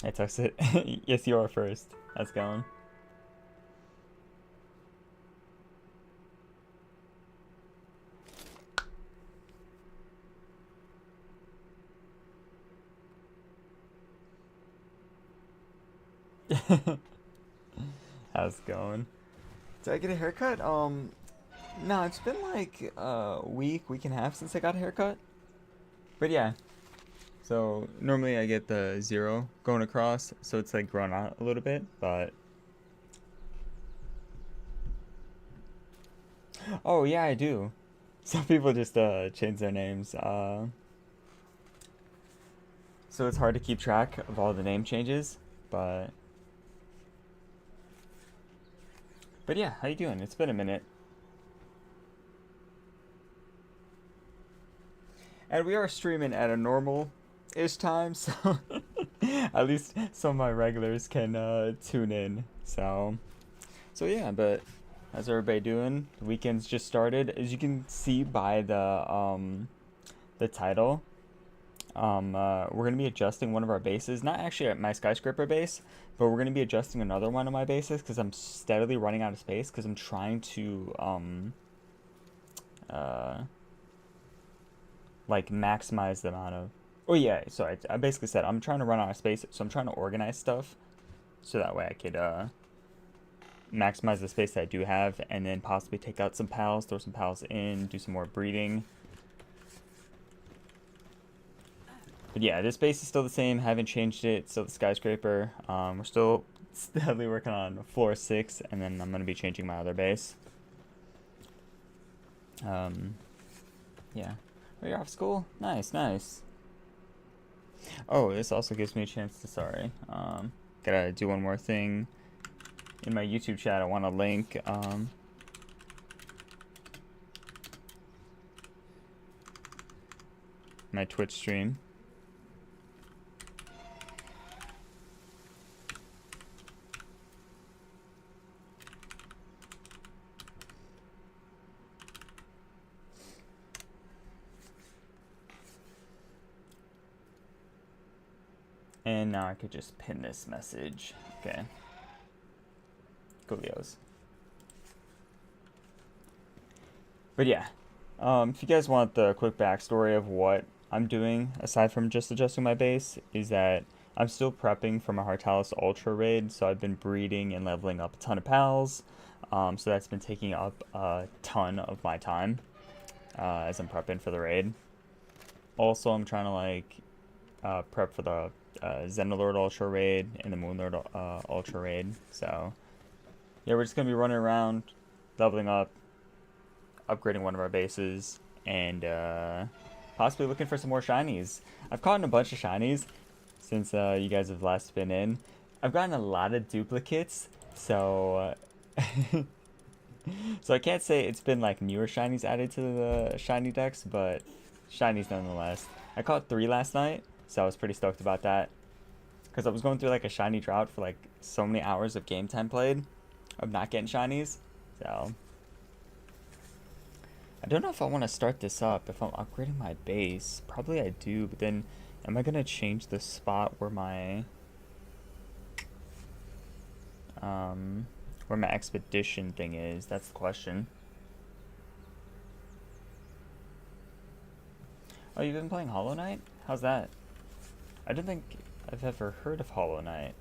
I text it. Yes, you are first. How's it going? How's it going? Did I get a haircut? No, it's been like a week and a half since I got a haircut. But yeah, so normally I get the zero going across, so it's like grown out a little bit. But oh yeah, I do. Some people just change their names. So it's hard to keep track of all the name changes. But but yeah, how you doing? It's been a minute. And we are streaming at a normal ish time, so at least some of my regulars can tune in. So yeah, but how's everybody doing? The weekend's just started. As you can see by the title, we're gonna be adjusting one of our bases. Not actually at my skyscraper base, but we're gonna be adjusting another one of my bases because I'm steadily running out of space because I'm trying to uh like maximize the amount of. Oh yeah, so I basically said I'm trying to run out of space, so I'm trying to organize stuff so that way I could maximize the space that I do have, and then possibly take out some pals, throw some pals in, do some more breeding. But yeah, this base is still the same. Haven't changed it. It's still the skyscraper. We're still steadily working on floor 6, and then I'm gonna be changing my other base. Um, yeah. Oh, you're off school? Nice, nice. Oh, this also gives me a chance to, sorry. Gotta do one more thing. In my YouTube chat, I want to link my Twitch stream. And now I could just pin this message. Okay. Coolios. But yeah, if you guys want the quick backstory of what I'm doing, aside from just adjusting my base, is that I'm still prepping for my Hartalis Ultra raid, so I've been breeding and leveling up a ton of pals. So that's been taking up a ton of my time as I'm prepping for the raid. Also, I'm trying to like prep for the Xenolord Ultra raid and the Moonlord Ultra raid. So yeah, we're just gonna be running around, leveling up, upgrading one of our bases, and possibly looking for some more shinies. I've caught in a bunch of shinies since you guys have last been in. I've gotten a lot of duplicates, so so I can't say it's been like newer shinies added to the shiny decks, but shinies nonetheless. I caught 3 last night, so I was pretty stoked about that. Because I was going through like a shiny drought for like so many hours of game time played of not getting shinies. So I don't know if I want to start this up. If I'm upgrading my base, probably I do. But then, am I gonna change the spot where my expedition thing is? That's the question. Oh, you've been playing Hollow Knight? How's that? I don't think I've ever heard of Hollow Knight,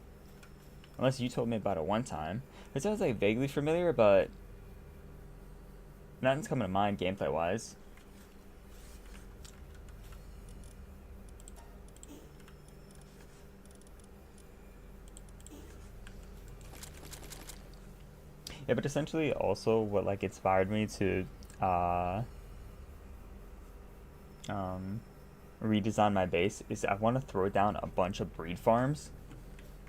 unless you told me about it one time. It sounds like vaguely familiar, but nothing's coming to mind gameplay wise. Yeah, but essentially also what like inspired me to uh, um, redesign my base is I want to throw down a bunch of breed farms.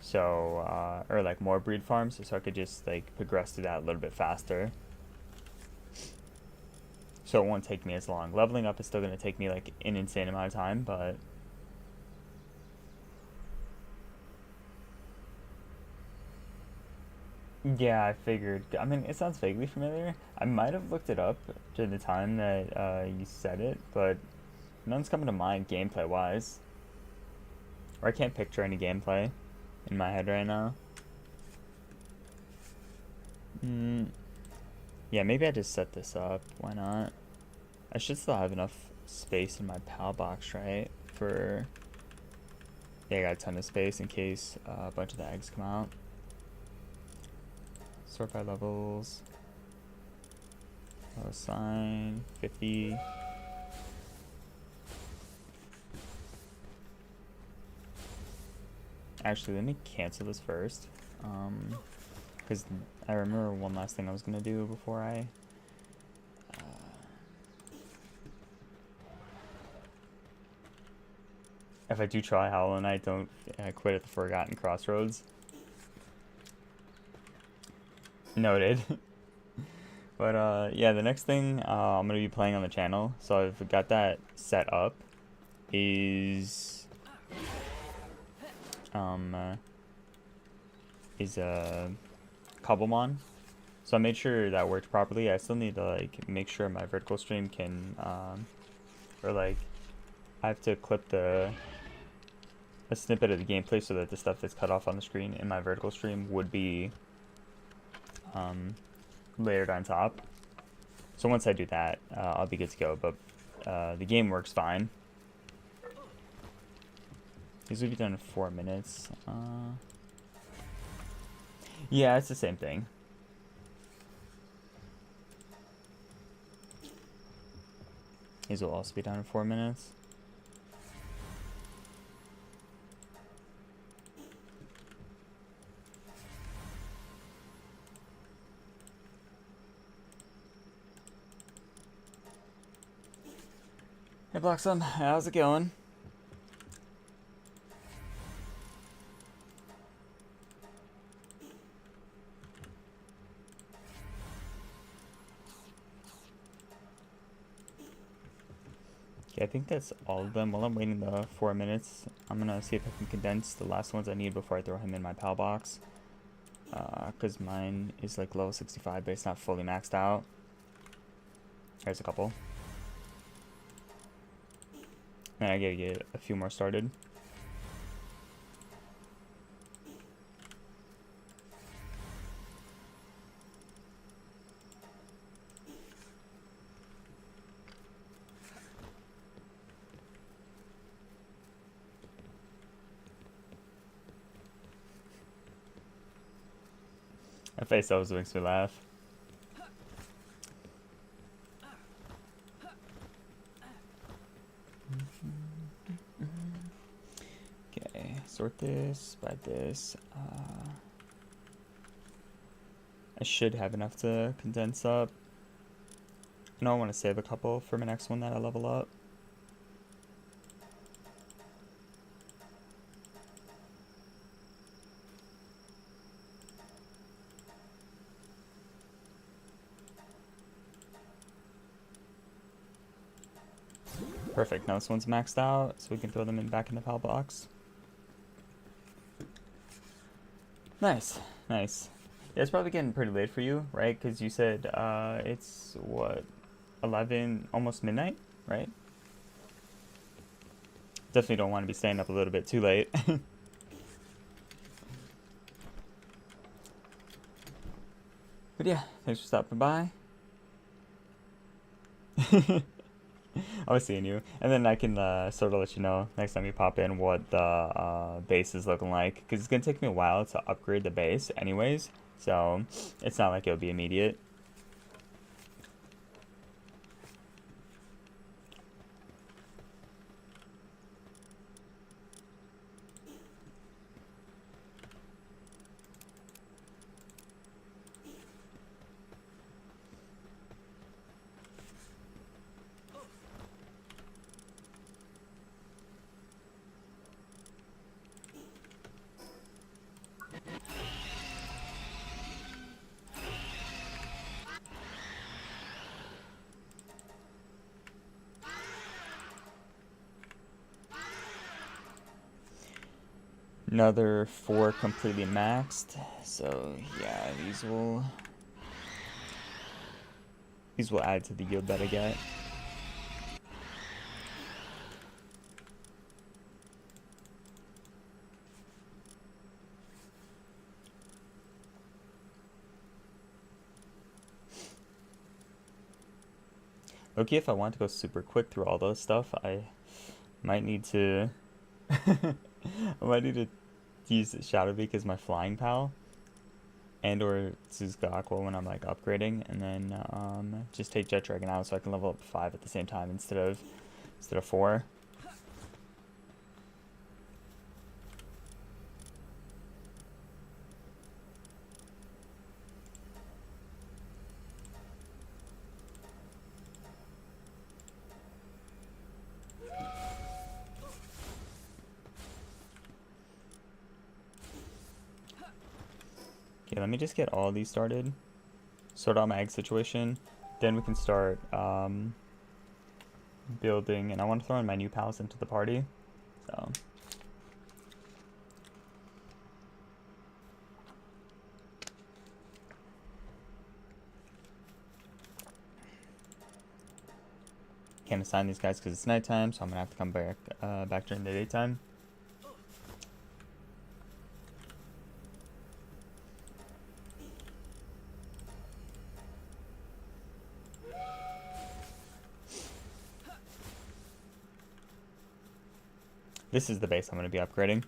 So or like more breed farms, so I could just like progress through that a little bit faster. So it won't take me as long. Leveling up is still going to take me like an insane amount of time, but yeah, I figured. I mean, it sounds vaguely familiar. I might have looked it up during the time that you said it, but none's coming to mind gameplay wise. Or I can't picture any gameplay. in my head right now. Yeah, maybe I just set this up. Why not? I should still have enough space in my PAL box, right? For... Yeah, I got a ton of space in case a bunch of the eggs come out. Sort by levels. Sign 50. Actually, let me cancel this first. Because I remember one last thing I was gonna do before I... if I do try Hollow Knight, don't quit at the Forgotten Crossroads. Noted. But yeah, the next thing I'm gonna be playing on the channel, so I've got that set up, is Cobblemon. So I made sure that worked properly. I still need to like make sure my vertical stream can or like I have to clip a snippet of the gameplay so that the stuff that's cut off on the screen in my vertical stream would be layered on top. So once I do that, I'll be good to go. But the game works fine. These will be done in 4 minutes. Yeah, it's the same thing. These will also be done in 4 minutes. Hey Bloxum, how's it going? Okay, I think that's all of them. While I'm waiting the 4 minutes, I'm gonna see if I can condense the last ones I need before I throw him in my PAL box. Because mine is like level 65, but it's not fully maxed out. There's a couple. And I gotta get a few more started. That face always makes me laugh. Okay, sort this by this. I should have enough to condense up. No, I want to save a couple for my next one that I level up. Perfect, now this one's maxed out, so we can throw them back in the PAL box. Nice, nice. Yeah, it's probably getting pretty late for you, right? Because you said it's, what, 11, almost midnight, right? Definitely don't want to be staying up a little bit too late. But yeah, thanks for stopping by. I was seeing you, and then I can sort of let you know next time you pop in what the base is looking like, because it's gonna take me a while to upgrade the base anyways, so it's not like it'll be immediate. Another 4 completely maxed, so yeah, these will add to the yield that I get. Okay, if I want to go super quick through all those stuff, I might need to I might need to use Shadowbeak as my flying pal, and or Suzuka Aqua when I'm like upgrading, and then just take Jet Dragon out so I can level up 5 at the same time instead of 4. Okay, let me just get all these started. Sort out my egg situation. Then we can start building, and I want to throw in my new pals into the party. So can't assign these guys because it's nighttime, so I'm gonna have to come back during the daytime. This is the base I'm going to be upgrading.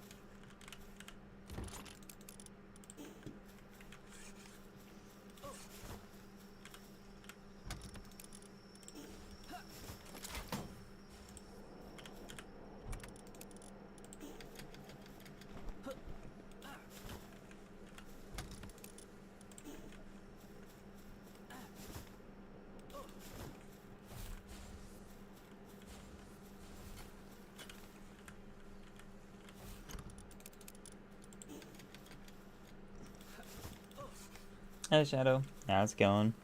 Hey, Shadow. How's it going?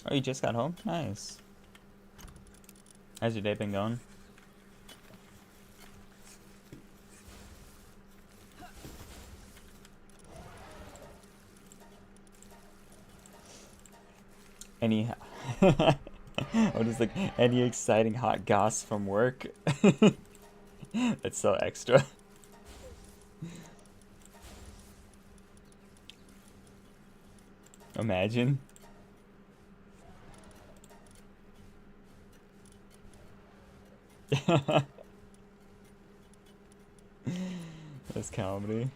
Oh, you just got home? Nice. How's your day been going? Any... What is like any exciting hot goss from work? That's so extra. Imagine. That's comedy.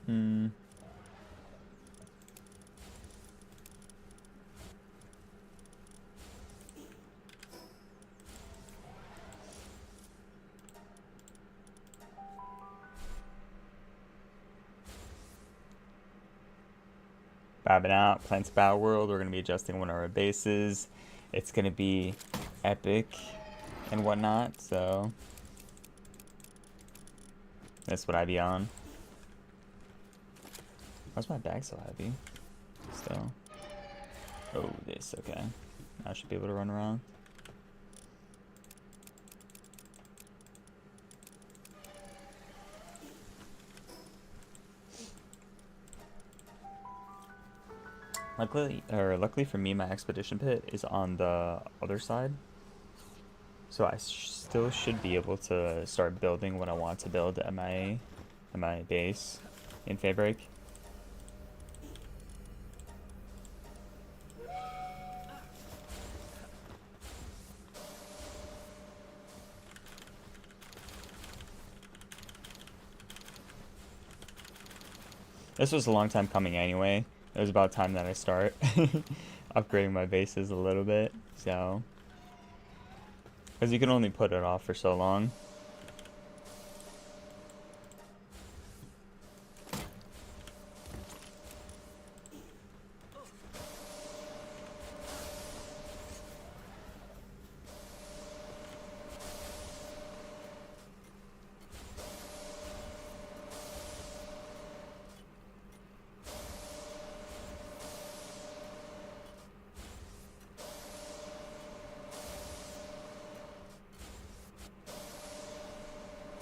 Hmm. Bobbing out, Plants Palworld. We're gonna be adjusting one of our bases. It's gonna be epic and whatnot, so that's what I be on. Why's my bag so heavy? Still. Oh, this, okay. I should be able to run around. Luckily for me, my expedition pit is on the other side. So I still should be able to start building what I want to build at my base in Fabric. This was a long time coming anyway. It was about time that I start upgrading my bases a little bit, so... Because you can only put it off for so long.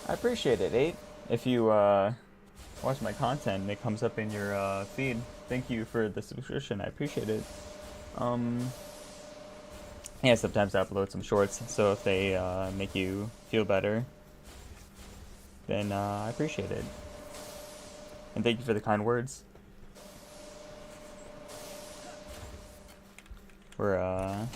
I appreciate it, 8. If you watch my content and it comes up in your feed, thank you for the subscription. I appreciate it. Um, yeah, sometimes I upload some shorts, so if they make you feel better, then I appreciate it. And thank you for the kind words. We're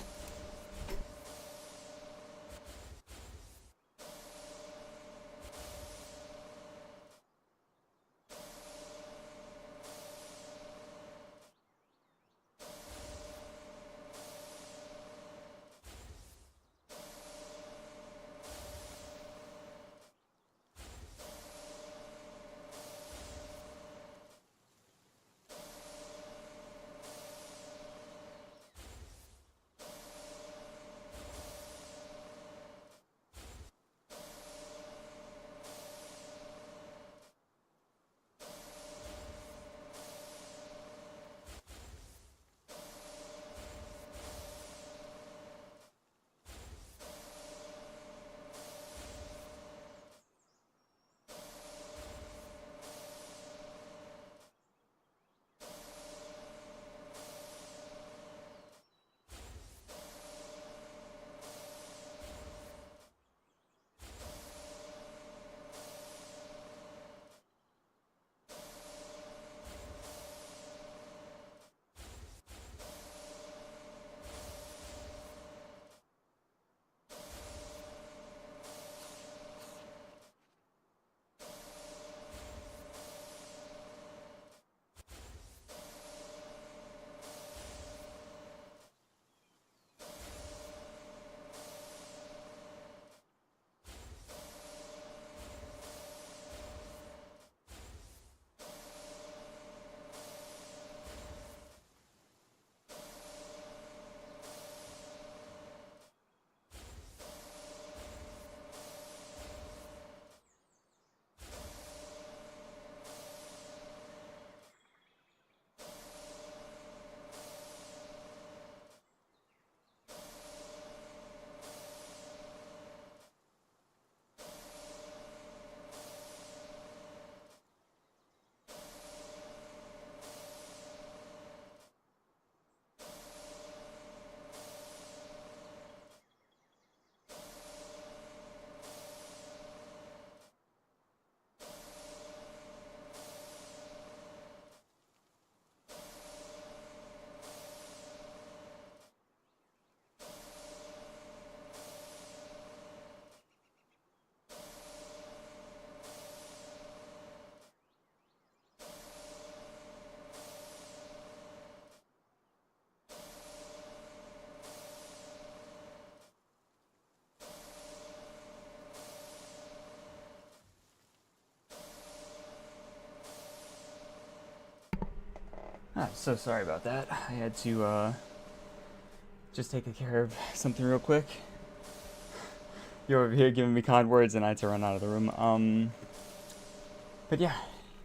so sorry about that. I had to just take care of something real quick. You're over here giving me kind words, and I had to run out of the room. But yeah,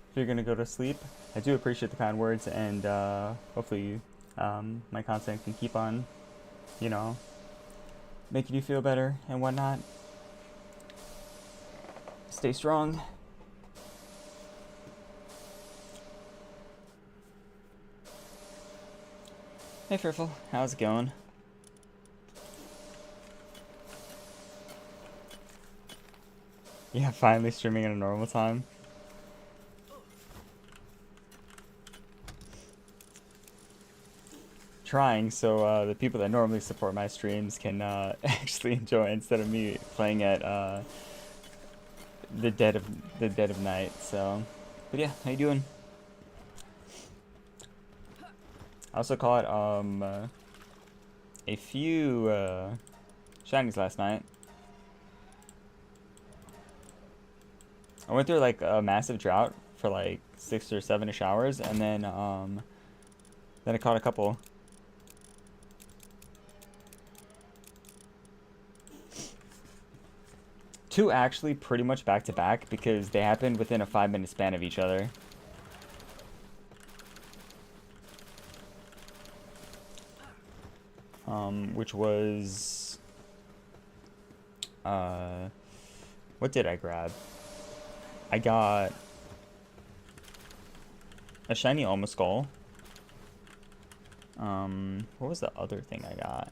if you're gonna go to sleep, I do appreciate the kind words, and hopefully, my content can keep on, you know, making you feel better and whatnot. Stay strong. Hey Fearful, how's it going? Yeah, finally streaming at a normal time. Trying so the people that normally support my streams can actually enjoy instead of me playing at the dead of night. So, but yeah, how you doing? I also caught a few shinies last night. I went through like a massive drought for like 6 or 7ish hours, and then I caught a couple. Two actually pretty much back to back because they happened within a 5-minute span of each other. Which was what did I grab? I got a shiny Alma Skull. What was the other thing I got?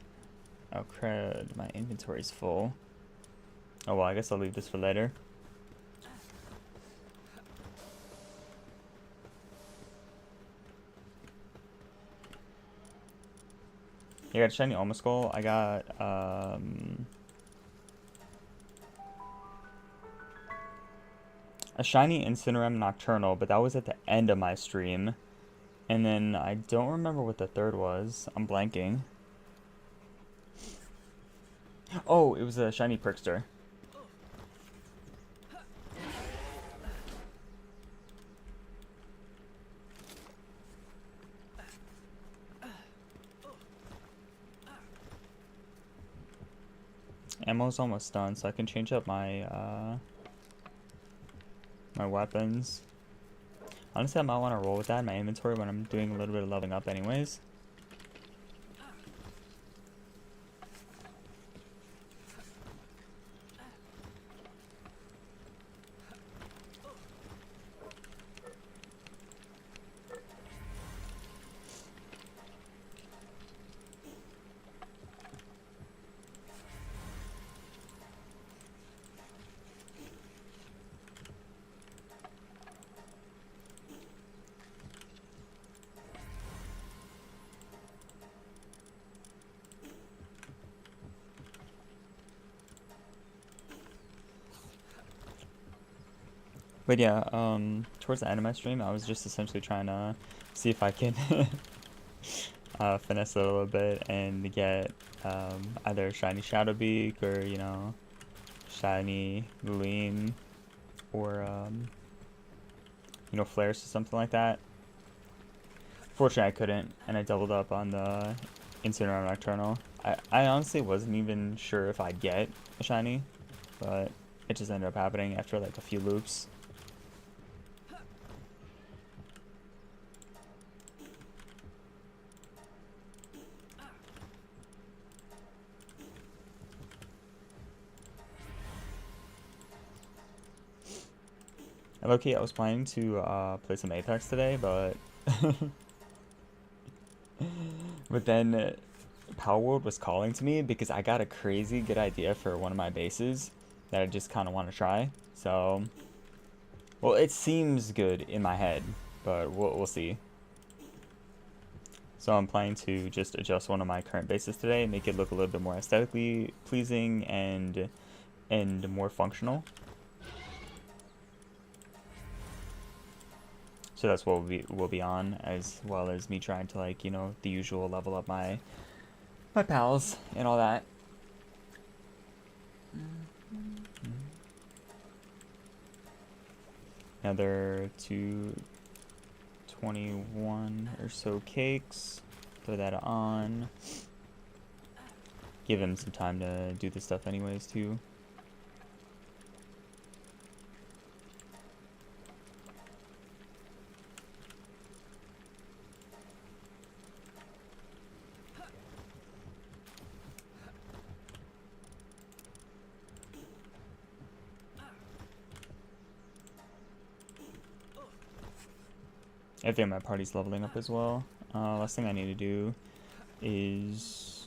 Oh crud, my inventory's full. Oh well, I guess I'll leave this for later. You got a shiny Alma Skull. I got a shiny Incineram Nocturnal, but that was at the end of my stream. And then I don't remember what the third was. I'm blanking. Oh, it was a shiny Perkster. Ammo's almost done, so I can change up my my weapons. Honestly, I might want to roll with that in my inventory when I'm doing a little bit of leveling up anyways. But yeah, towards the end of my stream, I was just essentially trying to see if I can finesse it a little bit and get either shiny Shadowbeak or, you know, shiny Lulene or, you know, flares or something like that. Fortunately, I couldn't, and I doubled up on the Incineroar Nocturnal. I honestly wasn't even sure if I'd get a shiny, but it just ended up happening after like a few loops. Low-key, I was planning to play some Apex today, but but then Palworld was calling to me because I got a crazy good idea for one of my bases that I just kind of want to try. So, well, it seems good in my head, but we'll see. So I'm planning to just adjust one of my current bases today, make it look a little bit more aesthetically pleasing and more functional. So that's what we'll be on, as well as me trying to, like, you know, the usual level up my pals and all that. Another 221 or so cakes. Throw that on. Give him some time to do this stuff anyways too. I think my party's leveling up as well. Last thing I need to do is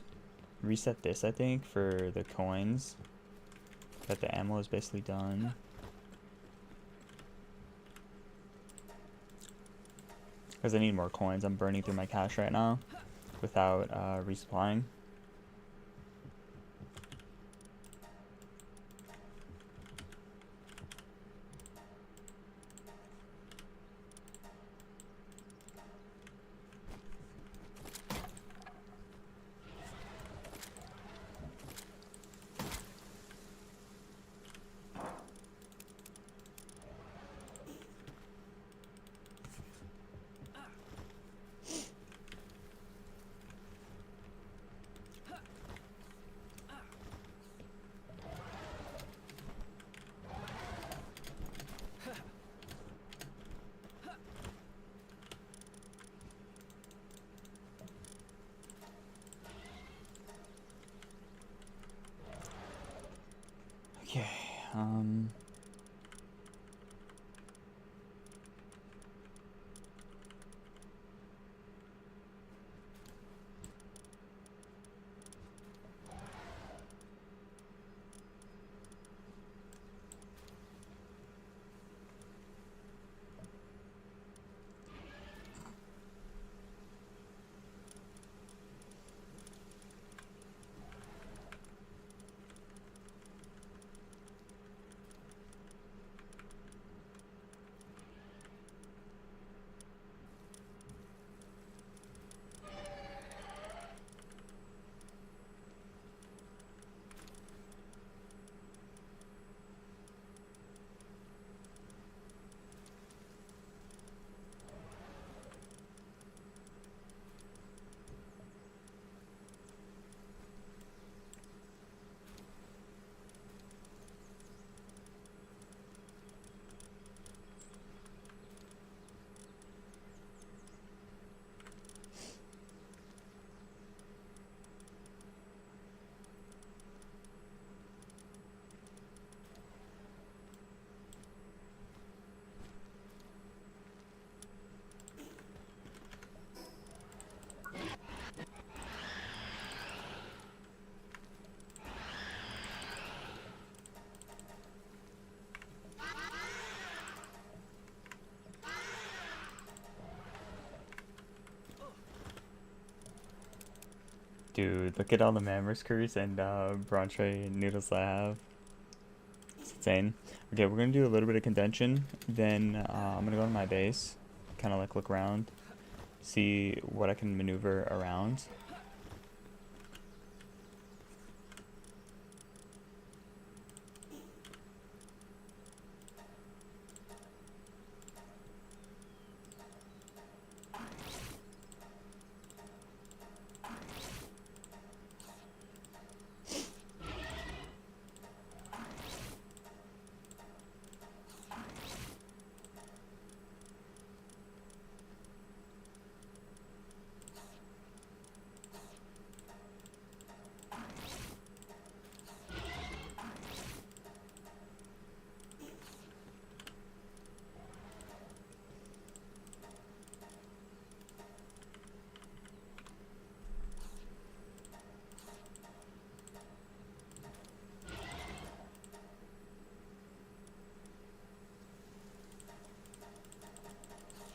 reset this, I think, for the coins. But the ammo is basically done. Because I need more coins. I'm burning through my cash right now without resupplying. Okay, Dude, look at all the Mammoskers and Brontre noodles that I have. It's insane. Okay, we're gonna do a little bit of contention. Then I'm gonna go to my base, kind of like look around, see what I can maneuver around.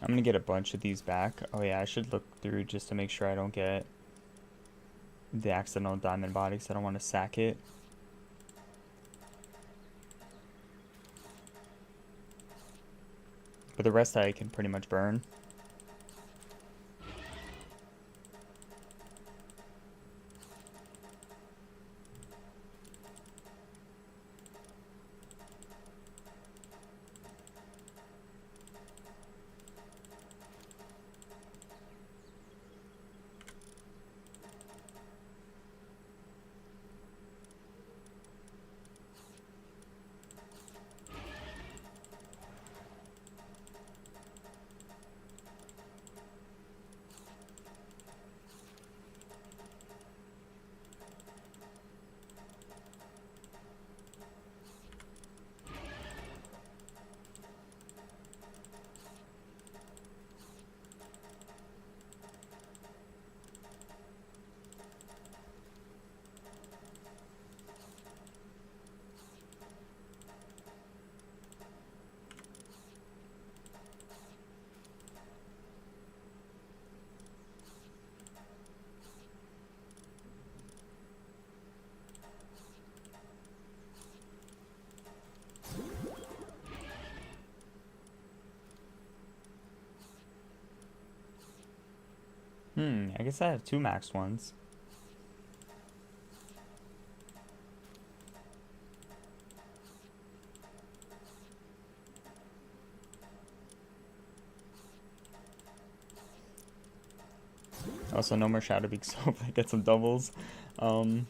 I'm gonna get a bunch of these back. Oh yeah, I should look through just to make sure I don't get the accidental diamond body, because I don't want to sack it. But the rest I can pretty much burn. I guess I have two max ones. Also, no more Shadow Beaks, so hope I get some doubles. Um,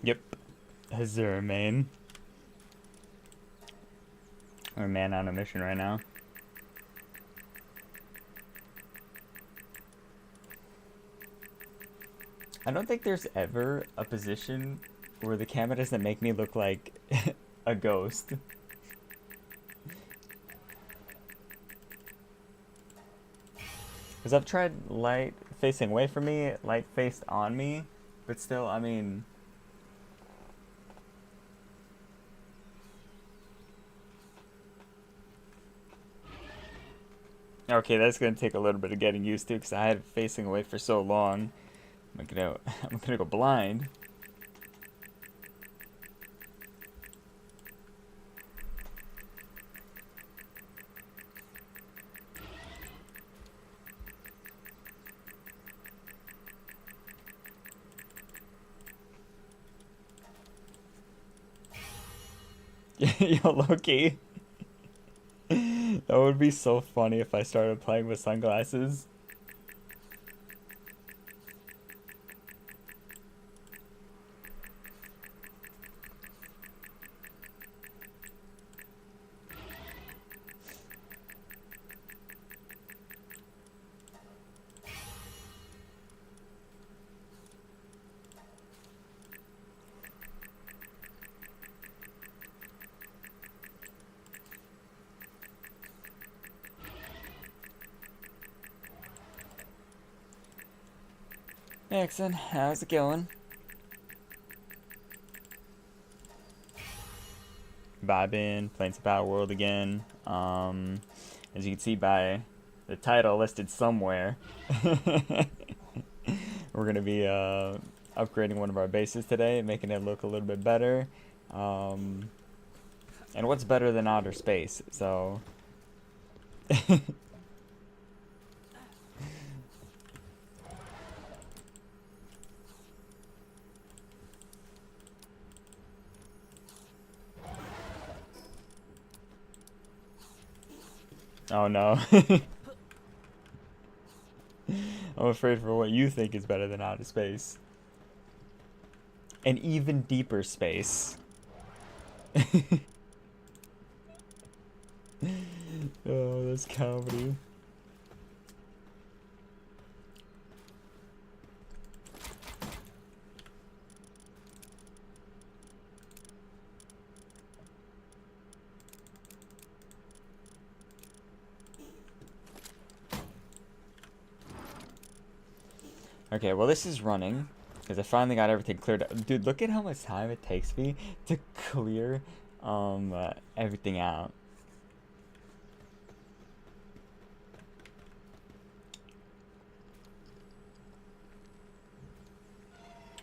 yep. Is there a main? Or a man on a mission right now? I don't think there's ever a position where the camera doesn't make me look like a ghost. Because I've tried light facing away from me, light faced on me, but still, I mean... Okay, that's gonna take a little bit of getting used to because I had it facing away for so long. I'm gonna go blind. Yo, Loki. That would be so funny if I started playing with sunglasses. Excellent. How's it going? Vibing, playing some Palworld again. As you can see by the title listed somewhere, we're gonna be upgrading one of our bases today, making it look a little bit better. And what's better than outer space? So. Oh no. I'm afraid for what you think is better than outer space. An even deeper space. Oh, that's comedy. Okay, well this is running because I finally got everything cleared up. Dude, look at how much time it takes me to clear everything out.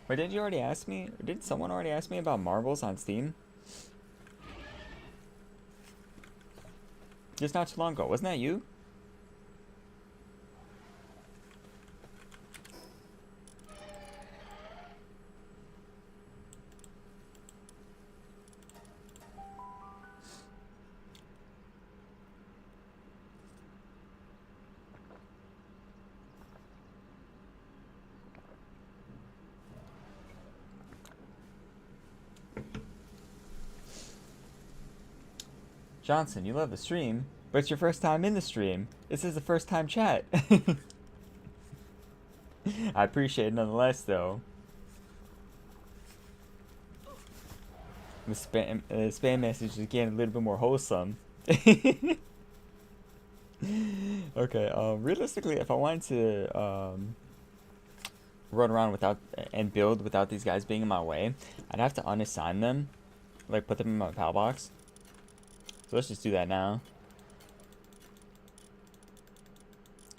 Wait, did you already ask me? Or did someone already ask me about marbles on Steam? Just not too long ago. Wasn't that you? Johnson, you love the stream, but it's your first time in the stream. This is the first time chat. I appreciate it nonetheless, though. The spam message is getting a little bit more wholesome. Okay, realistically, if I wanted to run around without and build without these guys being in my way, I'd have to unassign them, like put them in my pal box. So let's just do that now.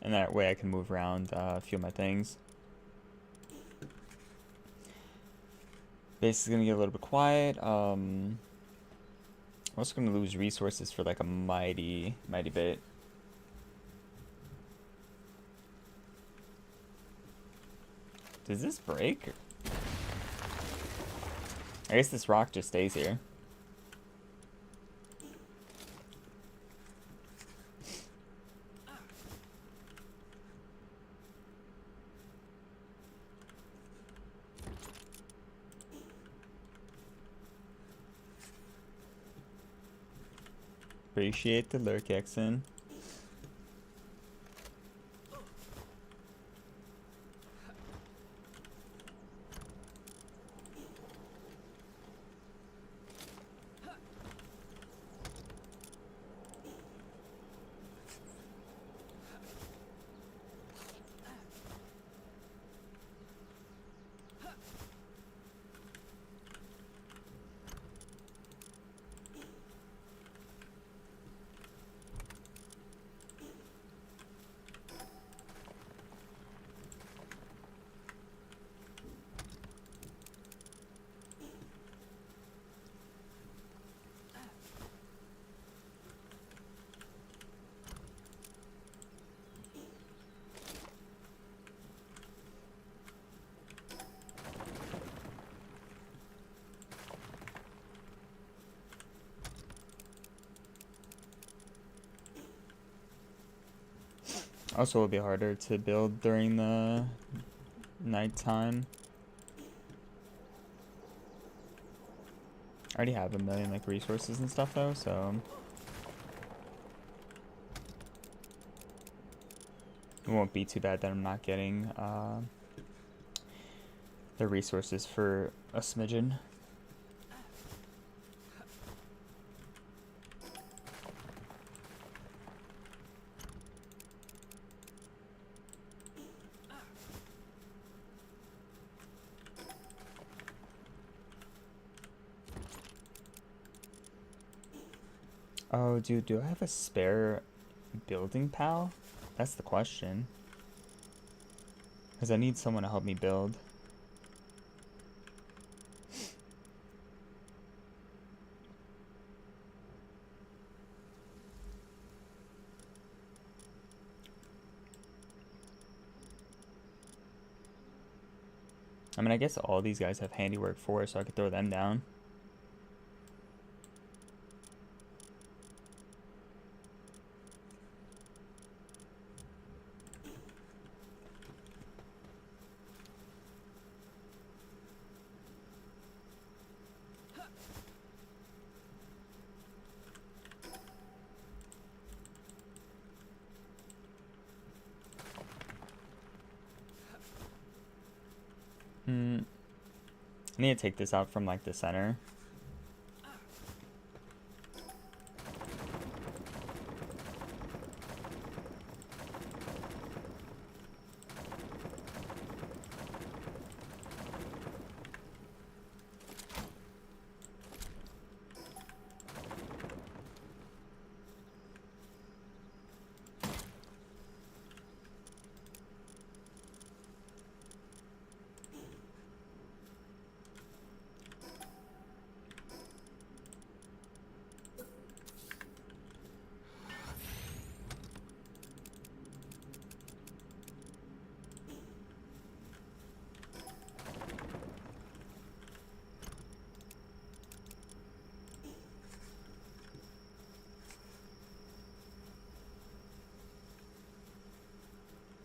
And that way I can move around a few of my things. Base is going to get a little bit quiet. I'm also going to lose resources for like a mighty bit. Does this break? I guess this rock just stays here. Appreciate the lurk, Exon. Also, it'll be harder to build during the nighttime. I already have a million like resources and stuff though, so it won't be too bad that I'm not getting the resources for a smidgen. Oh, dude, do I have a spare building pal? That's the question. Because I need someone to help me build. I mean, I guess all these guys have handiwork 4, so I could throw them down. I need to take this out from like the center.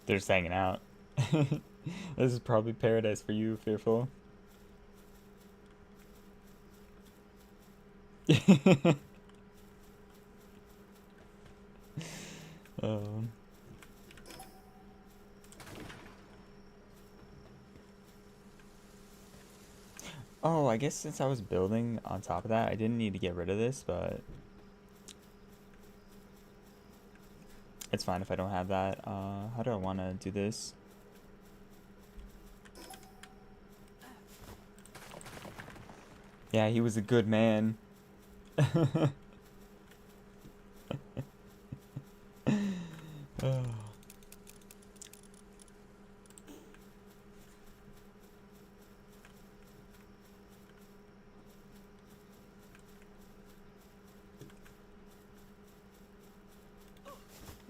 They're just hanging out. This is probably paradise for you, Fearful. um, oh, I guess since I was building on top of that, I didn't need to get rid of this, but it's fine if I don't have that. How do I want to do this? Yeah, he was a good man. Oh.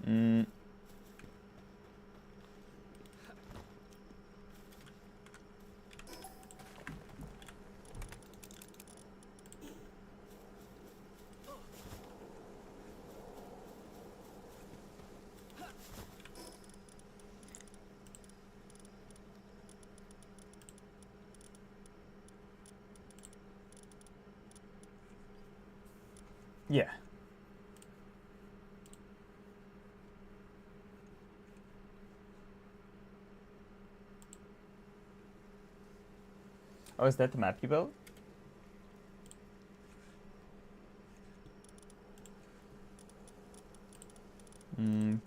Mm. Yeah. Oh, is that the map you built?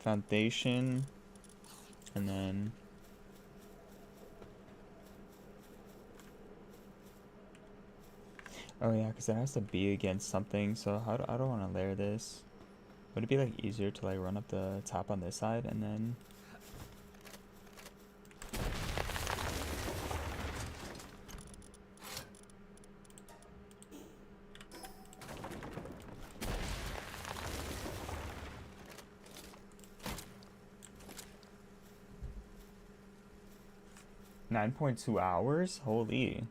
Foundation. And then... Oh yeah, because it has to be against something, so I don't want to layer this. Would it be like easier to like run up the top on this side and then... 9.2 hours? Holy.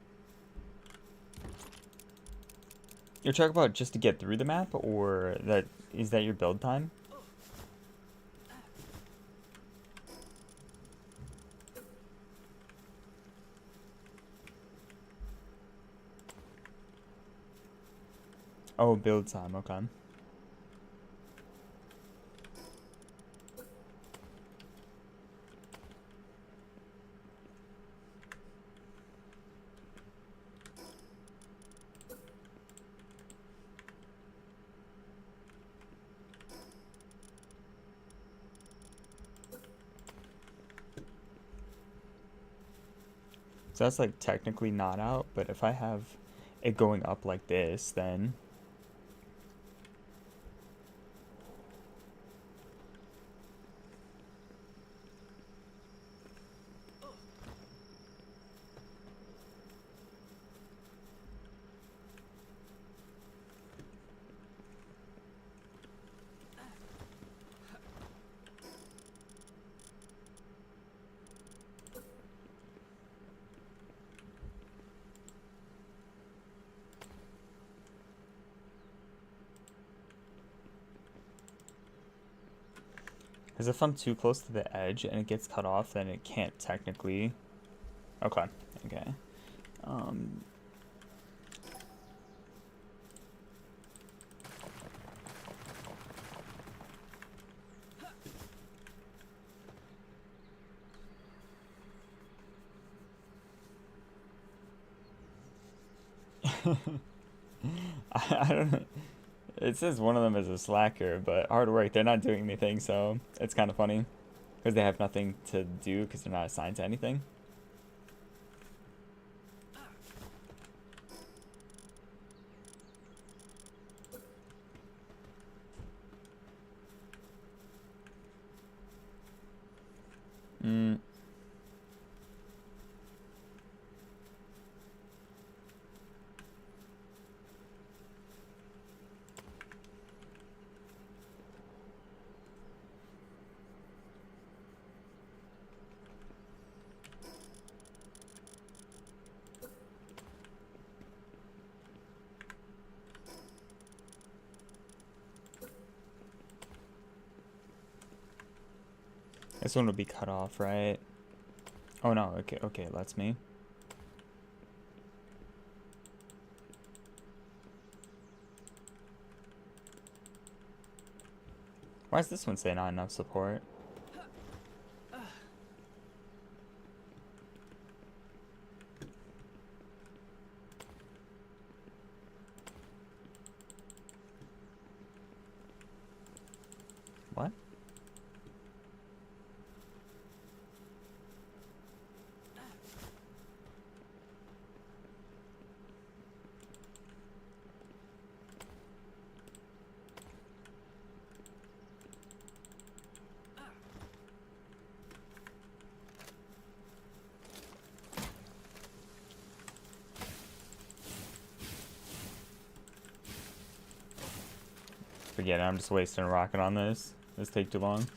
You're talking about just to get through the map, or that is that your build time? Oh, build time, okay. So that's like technically not out, but if I have it going up like this, then because if I'm too close to the edge and it gets cut off, then it can't technically. Okay, okay. Um, I don't know. It says one of them is a slacker, but hard work. They're not doing anything, so it's kind of funny because they have nothing to do because they're not assigned to anything. Mm. This one will be cut off, right? Oh no, okay, okay, it lets me. Why does this one say not enough support? What? Forget it, I'm just wasting a rocket on this. This take too long.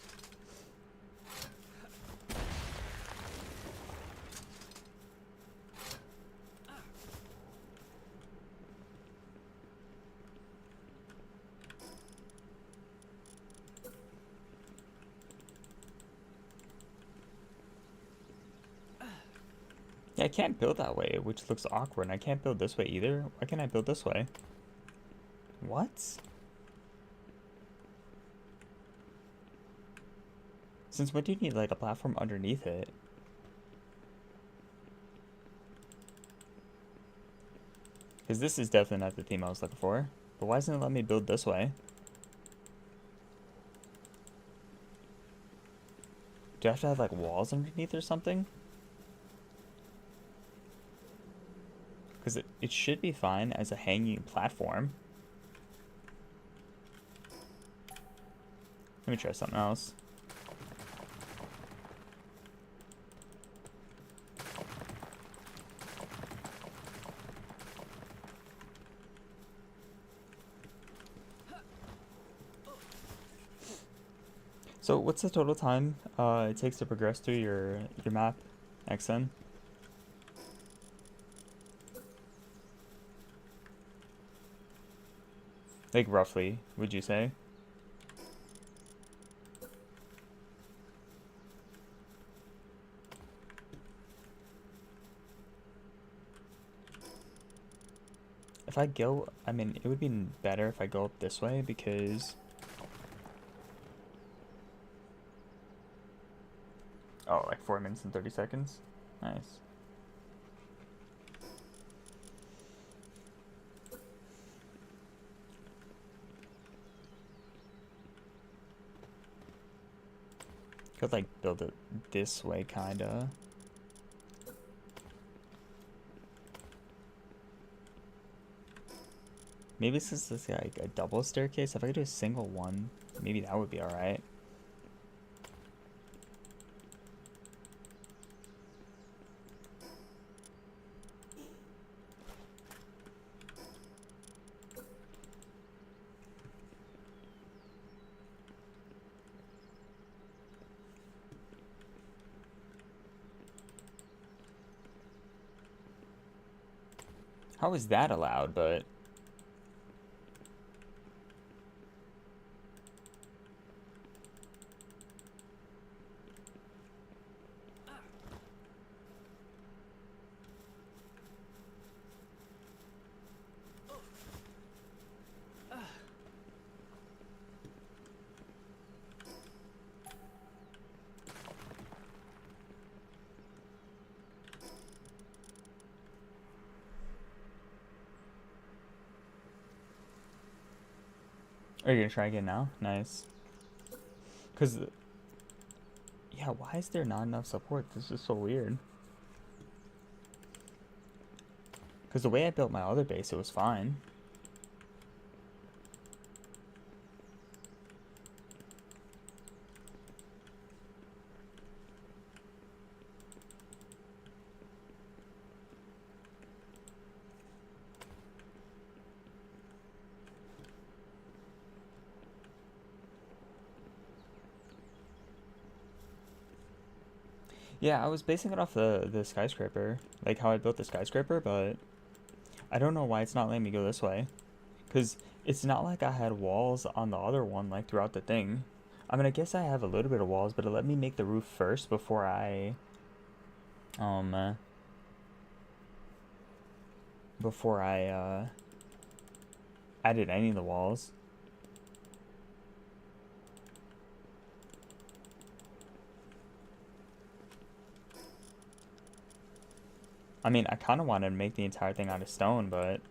Yeah, I can't build that way, which looks awkward. And I can't build this way either. Why can't I build this way? What? Since when do you need like a platform underneath it? Because this is definitely not the theme I was looking for. But why doesn't it let me build this way? Do I have to have like walls underneath or something? Because it should be fine as a hanging platform. Let me try something else. So what's the total time it takes to progress through your map, XN? Like roughly, would you say? If if I go, I mean, it would be better if I go up this way because... Oh, like 4 minutes and 30 seconds? Nice. Could like build it this way, kinda. Maybe since this is like a double staircase, if I could do a single one, maybe that would be alright. How is that allowed, but... Are you gonna try again now? Nice. Cause... Yeah, why is there not enough support? This is so weird. Because the way I built my other base, it was fine. Yeah, I was basing it off the skyscraper, like how I built the skyscraper, but I don't know why it's not letting me go this way. Because it's not like I had walls on the other one, like throughout the thing. I mean, I guess I have a little bit of walls, but it let me make the roof first before I, um, before I, added any of the walls. I mean, I kind of wanted to make the entire thing out of stone, but...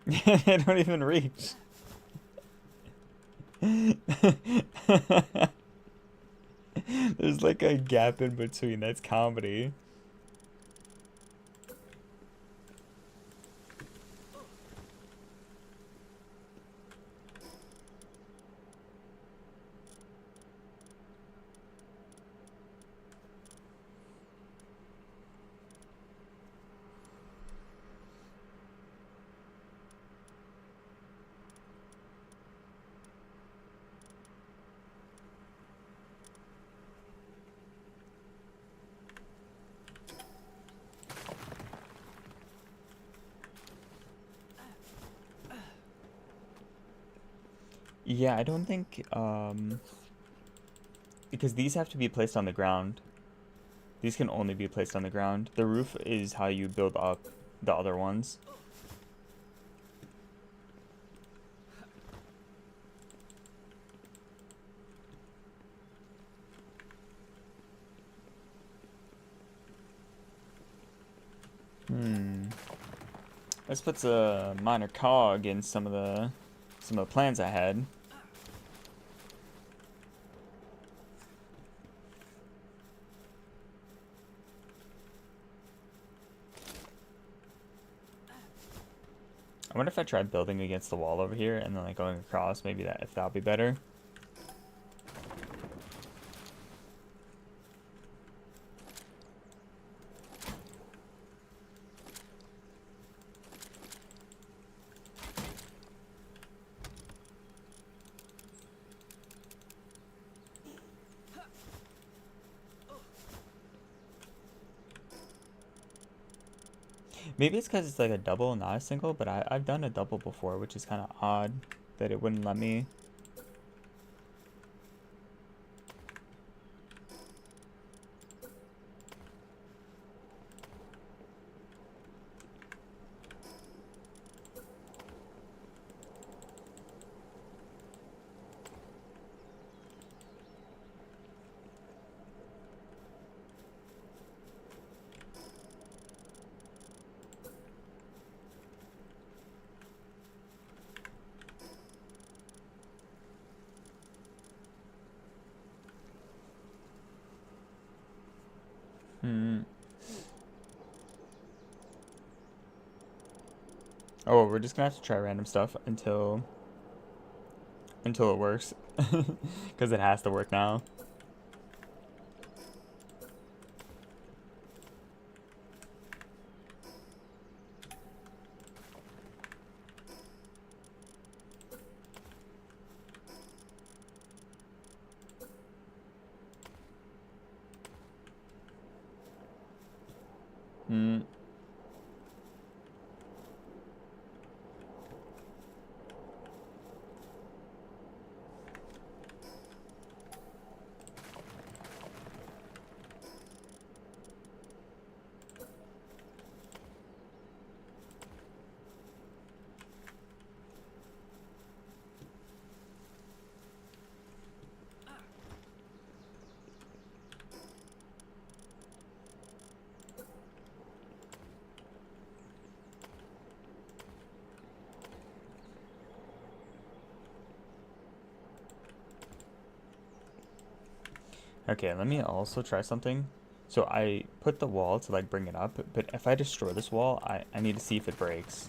They don't even reach. There's like a gap in between. That's comedy. Yeah, I don't think, because these have to be placed on the ground. These can only be placed on the ground. The roof is how you build up the other ones. This puts a minor cog in some of the plans I had. I wonder if I tried building against the wall over here and then like going across, maybe that if that'll be better. Maybe it's because it's like a double, not a single, but I've done a double before, which is kind of odd that it wouldn't let me. Hmm. Oh, well, we're just gonna have to try random stuff until it works, because it has to work now. Hmm. Okay, let me also try something. So I put the wall to like bring it up, but if I destroy this wall, I need to see if it breaks.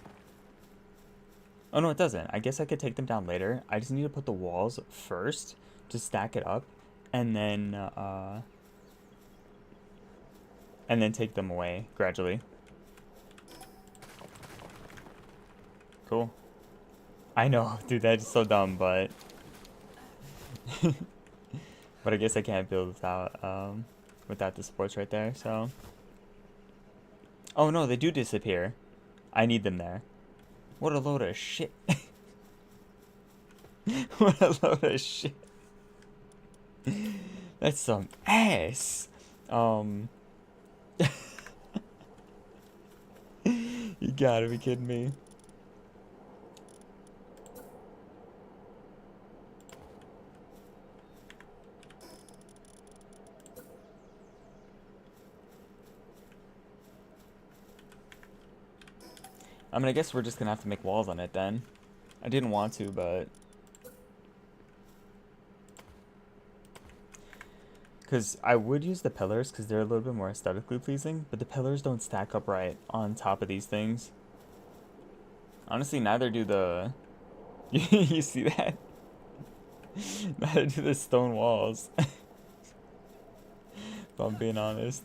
Oh no, it doesn't. I guess I could take them down later. I just need to put the walls first to stack it up, and then take them away gradually. Cool. I know, dude, that's so dumb, but but I guess I can't build without the supports right there. So, oh no, they do disappear. I need them there. What a load of shit. What a load of shit. That's some ass. Um, you gotta be kidding me. I mean, I guess we're just gonna have to make walls on it then. I didn't want to, but because I would use the pillars because they're a little bit more aesthetically pleasing, but the pillars don't stack up right on top of these things. Honestly, neither do the. You see that? Neither do the stone walls. If I'm being honest.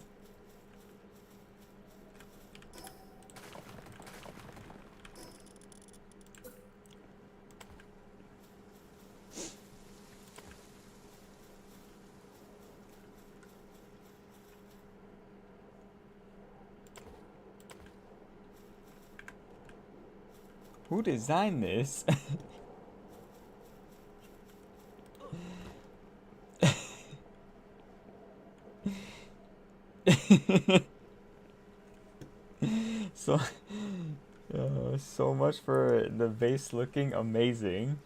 Who designed this? So, so much for the vase looking amazing.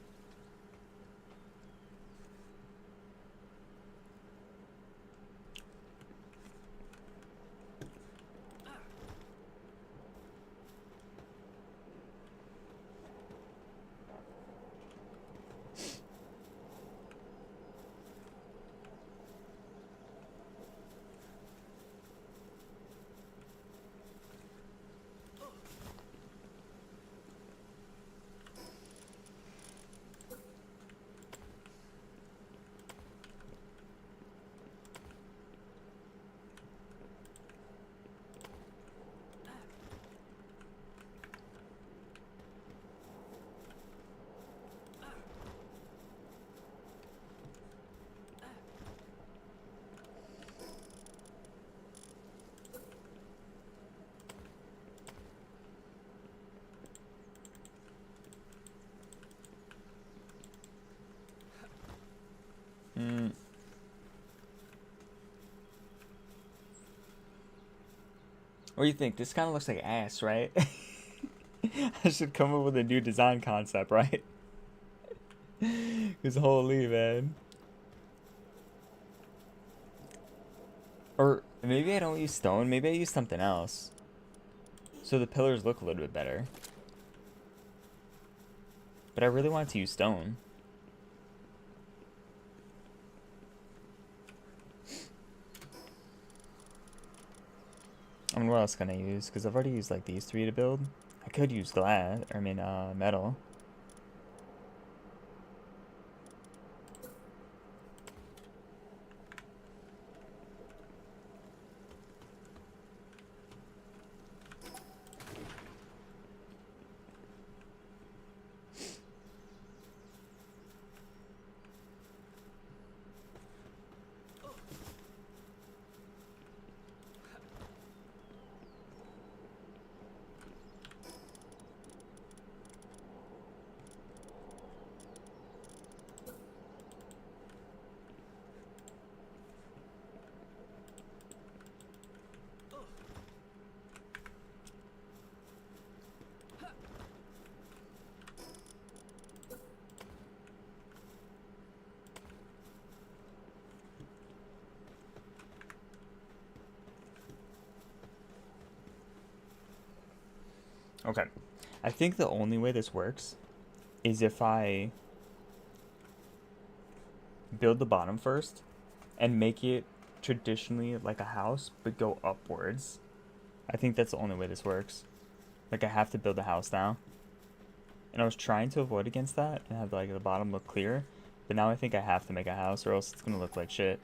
What do you think? This kind of looks like ass, right? I should come up with a new design concept, right? Because holy man. Or maybe I don't use stone. Maybe I use something else. So the pillars look a little bit better. But I really want to use stone. I mean, what else can I use? Because I've already used like these three to build. I could use glass, or I mean, metal. Okay. I think the only way this works is if I build the bottom first and make it traditionally like a house but go upwards. I think that's the only way this works. Like I have to build a house now. And I was trying to avoid against that and have like the bottom look clear, but now I think I have to make a house or else it's gonna look like shit.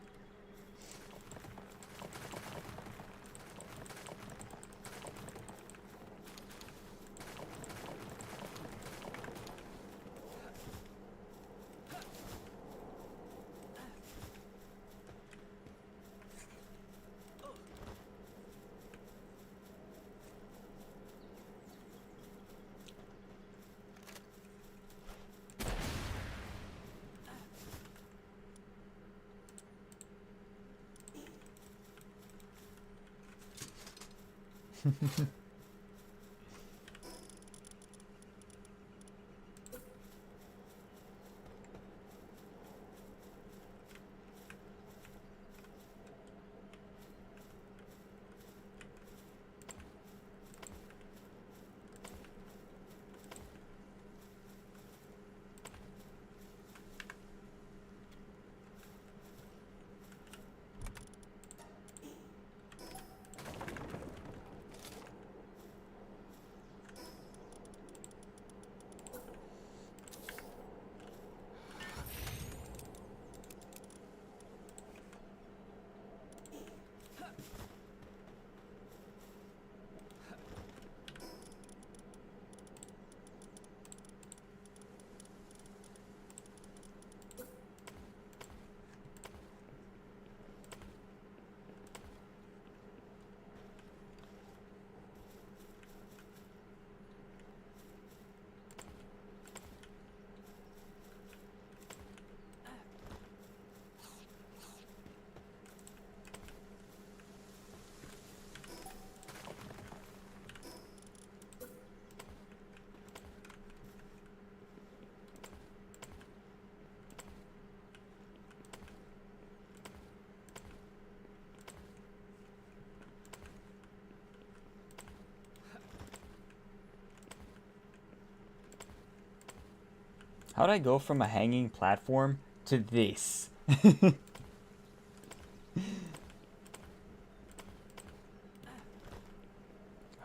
How'd I go from a hanging platform to this? My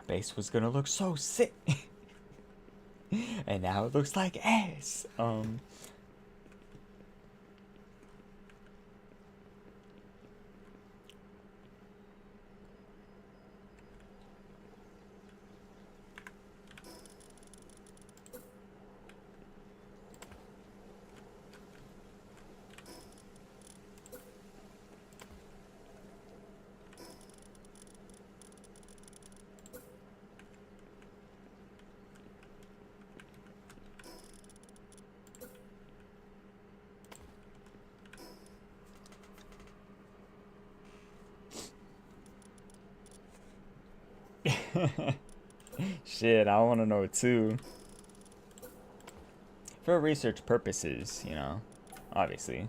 base was gonna look so sick. And now it looks like ass. Shit, I want to know too. For research purposes, you know, obviously.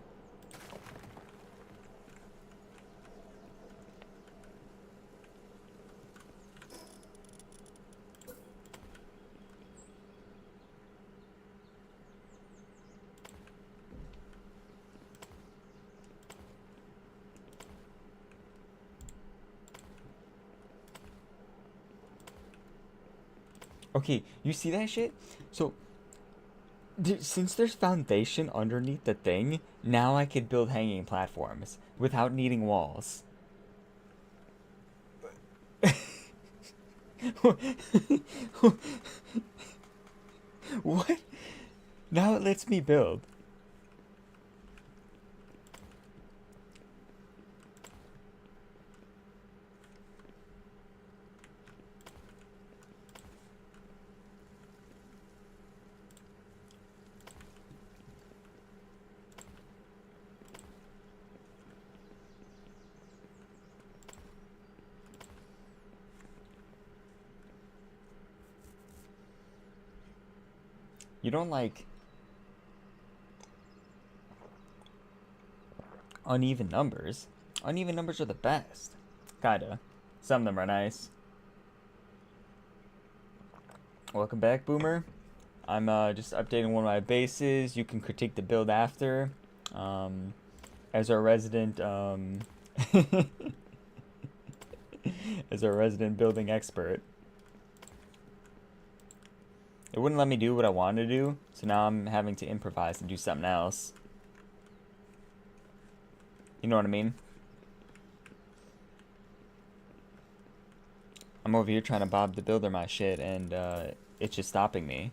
Okay, you see that shit? So, since there's foundation underneath the thing, now I could build hanging platforms without needing walls. What? Now it lets me build. You don't like uneven numbers. Uneven numbers are the best. Kinda. Some of them are nice. Welcome back, Boomer. I'm just updating one of my bases. You can critique the build after. As our resident as our resident building expert. It wouldn't let me do what I wanted to do, so now I'm having to improvise and do something else. You know what I mean? I'm over here trying to bob the builder my shit, and it's just stopping me.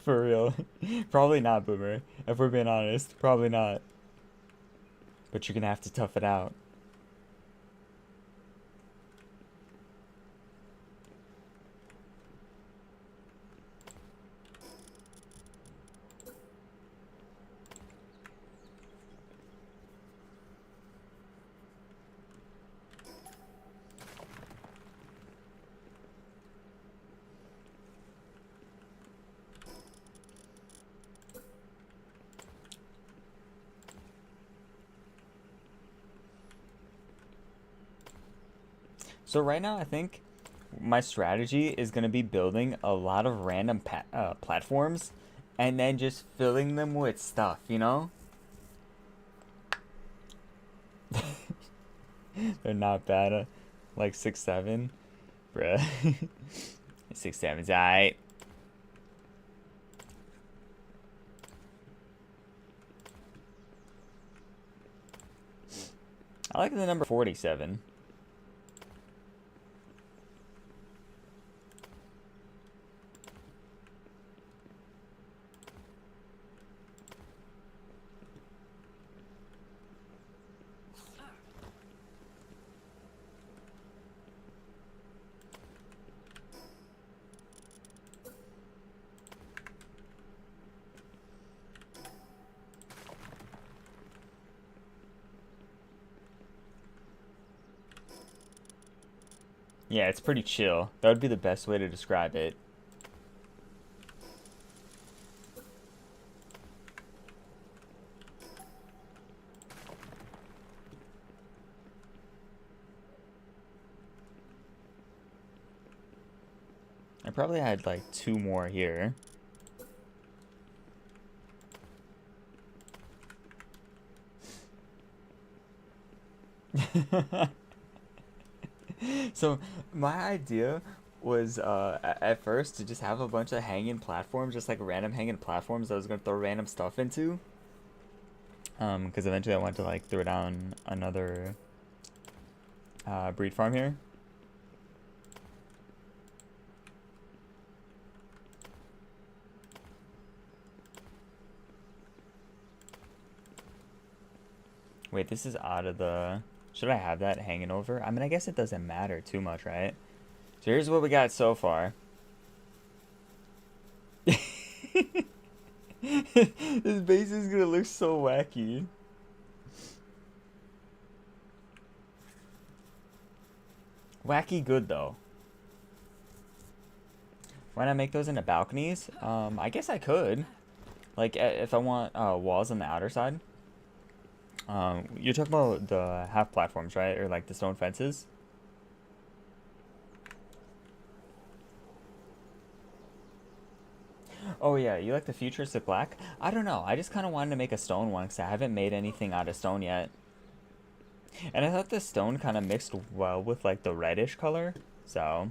For real. Probably not, Boomer. If we're being honest, probably not. But you're gonna have to tough it out. So right now, I think my strategy is gonna be building a lot of random platforms, and then just filling them with stuff. You know? They're not bad. Like 6'7", bruh. 6'7's alright. I like the number 47. Yeah, it's pretty chill. That would be the best way to describe it. I probably had like 2 more here. So my idea was at first to just have a bunch of hanging platforms, just like random hanging platforms that I was gonna throw random stuff into. Because eventually I wanted to like throw down another breed farm here. Wait, this is out of the... Should I have that hanging over? I mean, I guess it doesn't matter too much, right? So here's what we got so far. This base is gonna look so wacky. Wacky good though. Why not make those into balconies? I guess I could. Like if I want walls on the outer side. You're talking about the half platforms, right? Or like the stone fences? Oh yeah, you like the futuristic black? I don't know. I just kind of wanted to make a stone one because I haven't made anything out of stone yet. And I thought the stone kind of mixed well with like the reddish color. So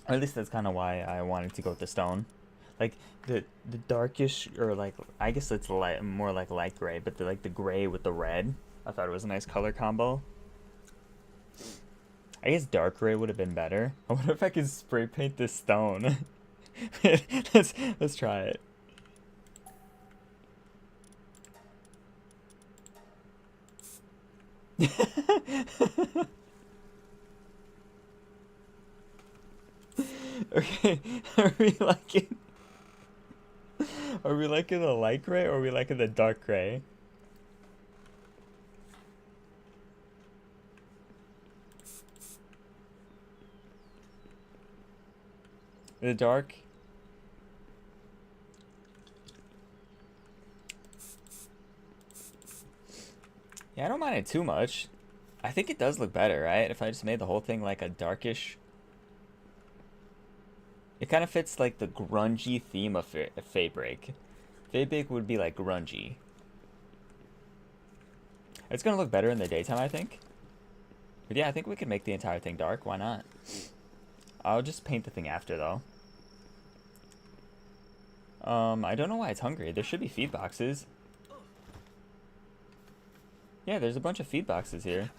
or at least that's kind of why I wanted to go with the stone. Like the darkish or like I guess it's light more like light gray, but the gray with the red. I thought it was a nice color combo. I guess dark gray would have been better. I wonder if I could spray paint this stone. let's try it. Okay, are we liking the light gray or are we liking the dark gray? The dark. Yeah, I don't mind it too much. I think it does look better, right? If I just made the whole thing like a darkish. It kind of fits like the grungy theme of Fabric. Fabric would be like grungy. It's gonna look better in the daytime, I think. But yeah, I think we could make the entire thing dark. Why not? I'll just paint the thing after though. I don't know why it's hungry. There should be feed boxes. Yeah, there's a bunch of feed boxes here.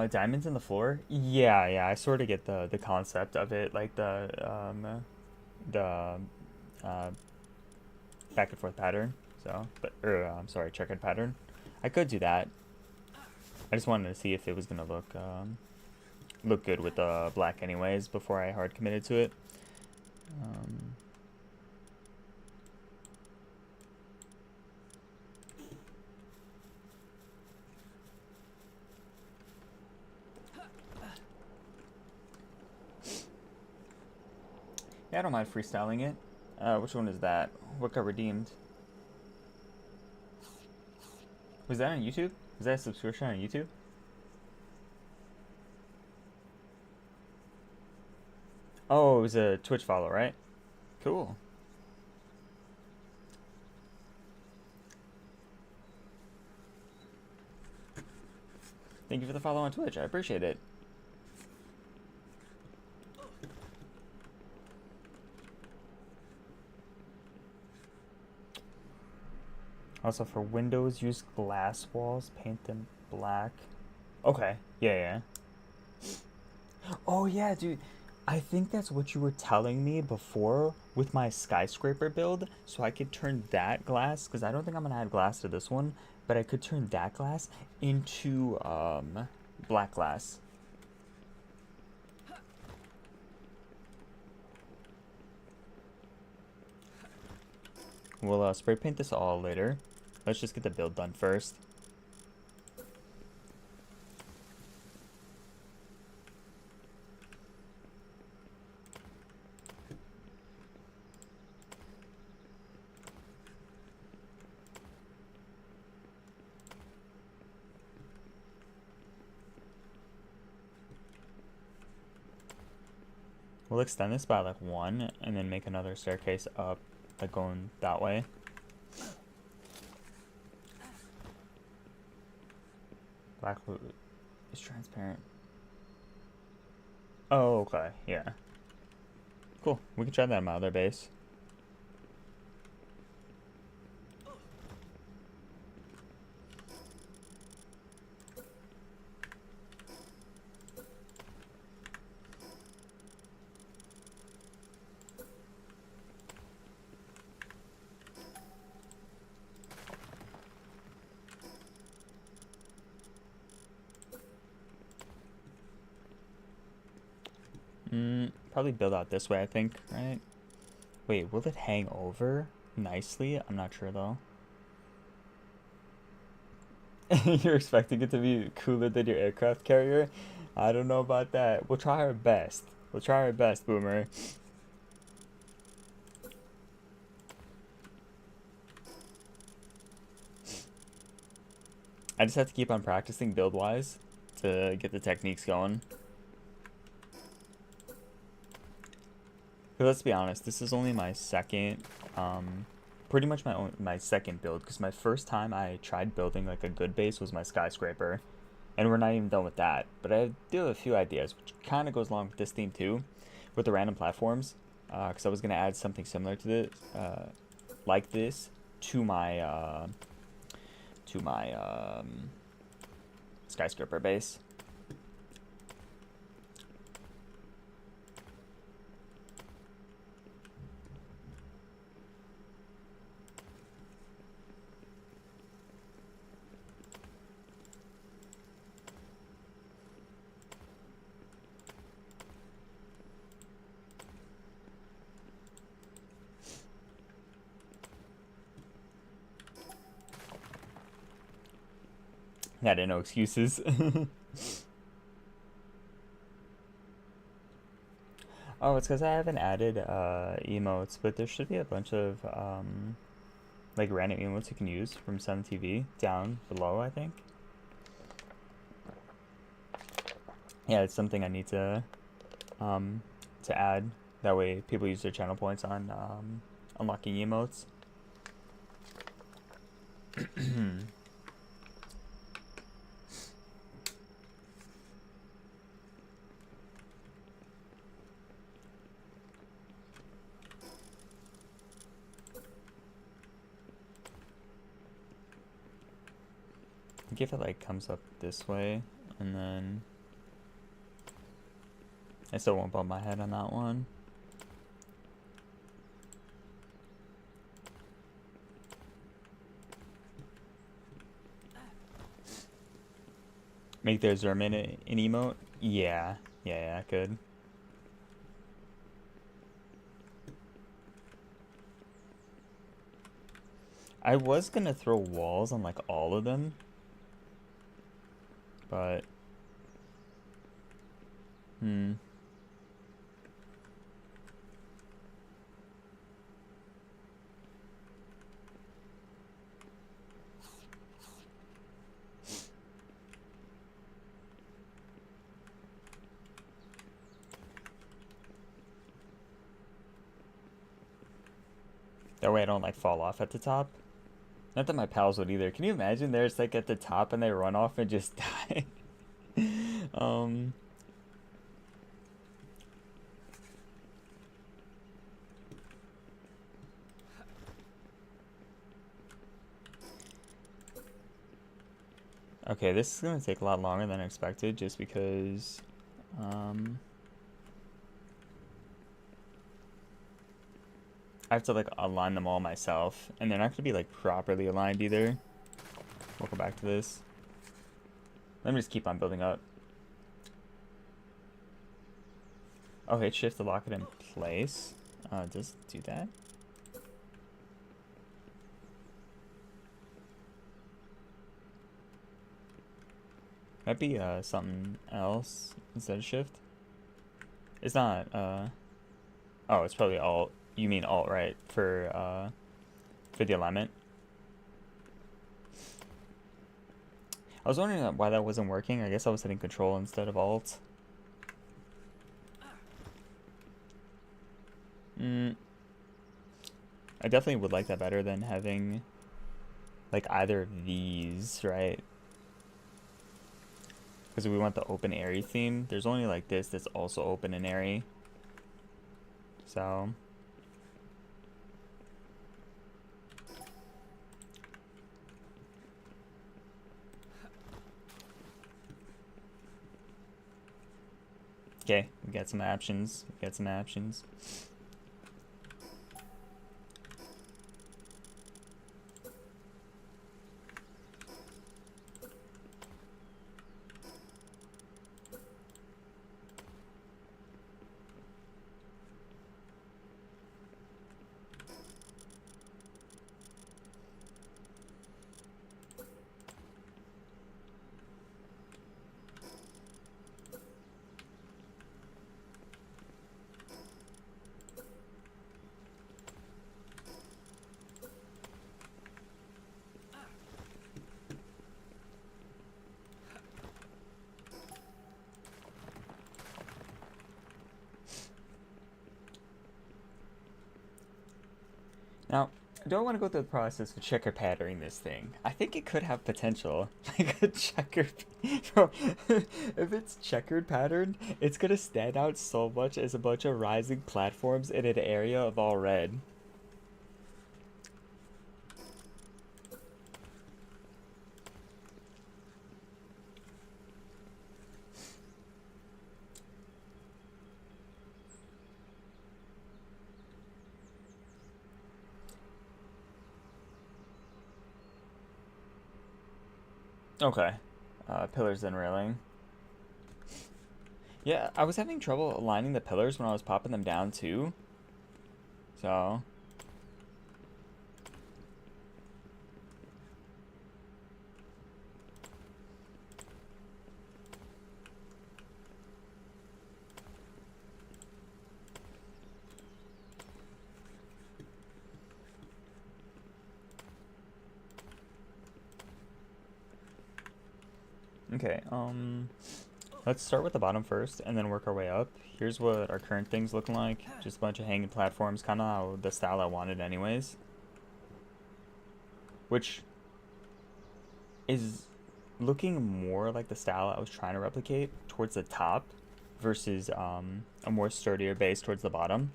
Diamonds in the floor? Yeah, I sort of get the concept of it, like the uh, back and forth pattern. So, but I'm sorry, checkered pattern. I could do that. I just wanted to see if it was gonna look good with the black anyways before I hard committed to it. Yeah, I don't mind freestyling it. Which one is that? What got redeemed? Was that on YouTube? Was that a subscription on YouTube? Oh, it was a Twitch follow, right? Cool. Thank you for the follow on Twitch. I appreciate it. Also, for windows, use glass walls, paint them black. Okay. Yeah. Oh, yeah, dude. I think that's what you were telling me before with my skyscraper build. So I could turn that glass, because I don't think I'm going to add glass to this one, but I could turn that glass into black glass. We'll spray paint this all later. Let's just get the build done first. We'll extend this by like 1 and then make another staircase up, like going that way. Black is transparent. Oh, okay, yeah. Cool, we can try that on my other base. probably build out this way, I think, right? Wait, will it hang over nicely? I'm not sure, though. You're expecting it to be cooler than your aircraft carrier? I don't know about that. We'll try our best. We'll try our best, Boomer. I just have to keep on practicing build-wise to get the techniques going. Because let's be honest, this is only my second, pretty much my second build. Because my first time I tried building like a good base was my skyscraper. And we're not even done with that. But I do have a few ideas, which kind of goes along with this theme too, with the random platforms. Because I was going to add something similar to this, like this, to my skyscraper base. Yeah, I didn't know excuses. Oh, it's because I haven't added emotes, but there should be a bunch of like random emotes you can use from some TV down below, I think. Yeah, it's something I need to add. That way people use their channel points on unlocking emotes. I think if it like comes up this way, and then I still won't bump my head on that one. Make their Zerm in an emote? Yeah, I could. I was gonna throw walls on like all of them, but that way I don't like fall off at the top. Not that my pals would either. Can you imagine there's like at the top and they run off and just die? Okay, this is gonna take a lot longer than expected just because I have to like align them all myself, and they're not gonna be like properly aligned either. We'll go back to this. Let me just keep on building up. Oh, hit shift to lock it in place. Does it do that? Might be something else instead of shift. It's not oh, it's probably alt. You mean alt, right? For the alignment. I was wondering why that wasn't working. I guess I was hitting control instead of alt. I definitely would like that better than having like either of these, right? Because we want the open airy theme. There's only like this that's also open and airy. So okay, we got some options. do I want to go through the process of checker patterning this thing? I think it could have potential. Like a checker. Bro, if it's checkered patterned, it's gonna stand out so much as a bunch of rising platforms in an area of all red. Okay. Pillars and railing. Yeah, I was having trouble aligning the pillars when I was popping them down too. So, okay, let's start with the bottom first and then work our way up. Here's what our current thing's looking like. Just a bunch of hanging platforms, kind of how the style I wanted anyways. Which is looking more like the style I was trying to replicate towards the top versus a more sturdier base towards the bottom.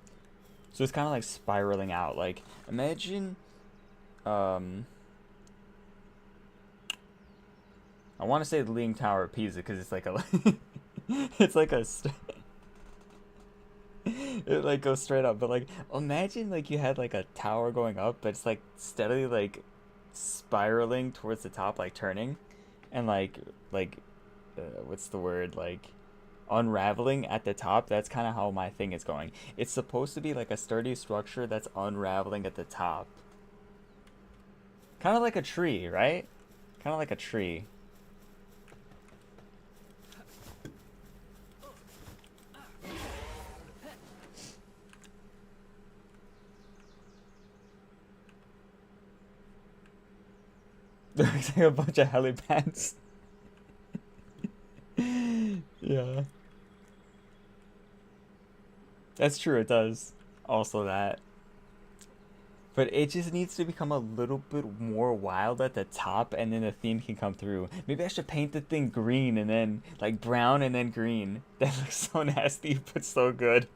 So it's kind of like spiraling out. Like, imagine, um, I want to say the Leaning Tower of Pisa because it's like a, it's like a, it like goes straight up. But like, imagine like you had like a tower going up, but it's like steadily like spiraling towards the top, like turning, and what's the word, like unraveling at the top. That's kind of how my thing is going. It's supposed to be like a sturdy structure that's unraveling at the top, kind of like a tree, right? Kind of like a tree. Looks like a bunch of helipads. Yeah, that's true, it does. Also that. But it just needs to become a little bit more wild at the top, and then the theme can come through. Maybe I should paint the thing green and then like brown and then green. That looks so nasty, but so good.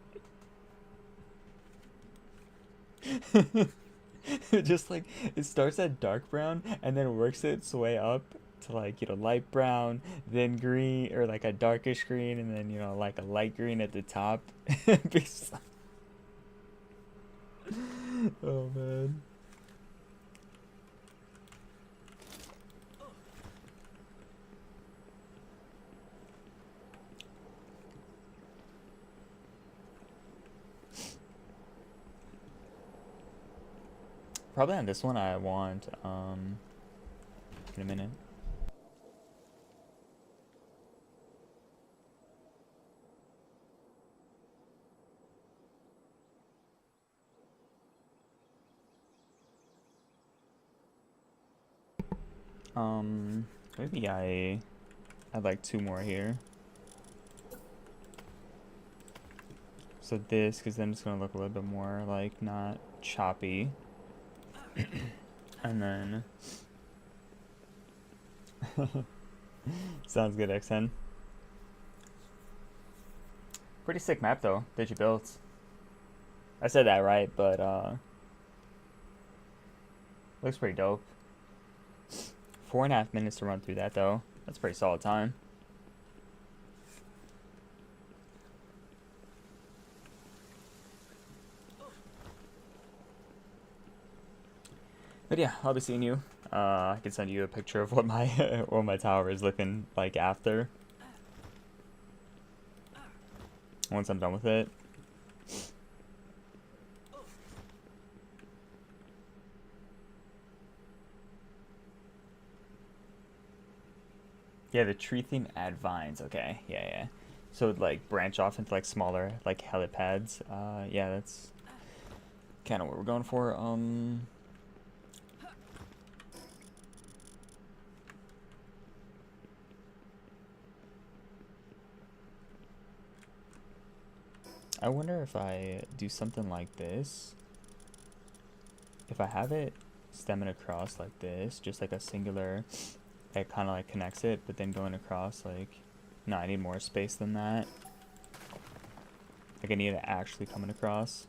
Just like it starts at dark brown and then works its way up to like, light brown, then green, or like a darkish green, and then like a light green at the top. Oh man. Probably on this one I want in a minute. Maybe I'd like two more here. So this, because then it's gonna look a little bit more like not choppy. And then sounds good, XN. Pretty sick map though that you built. I said that right, but looks pretty dope. 4.5 minutes to run through that though. That's pretty solid time. But yeah, I'll be seeing you. I can send you a picture of what my what my tower is looking like after. Once I'm done with it. Yeah, the tree theme add vines. Okay, yeah. So it'd like branch off into like smaller like helipads. Yeah, that's kind of what we're going for. I wonder if I do something like this. if I have it stemming across like this, just like a singular, it kind of like connects it, but then going across, like, no, I need more space than that. Like, I need it actually coming across.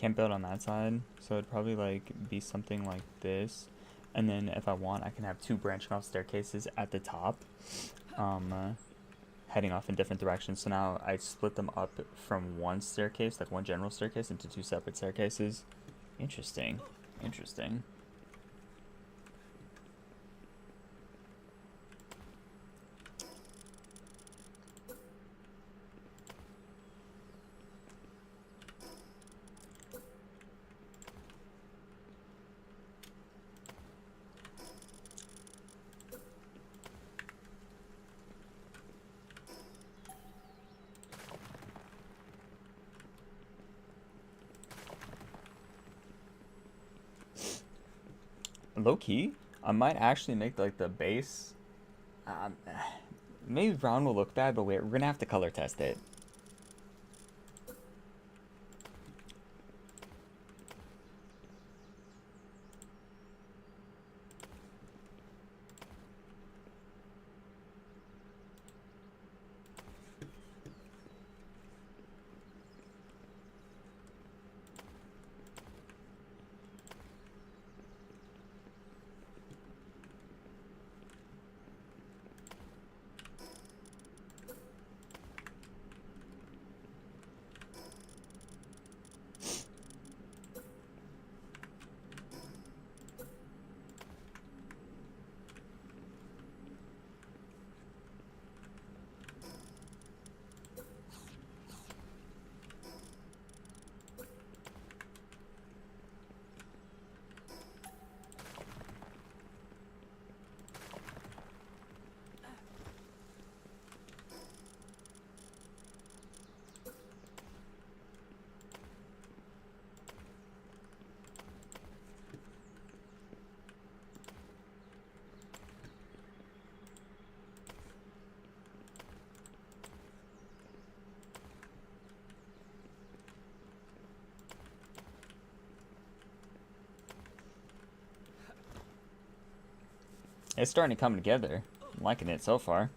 Can't build on that side, so it'd probably like be something like this. And then if I want, I can have two branching off staircases at the top, heading off in different directions. So now I split them up from one staircase, like one general staircase, into two separate staircases. Interesting. Interesting. Low key, I might actually make like the base. Um, Maybe brown will look bad, but wait, we're gonna have to color test it. It's starting to come together. I'm liking it so far.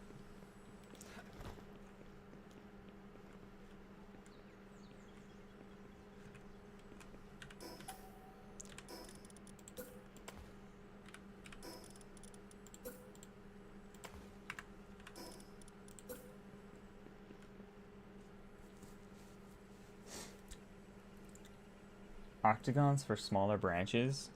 Octagons for smaller branches.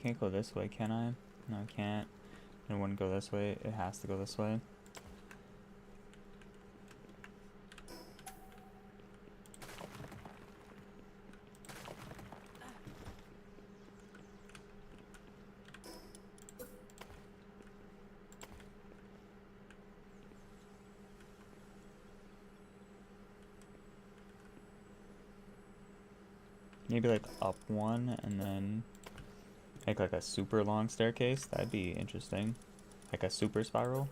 Can't go this way, can I? No, I can't. It wouldn't go this way. It has to go this way. Maybe like up one and then make like a super long staircase. That'd be interesting. Like a super spiral.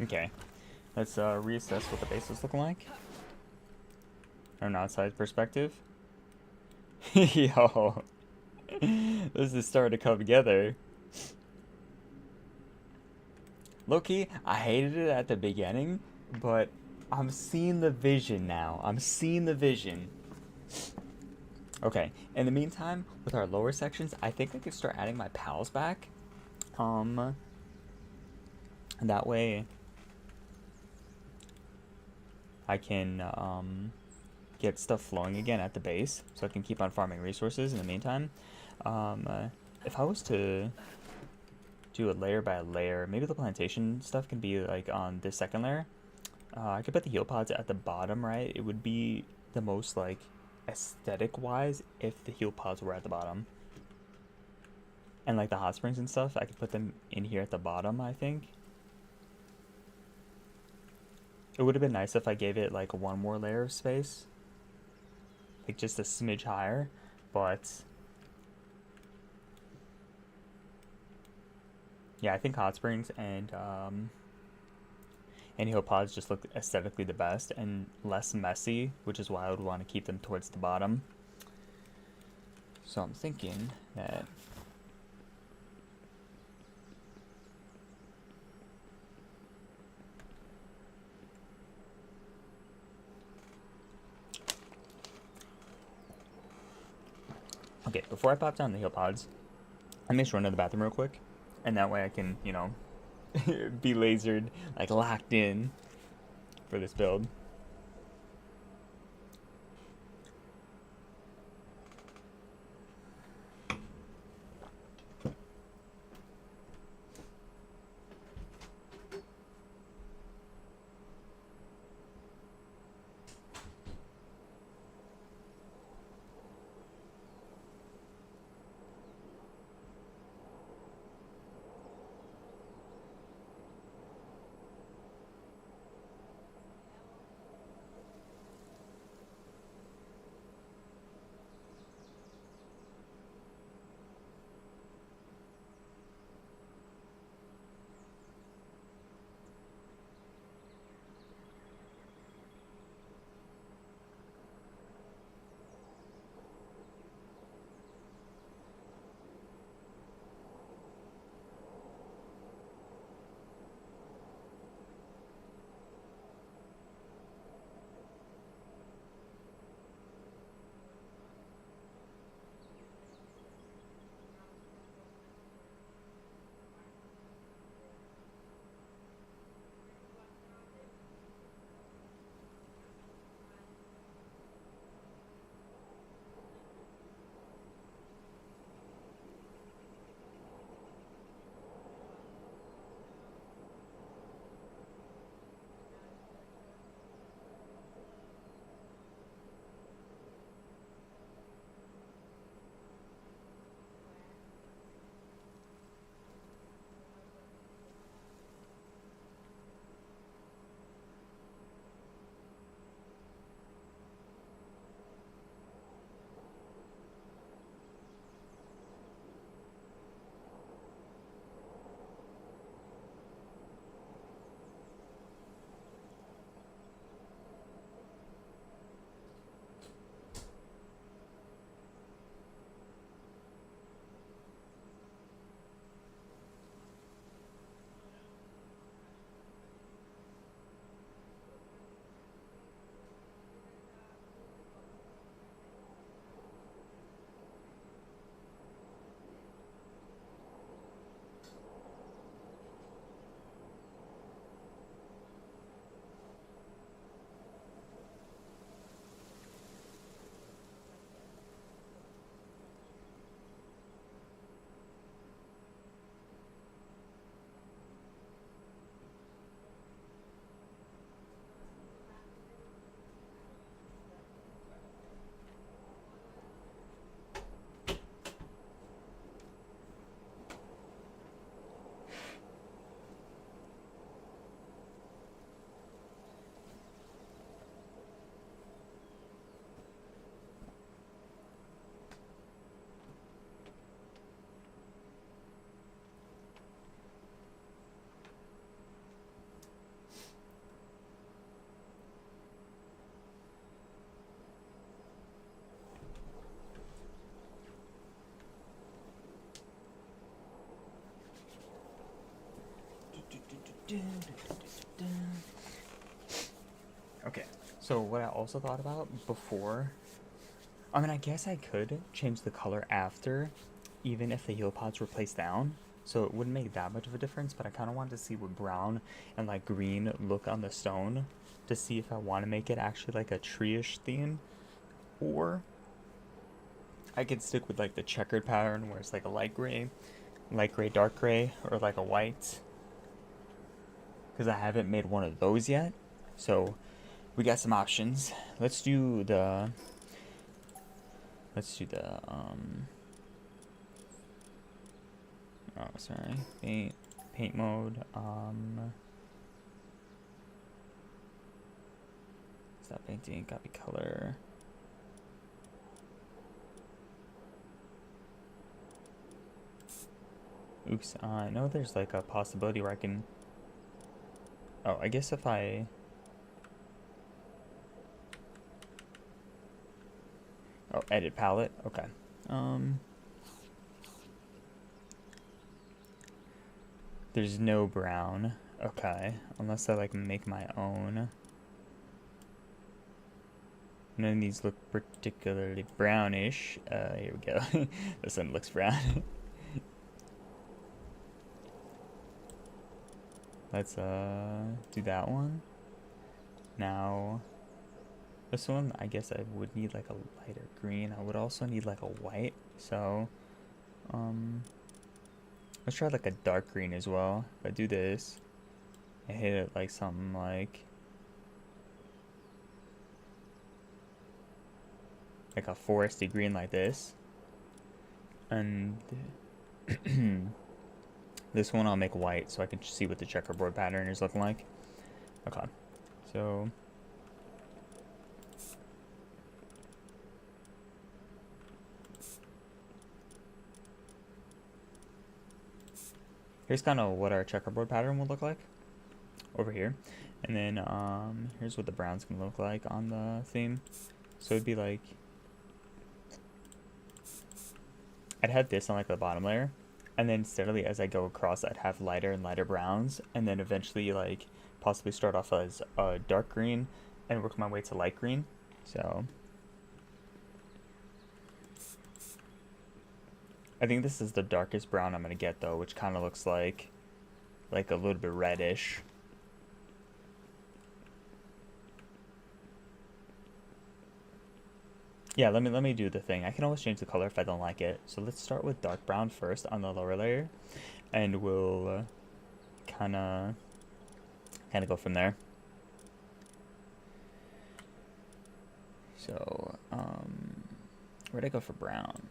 Okay, let's reassess what the base is looking like from an outside perspective. Yo, this is starting to come together. Low-key, I hated it at the beginning, but I'm seeing the vision now. I'm seeing the vision. Okay, in the meantime, with our lower sections, I think I could start adding my pals back. Um, that way I can, get stuff flowing again at the base, so I can keep on farming resources in the meantime. If I was to do a layer by layer, maybe the plantation stuff can be like on this second layer. I could put the heal pods at the bottom, right? It would be the most like aesthetic wise if the heal pods were at the bottom. And like the hot springs and stuff, I could put them in here at the bottom, I think. It would have been nice if I gave it like one more layer of space. Like just a smidge higher, but yeah, I think hot springs and heal pods just look aesthetically the best and less messy, which is why I would want to keep them towards the bottom. So I'm thinking that okay, before I pop down the heal pods, let me just run to the bathroom real quick, and that way I can, you know, be lasered, like locked in for this build. Okay, so what I also thought about before, I mean, I guess I could change the color after, even if the heel pods were placed down, so it wouldn't make that much of a difference, but I kind of wanted to see what brown and like green look on the stone to see if I want to make it actually like a tree-ish theme, or I could stick with like the checkered pattern where it's like a light gray, dark gray, or like a white, because I haven't made one of those yet. So we got some options. Let's do the oh sorry, paint mode. Stop painting, copy color. Oops, I know there's like a possibility where I can, oh, I guess if I, oh, edit palette, okay. There's no brown, okay, unless I like make my own. None of these look particularly brownish. Here we go. This one looks brown. Let's do that one. Now, this one, I guess I would need like a lighter green. I would also need like a white. So, let's try like a dark green as well. If I do this, I hit it like something like a foresty green like this. And this one I'll make white so I can see what the checkerboard pattern is looking like. Okay, so here's kind of what our checkerboard pattern will look like over here. And then here's what the brown's gonna look like on the theme. So it'd be like, I'd have this on like the bottom layer, and then steadily as I go across, I'd have lighter and lighter browns, and then eventually like possibly start off as a dark green and work my way to light green. So I think this is the darkest brown I'm gonna get though, which kind of looks like a little bit reddish. Yeah, let me do the thing. I can always change the color if I don't like it. So let's start with dark brown first on the lower layer, and we'll kind of go from there. So where'd I go for brown?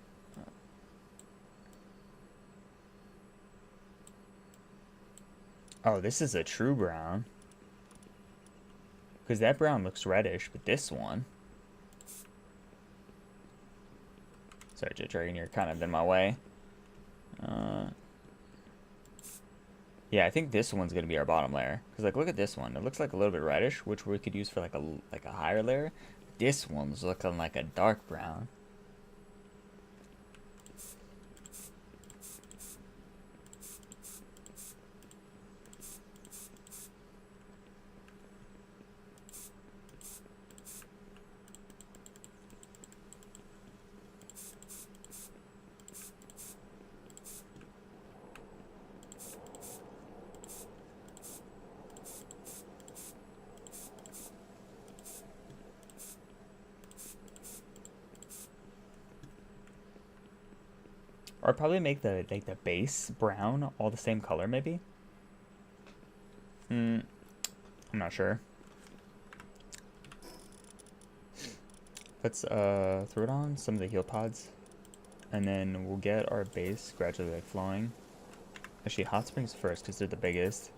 Oh, this is a true brown, because that brown looks reddish, but this one, sorry, Jet Dragon, you're kind of in my way. Yeah, I think this one's gonna be our bottom layer. Cause like, look at this one. It looks like a little bit reddish, which we could use for like a higher layer. This one's looking like a dark brown. Or probably make the base brown all the same color, maybe. I'm not sure. Let's throw it on some of the heel pods, and then we'll get our base gradually like flowing. Actually, hot springs first because they're the biggest.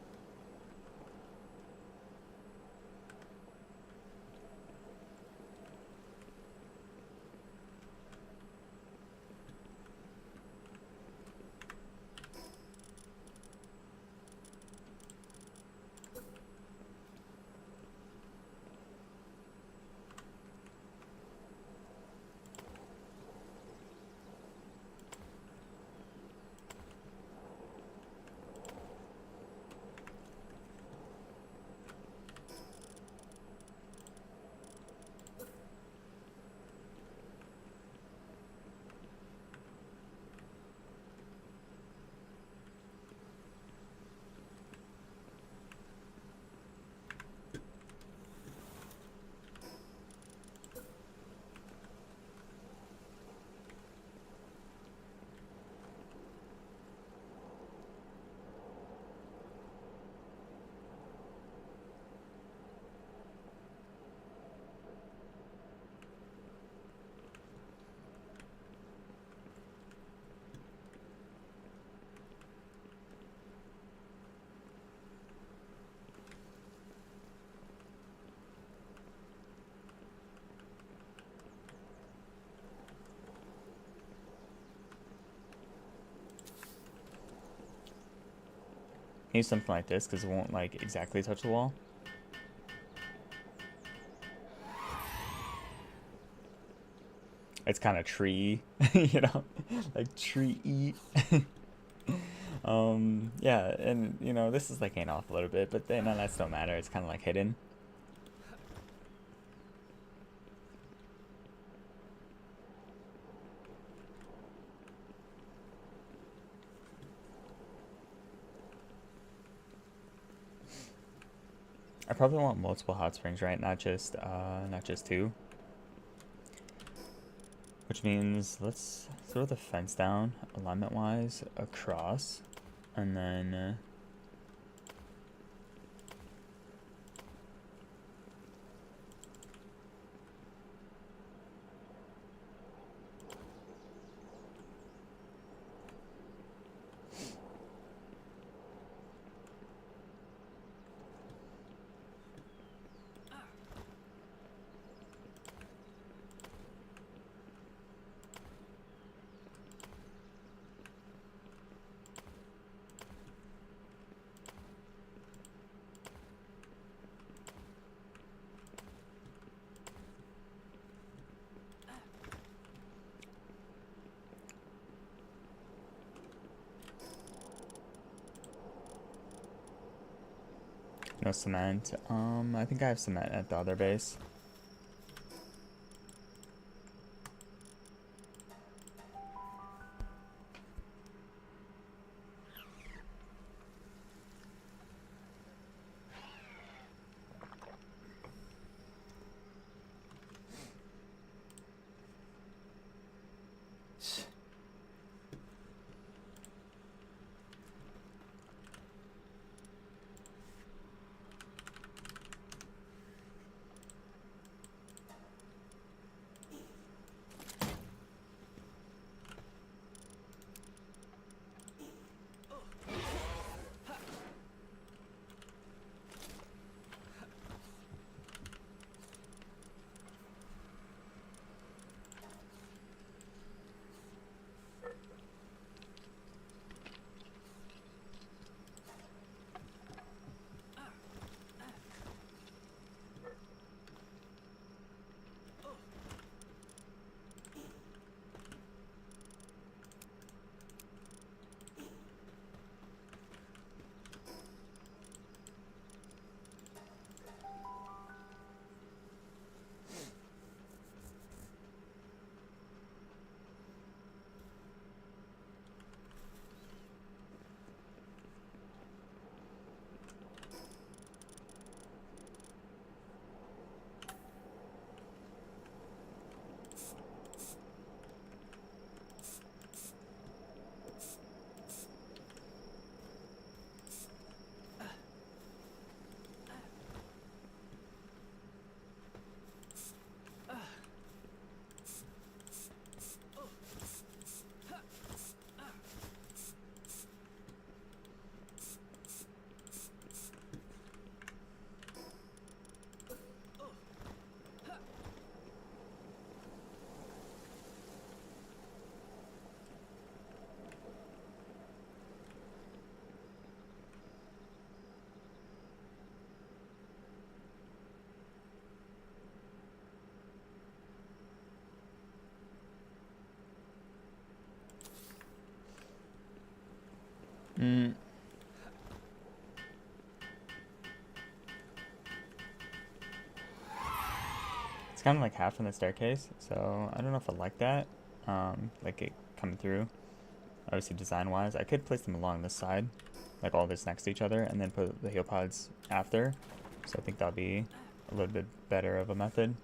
Use something like this because it won't like exactly touch the wall. It's kind of tree, you know, like tree. Yeah, and you know, this is like hanging off a little bit, but then that don't matter. It's kind of like hidden. I probably want multiple hot springs, right? Not just two. Which means let's throw the fence down alignment wise across, and then no cement. I think I have cement at the other base. Mm. It's kind of like half in the staircase, so I don't know if I like that. Like it coming through. Obviously, design wise, I could place them along this side, like all this next to each other, and then put the heel pods after. So I think that'll be a little bit better of a method.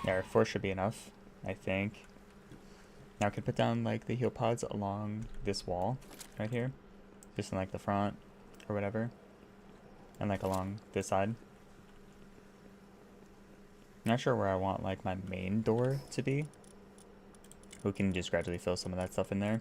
There, 4 should be enough, I think. Now I could put down like the heal pods along this wall right here, just in like the front or whatever, and like along this side. Not sure where I want like my main door to be. We can just gradually fill some of that stuff in there.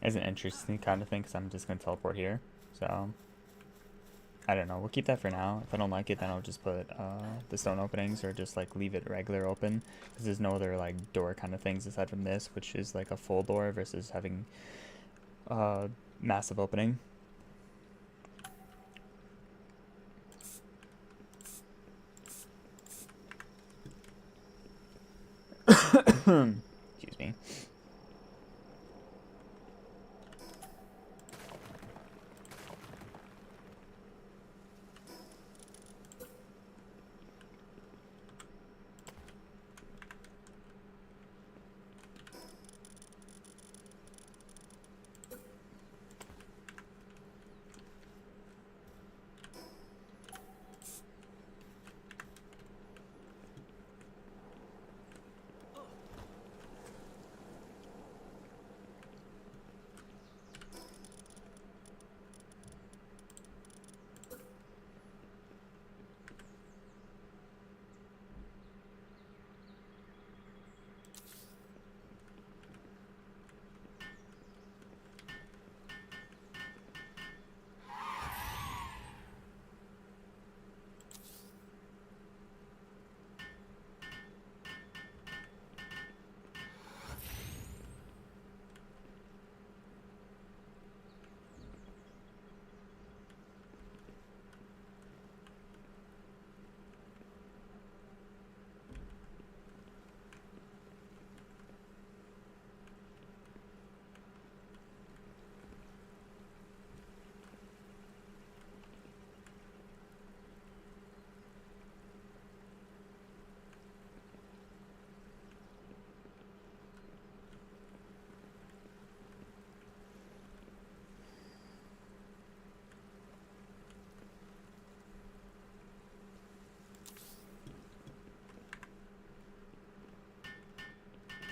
It's an interesting kind of thing because I'm just going to teleport here. So, I don't know. We'll keep that for now. If I don't like it, then I'll just put the stone openings or just like leave it regular open. Because there's no other like door kind of things aside from this, which is like a full door versus having massive opening. Excuse me.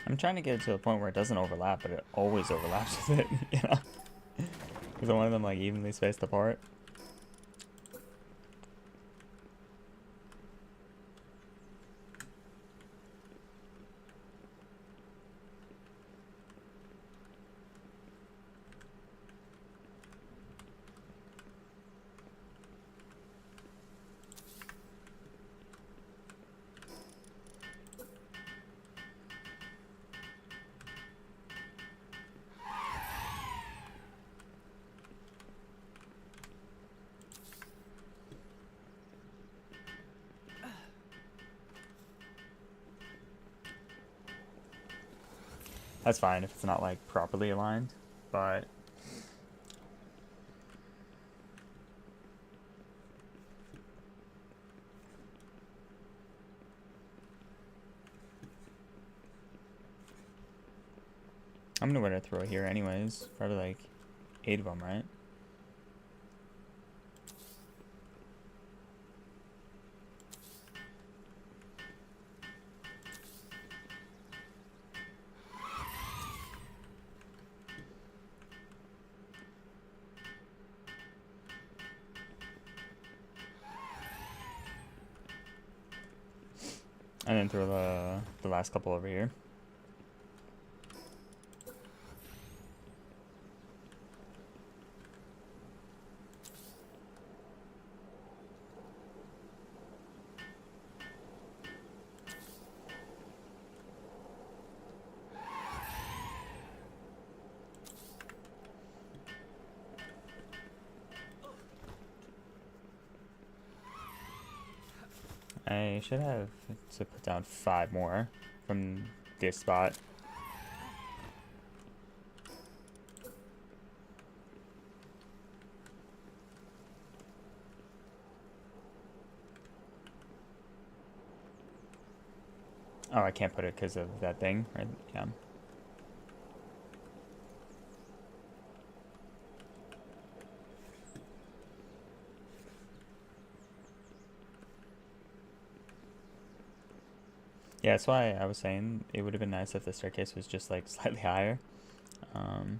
I'm trying to get it to a point where it doesn't overlap, but it always overlaps with it, you know? Because I want them like evenly spaced apart. That's fine if it's not like properly aligned, but I'm gonna throw it here anyways. Probably like 8 of them, right? And then throw the last couple over here. I should have to put down 5 more from this spot. Oh, I can't put it because of that thing, right? Yeah. Yeah, that's why I was saying it would have been nice if the staircase was just like slightly higher. Um,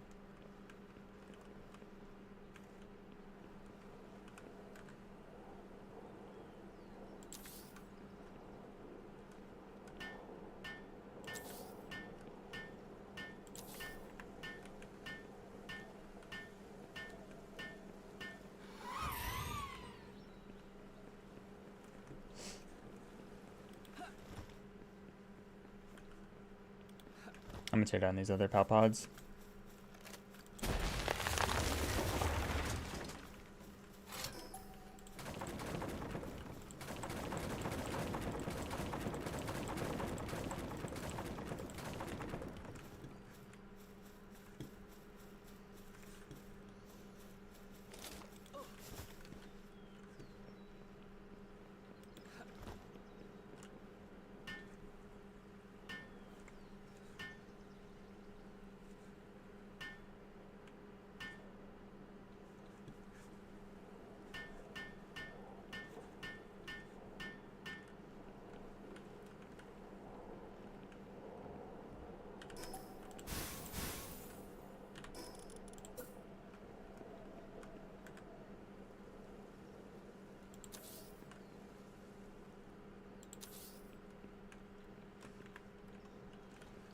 I'm gonna tear down these other Palpods.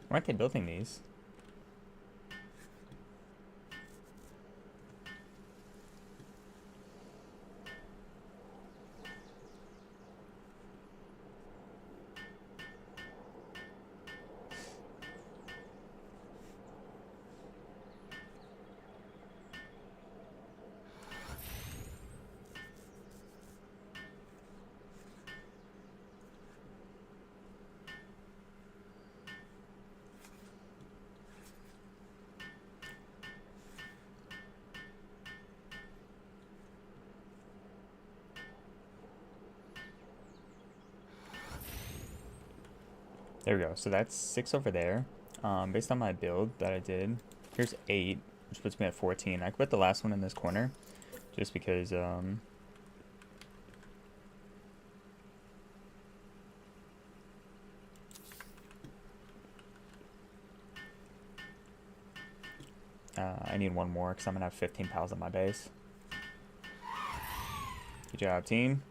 Why aren't they building these? There we go. So that's 6 over there. Based on my build that I did, here's 8, which puts me at 14. I could put the last one in this corner, just because I need one more because I'm gonna have 15 pals on my base. Good job, team.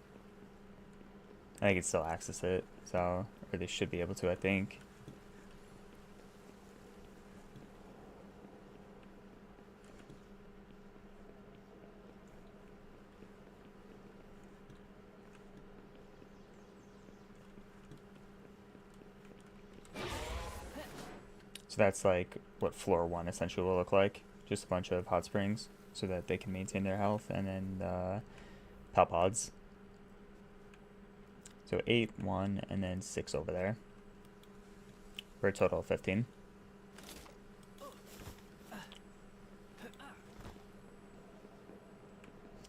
I can still access it, so, or they should be able to, I think. So that's like what floor 1 essentially will look like. Just a bunch of hot springs so that they can maintain their health, and then Palpods. So 8, 1, and then 6 over there. For a total of 15.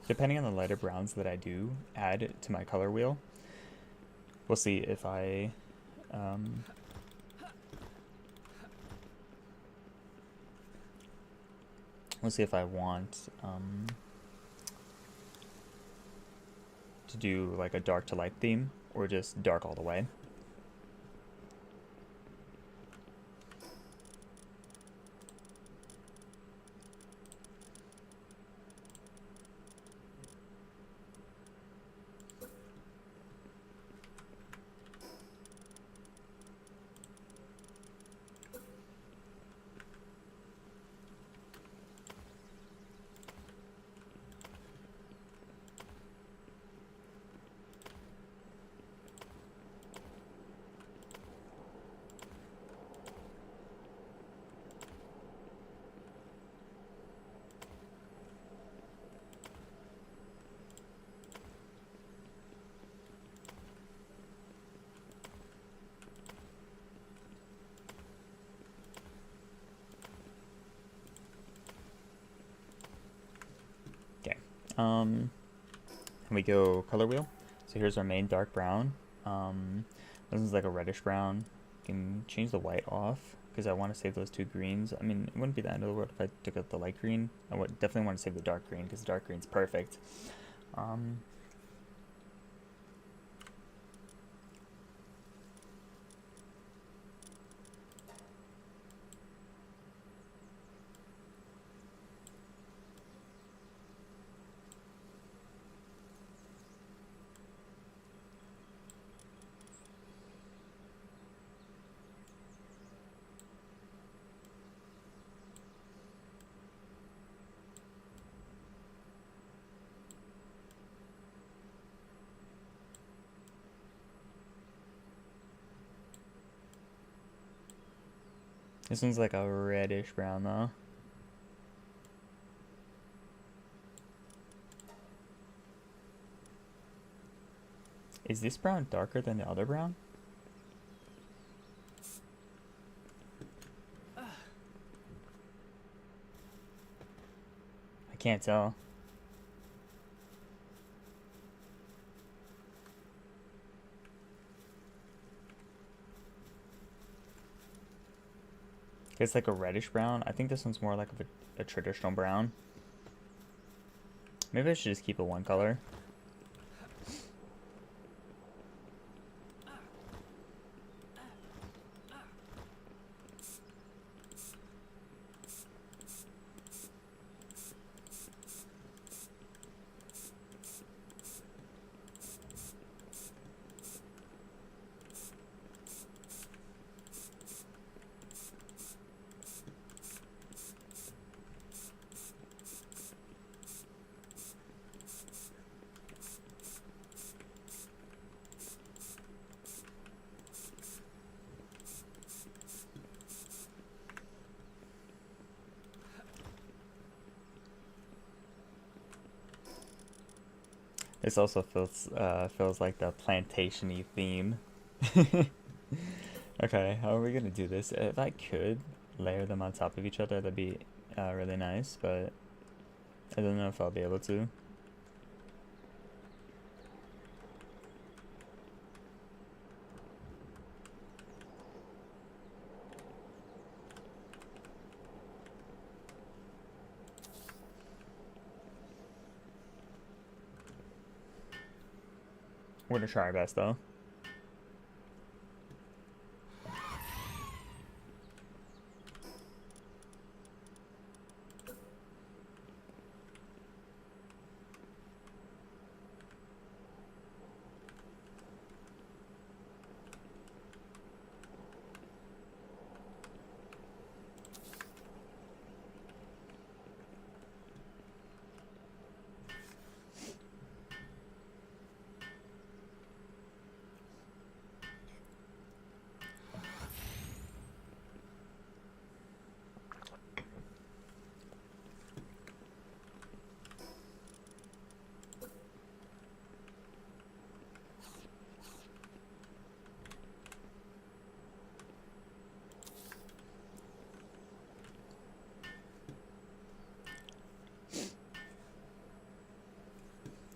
Depending on the lighter browns that I do add to my color wheel, we'll see if I want to do like a dark to light theme or just dark all the way. And we go color wheel. So here's our main dark brown. This is like a reddish brown. You can change the white off because I want to save those two greens. I mean, it wouldn't be the end of the world if I took out the light green. I would definitely want to save the dark green because the dark green's perfect. This one's like a reddish brown though. Is this brown darker than the other brown? I can't tell. It's like a reddish brown. I think this one's more like a traditional brown. Maybe I should just keep it one color. This also feels like the plantation-y theme. Okay, how are we gonna do this? If I could layer them on top of each other, that'd be really nice, but I don't know if I'll be able to. We're gonna try our best though.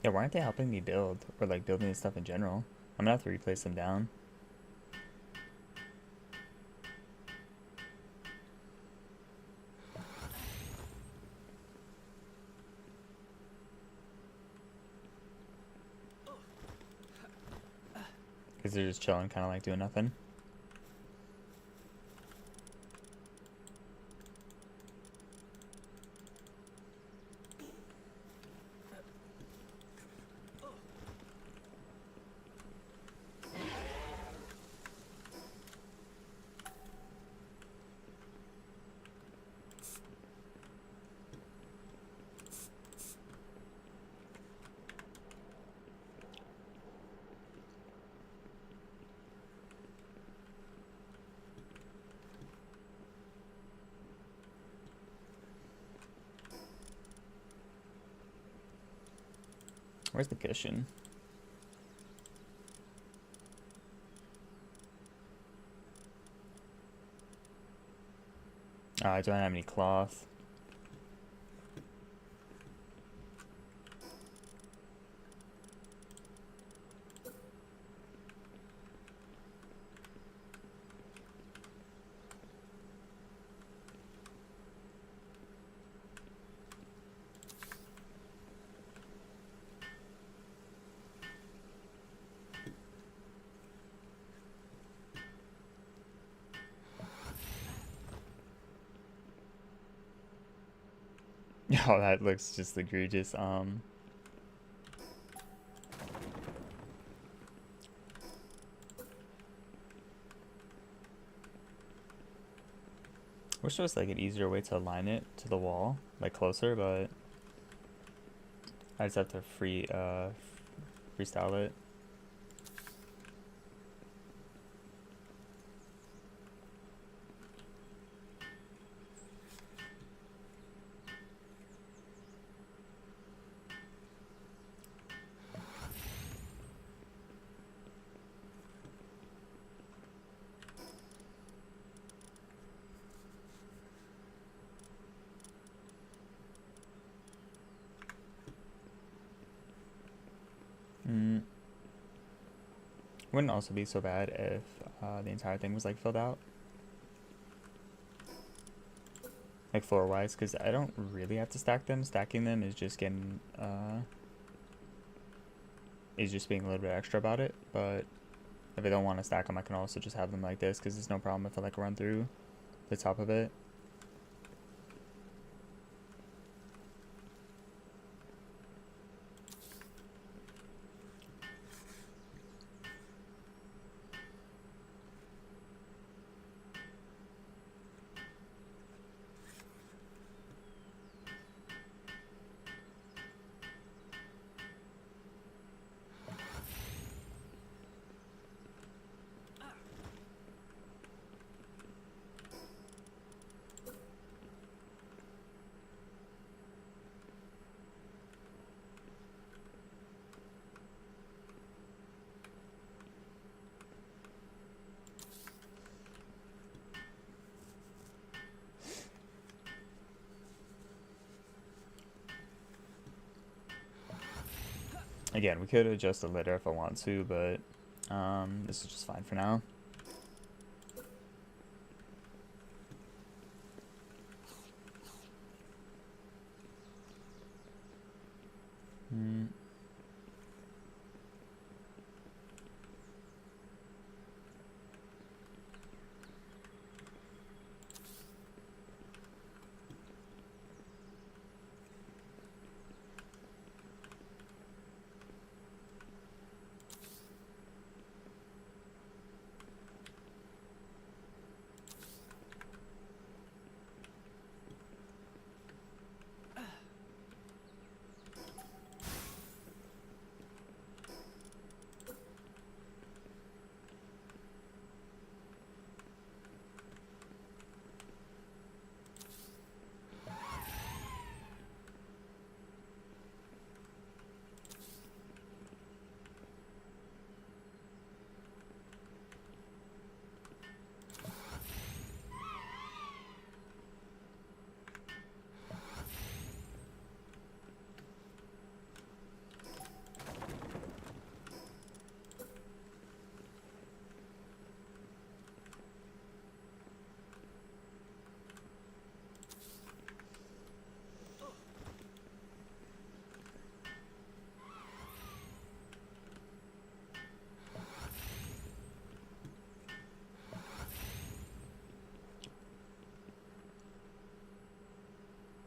Yeah, why aren't they helping me build? Or like building this stuff in general? I'm gonna have to replace them down. Because they're just chilling, kind of like doing nothing. Where's the cushion? I don't have any cloth. Oh, that looks just egregious. Wish there was like an easier way to align it to the wall, like closer, but I just have to freestyle it. Mm. Wouldn't also be so bad if the entire thing was like filled out, like floor wise, because I don't really have to stack them. Stacking them is just getting is just being a little bit extra about it. But if I don't want to stack them, I can also just have them like this, because there's no problem if I like run through the top of it. Again, we could adjust the litter if I want to, but this is just fine for now. Mm.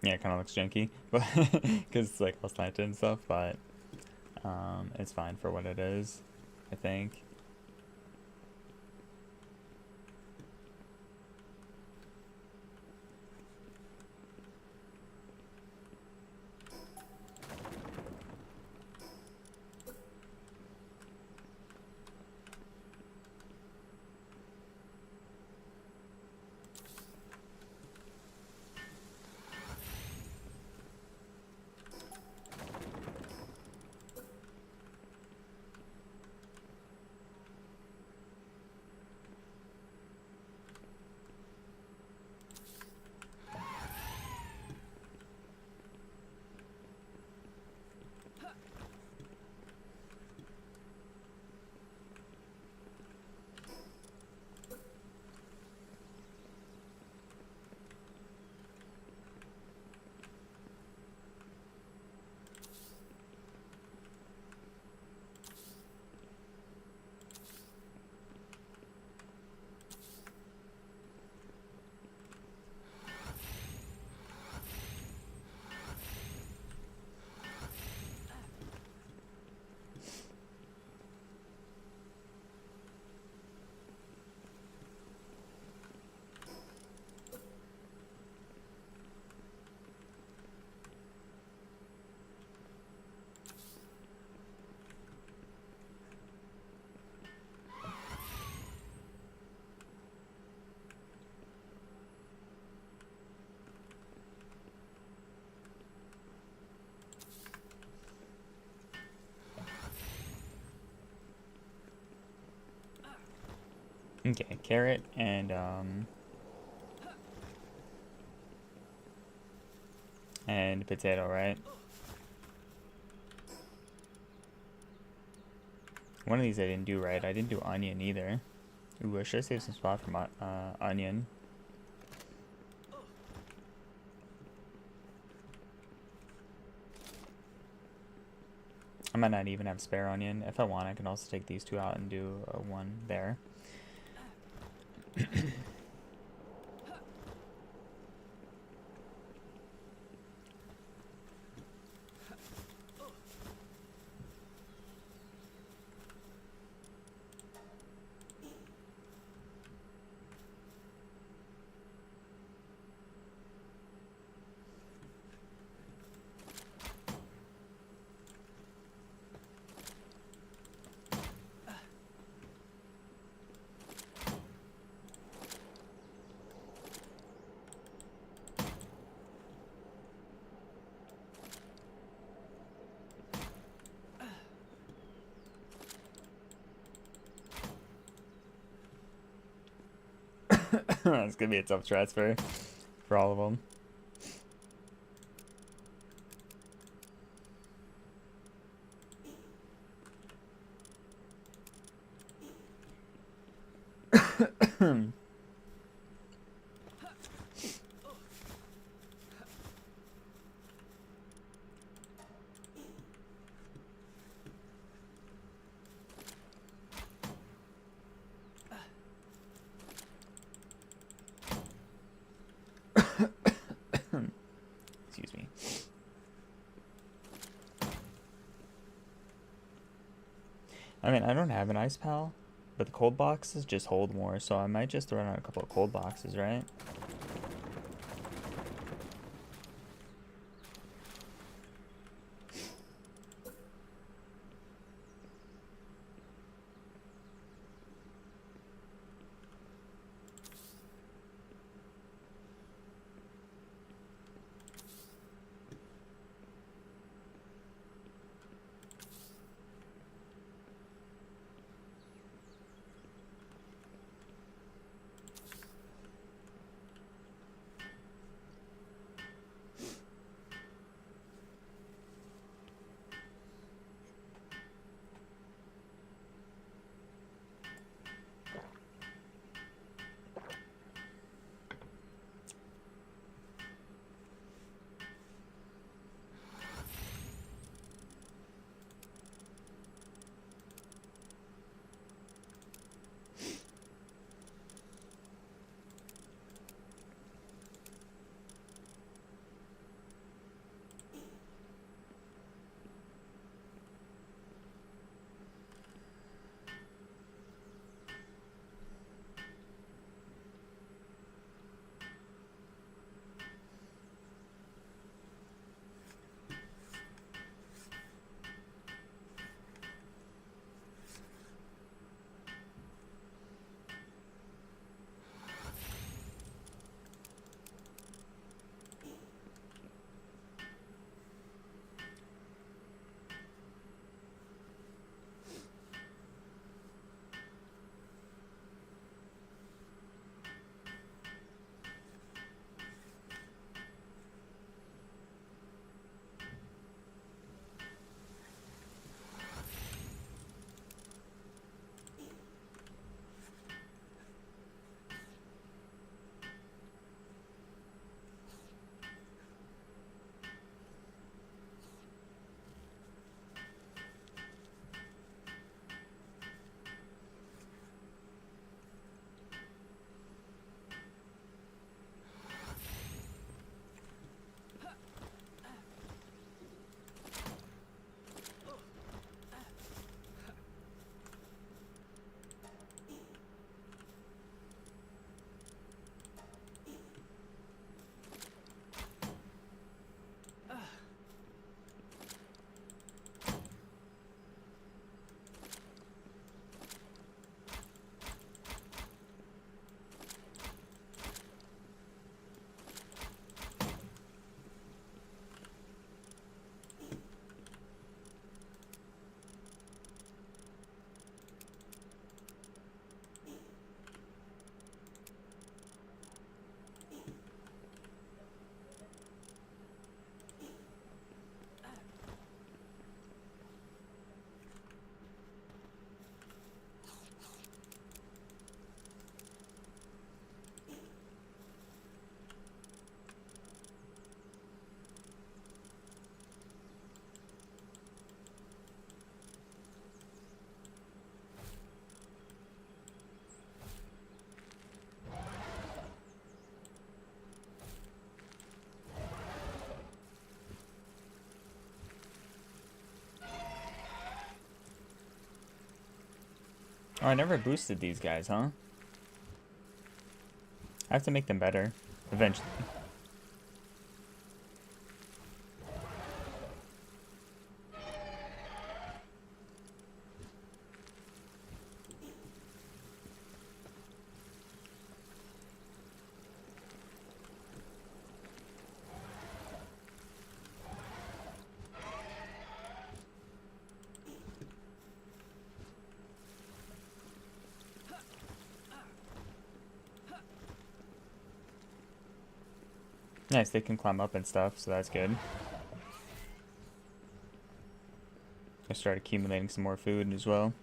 Yeah, it kind of looks janky, but because it's like all slanted and stuff, but it's fine for what it is, I think. Okay, carrot and potato, right? One of these I didn't do right. I didn't do onion either. Ooh, I should save some spot for my onion. I might not even have spare onion. If I want, I can also take these two out and do one there. It's gonna be a tough transfer for all of them. Excuse me. I mean, I don't have an ice pal, but the cold boxes just hold more, so I might just throw out a couple of cold boxes, right? Oh, I never boosted these guys, huh? I have to make them better eventually. Nice, they can climb up and stuff, so that's good. I start accumulating some more food as well.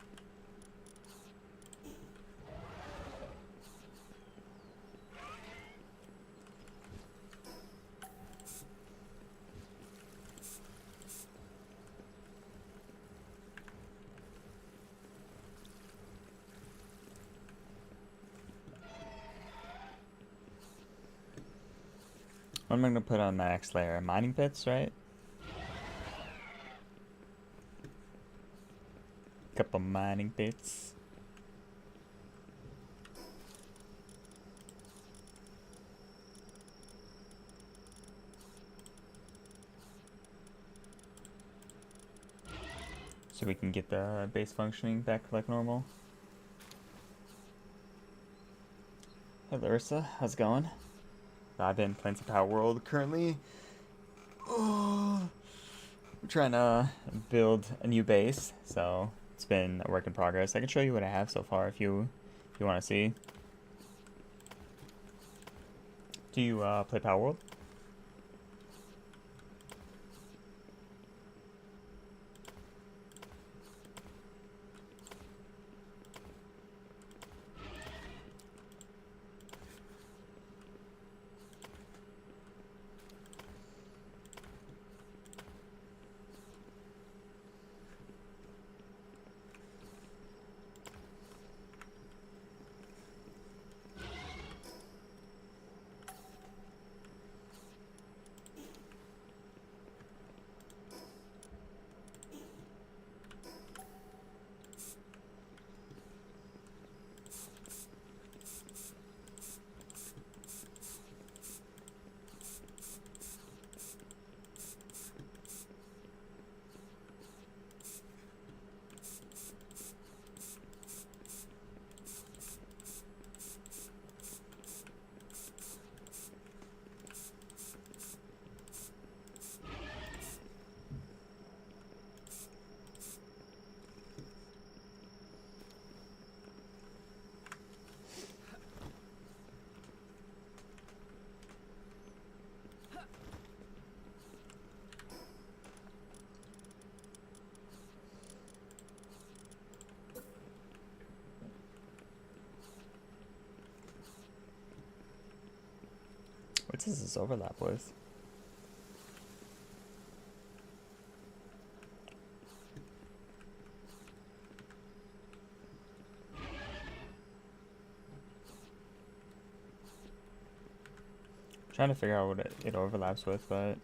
What am I gonna put on my next layer? Mining pits, right? Couple mining pits. So we can get the base functioning back like normal. Hey Larissa, how's it going? I've been playing some Palworld currently. Oh, I'm trying to build a new base, so it's been a work in progress. I can show you what I have so far if you want to see. Do you play Palworld? What does this overlap with? Trying to figure out what it overlaps with, but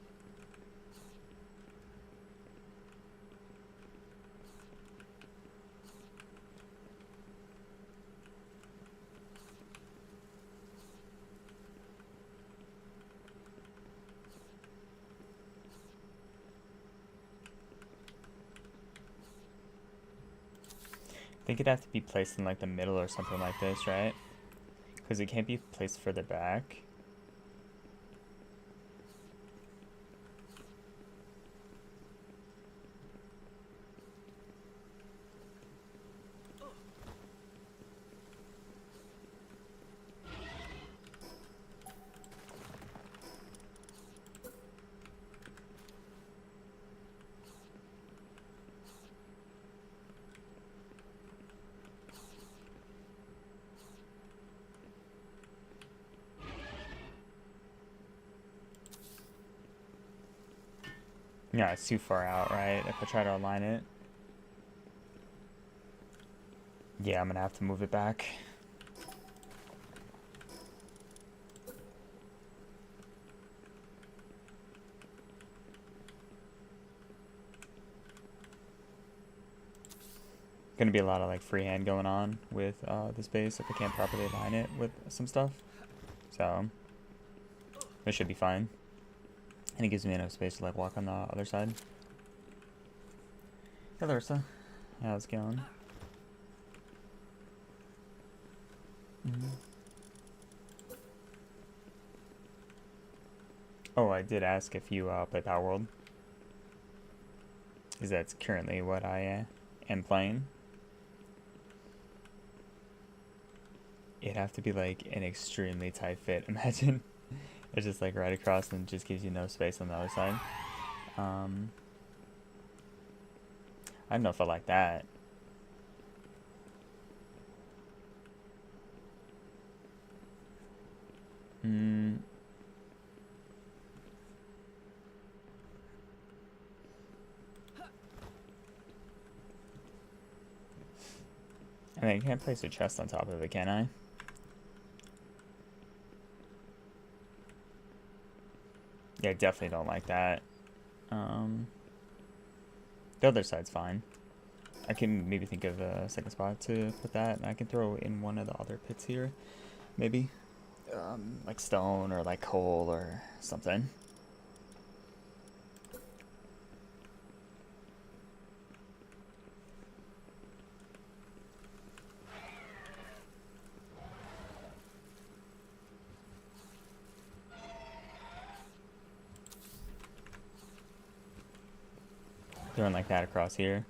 I think it'd have to be placed in like the middle or something like this, right? Because it can't be placed further back. Yeah, it's too far out, right? If I try to align it. Yeah, I'm gonna have to move it back. Gonna be a lot of like freehand going on with this base if I can't properly align it with some stuff. So it should be fine. And it gives me enough space to like walk on the other side. Hey Larissa, how's it going? Oh, I did ask if you play Palworld, because that's currently what I am playing. It'd have to be like an extremely tight fit. Imagine it's just like right across and just gives you no space on the other side. I don't know if I like that. I mean, I can't place a chest on top of it, can I? Yeah, I definitely don't like that. The other side's fine. I can maybe think of a second spot to put that, and I can throw in one of the other pits here, maybe. Like stone or like coal or something. Throwing like that across here.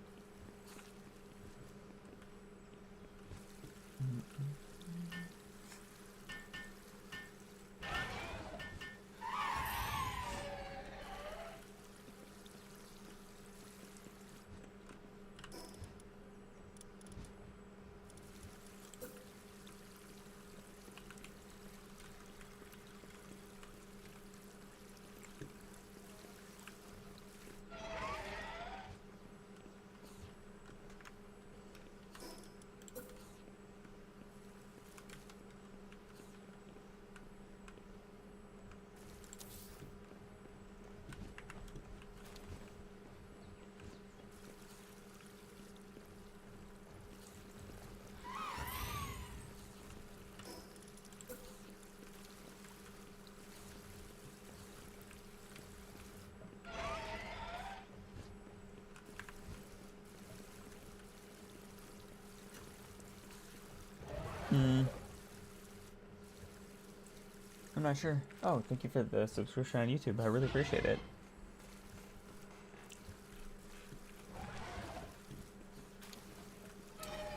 I'm not sure. Oh, thank you for the subscription on YouTube. I really appreciate it.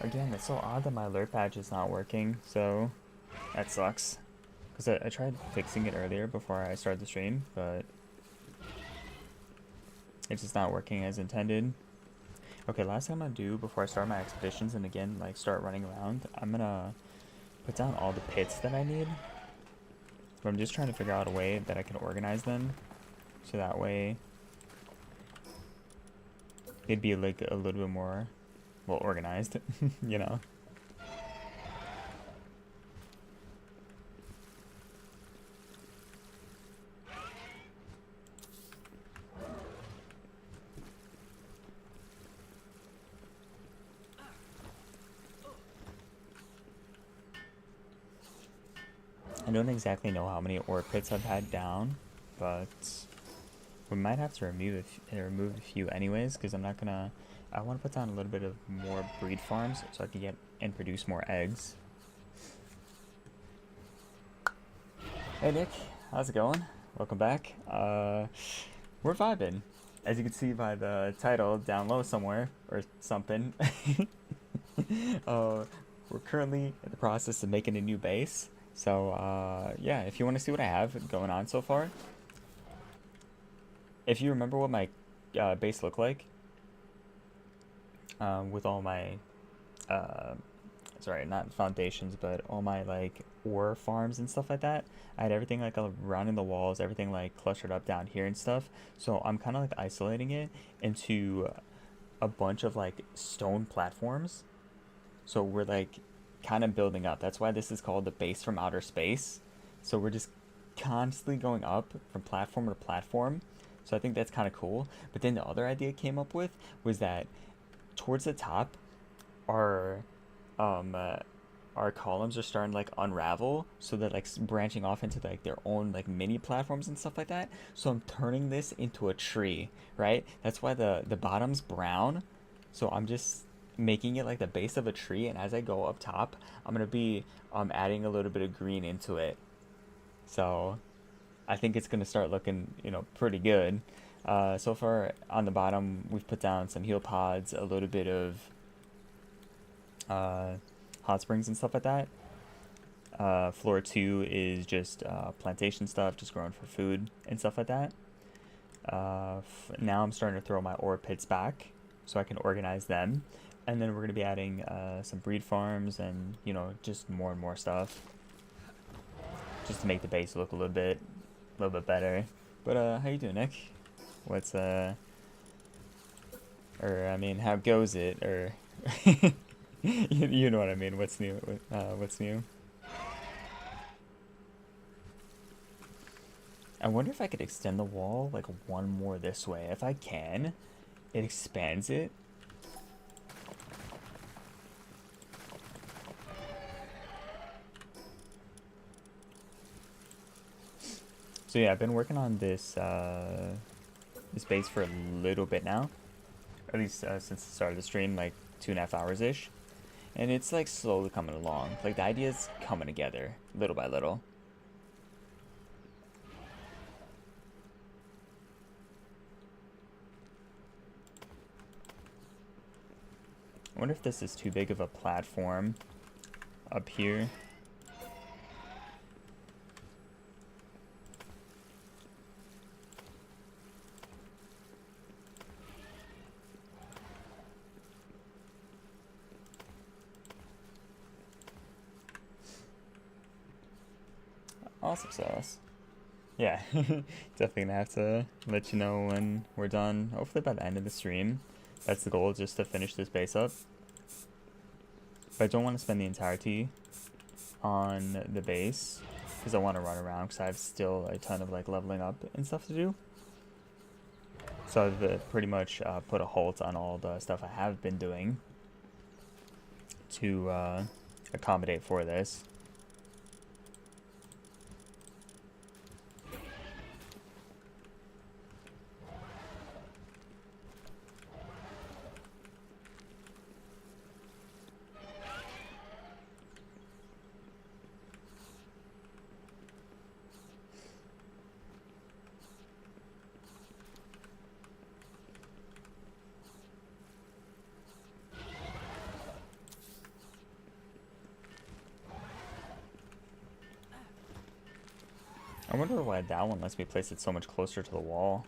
Again, it's so odd that my alert badge is not working, so that sucks. Because I tried fixing it earlier before I started the stream, but it's just not working as intended. Okay, last thing I'm gonna do before I start my expeditions and again, like, start running around, I'm gonna put down all the pits that I need. But I'm just trying to figure out a way that I can organize them, so that way it'd be like a little bit more, well, organized, you know? I don't exactly know how many ore pits I've had down, but we might have to remove a few anyways, because I'm not gonna... I want to put down a little bit of more breed farms so I can get and produce more eggs. Hey Nick, how's it going? Welcome back. We're vibing. As you can see by the title down low somewhere, or something. We're currently in the process of making a new base. So, yeah, if you want to see what I have going on so far. If you remember what my base looked like, with all my, sorry, not foundations, but all my, like, ore farms and stuff like that. I had everything, like, around in the walls, everything, like, clustered up down here and stuff. So I'm kind of, like, isolating it into a bunch of, like, stone platforms. So we're, like, kind of building up. That's why this is called the base from outer space. So we're just constantly going up from platform to platform. So I think that's kind of cool. But then the other idea I came up with was that towards the top our um uh, our columns are starting to like unravel, so they're like branching off into like their own like mini platforms and stuff like that. So I'm turning this into a tree, right? That's why the bottom's brown. So I'm just making it like the base of a tree, and as I go up top, I'm gonna be adding a little bit of green into it. So I think it's gonna start looking, pretty good. So far on the bottom, we've put down some heal pods, a little bit of uh, hot springs and stuff like that. Floor two is just plantation stuff, just growing for food and stuff like that. Now I'm starting to throw my ore pits back so I can organize them. And then we're going to be adding some breed farms and, just more and more stuff. Just to make the base look a little bit better. But how you doing, Nick? What's or I mean, how goes it? Or you know what I mean? What's new? What's new? I wonder if I could extend the wall like one more this way. If I can, it expands it. So yeah, I've been working on this base for a little bit now. At least since the start of the stream, like 2.5 hours ish. And it's like slowly coming along. Like the idea's coming together little by little. I wonder if this is too big of a platform up here. Awesome sauce. Yeah, definitely gonna have to let you know when we're done. Hopefully by the end of the stream. That's the goal, just to finish this base up. But I don't want to spend the entirety on the base because I want to run around because I have still a ton of like leveling up and stuff to do. So I've pretty much put a halt on all the stuff I have been doing to accommodate for this. I wonder why that one lets me place it so much closer to the wall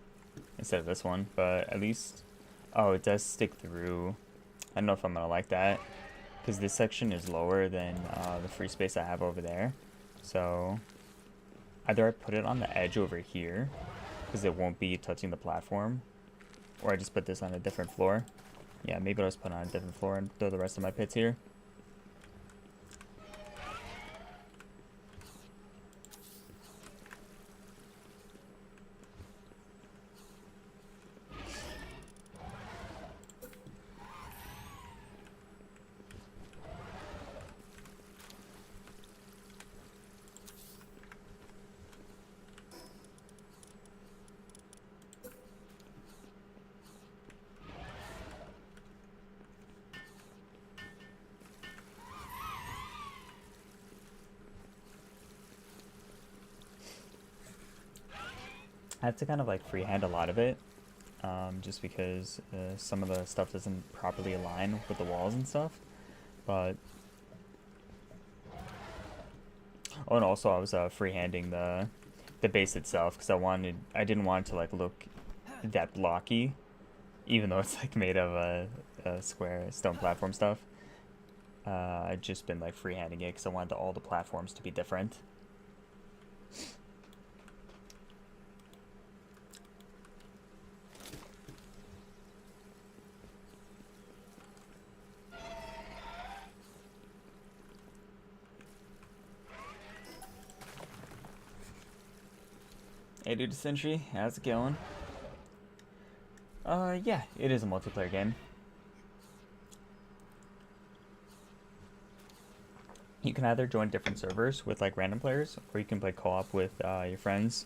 instead of this one, but at least, oh, it does stick through. I don't know if I'm gonna like that because this section is lower than the free space I have over there. So either I put it on the edge over here because it won't be touching the platform, or I just put this on a different floor. Yeah, maybe I'll just put it on a different floor and throw the rest of my pits here. I have to kind of like freehand a lot of it, just because some of the stuff doesn't properly align with the walls and stuff. But oh, and also I was freehanding the base itself because I didn't want it to like look that blocky, even though it's like made of a square stone platform stuff. I'd just been like freehanding it because I wanted all the platforms to be different. Hey dude, Century, how's it going? Yeah, it is a multiplayer game. You can either join different servers with like random players, or you can play co-op with your friends.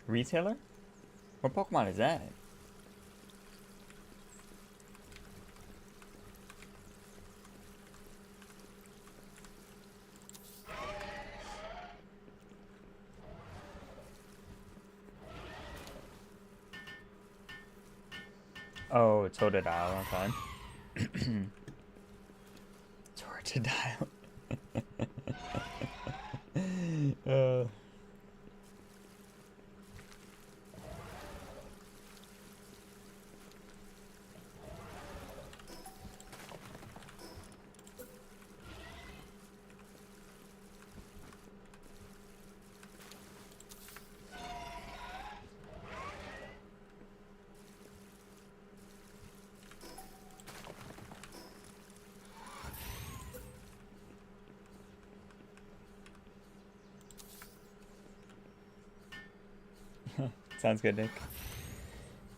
Retailer? What Pokemon is that? Oh, Totodile, okay. Totodile. uh. Sounds good, Nick.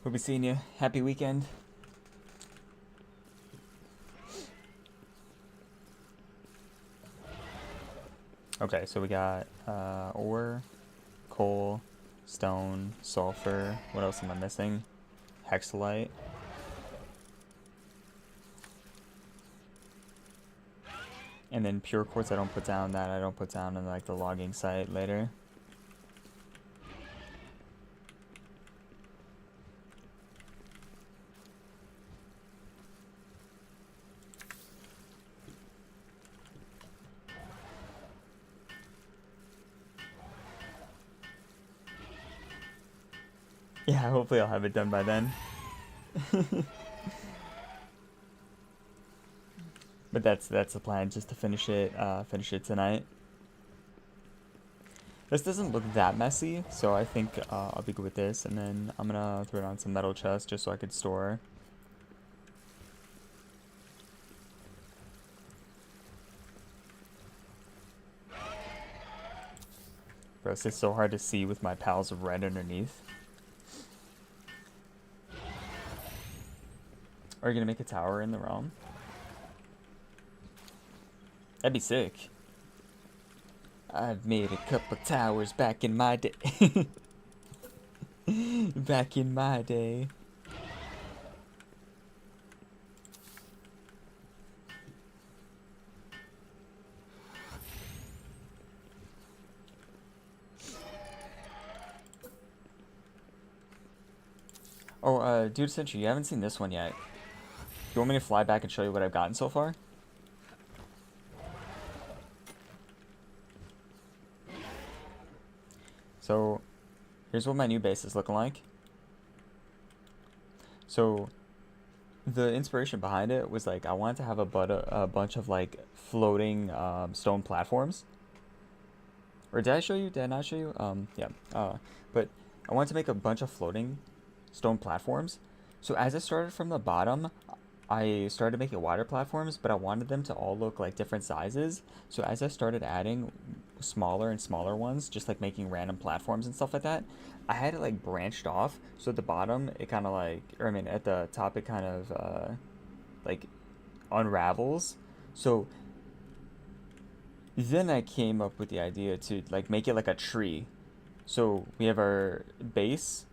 We'll be seeing you. Happy weekend. Okay, so we got ore, coal, stone, sulfur. What else am I missing? Hexalite. And then pure quartz I don't put down, that I don't put down in like the logging site later. Yeah, hopefully I'll have it done by then. But that's the plan, just to finish it tonight. This doesn't look that messy, so I think I'll be good with this. And then I'm gonna throw down some metal chests just so I could store. Bro, it's just so hard to see with my pals red underneath. Are you gonna make a tower in the realm? That'd be sick. I've made a couple towers back in my day. Back in my day. Oh, Dude Century, you haven't seen this one yet. You want me to fly back and show you what I've gotten so far? So, here's what my new base is looking like. So, the inspiration behind it was like I wanted to have a bunch of like floating stone platforms. Or did I show you? Did I not show you? Yeah. But I wanted to make a bunch of floating stone platforms. So as I started from the bottom, I started making water platforms, but I wanted them to all look like different sizes. So as I started adding smaller and smaller ones, just like making random platforms and stuff like that, I had it like branched off. So at the bottom, it kind of like, or I mean, at the top, it kind of like unravels. So then I came up with the idea to like make it like a tree. So we have our base,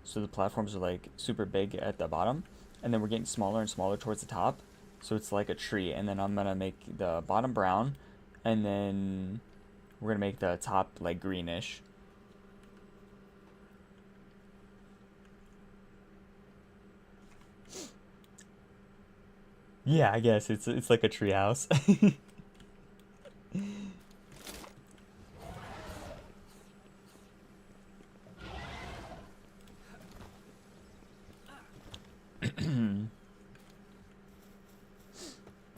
so the platforms are like super big at the bottom, and then we're getting smaller and smaller towards the top, so it's like a tree. And then I'm gonna make the bottom brown, and then we're gonna make the top like greenish. Yeah, I guess it's like a tree house.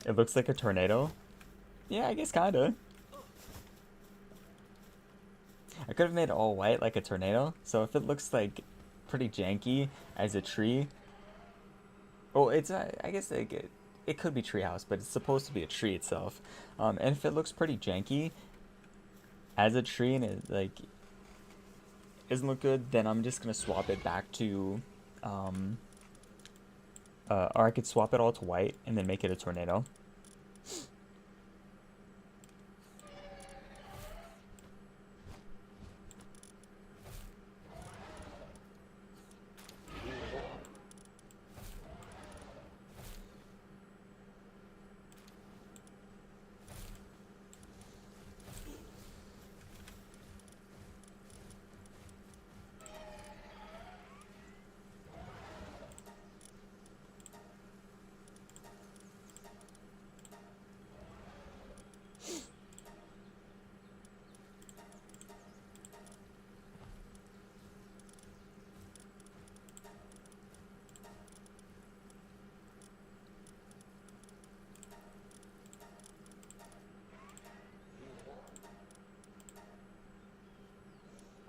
It looks like a tornado. Yeah, I guess kinda. I could have made it all white like a tornado. So if it looks like pretty janky as a tree, well, it's I guess it could be treehouse, but it's supposed to be a tree itself. And if it looks pretty janky as a tree and it like doesn't look good, then I'm just gonna swap it back to, um, or I could swap it all to white and then make it a tornado.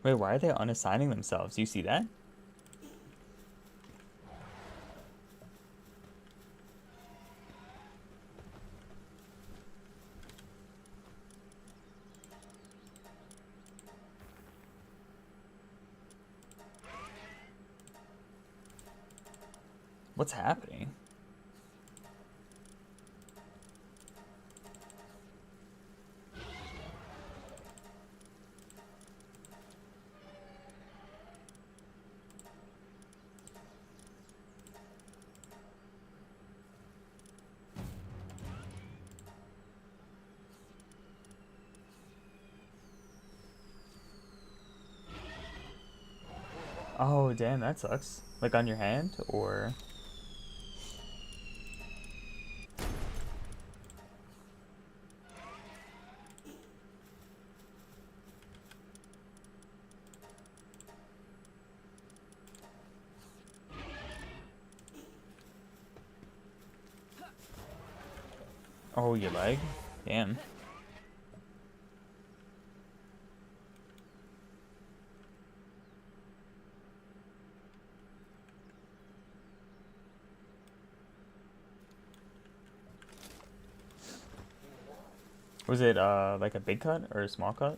Wait, why are they unassigning themselves? You see that? What's happening? Oh, damn, that sucks. Like on your hand, or... Oh, your leg? Damn. Was it, like a big cut or a small cut?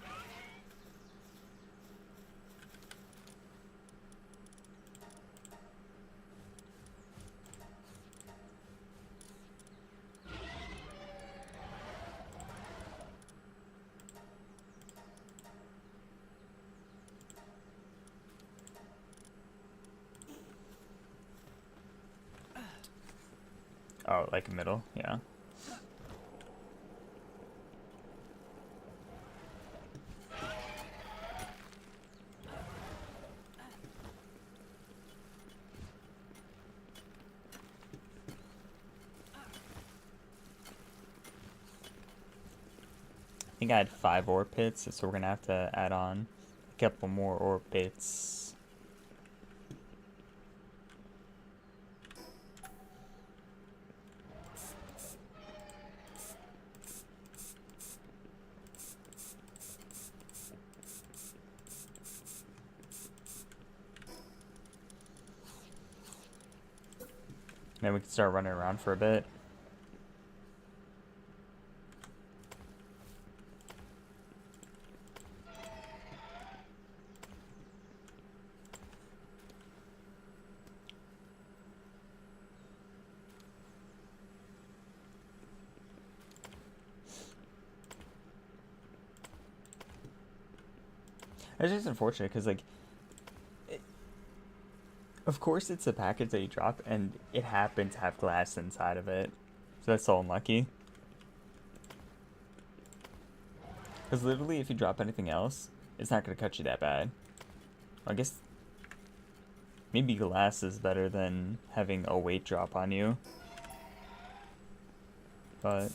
Oh, like middle, yeah. I think I had 5 ore pits, so we're gonna have to add on a couple more ore pits. Then we can start running around for a bit. It's just unfortunate because, like, of course it's a package that you drop, and it happens to have glass inside of it. So that's so unlucky. Because literally, if you drop anything else, it's not going to cut you that bad. I guess maybe glass is better than having a weight drop on you. But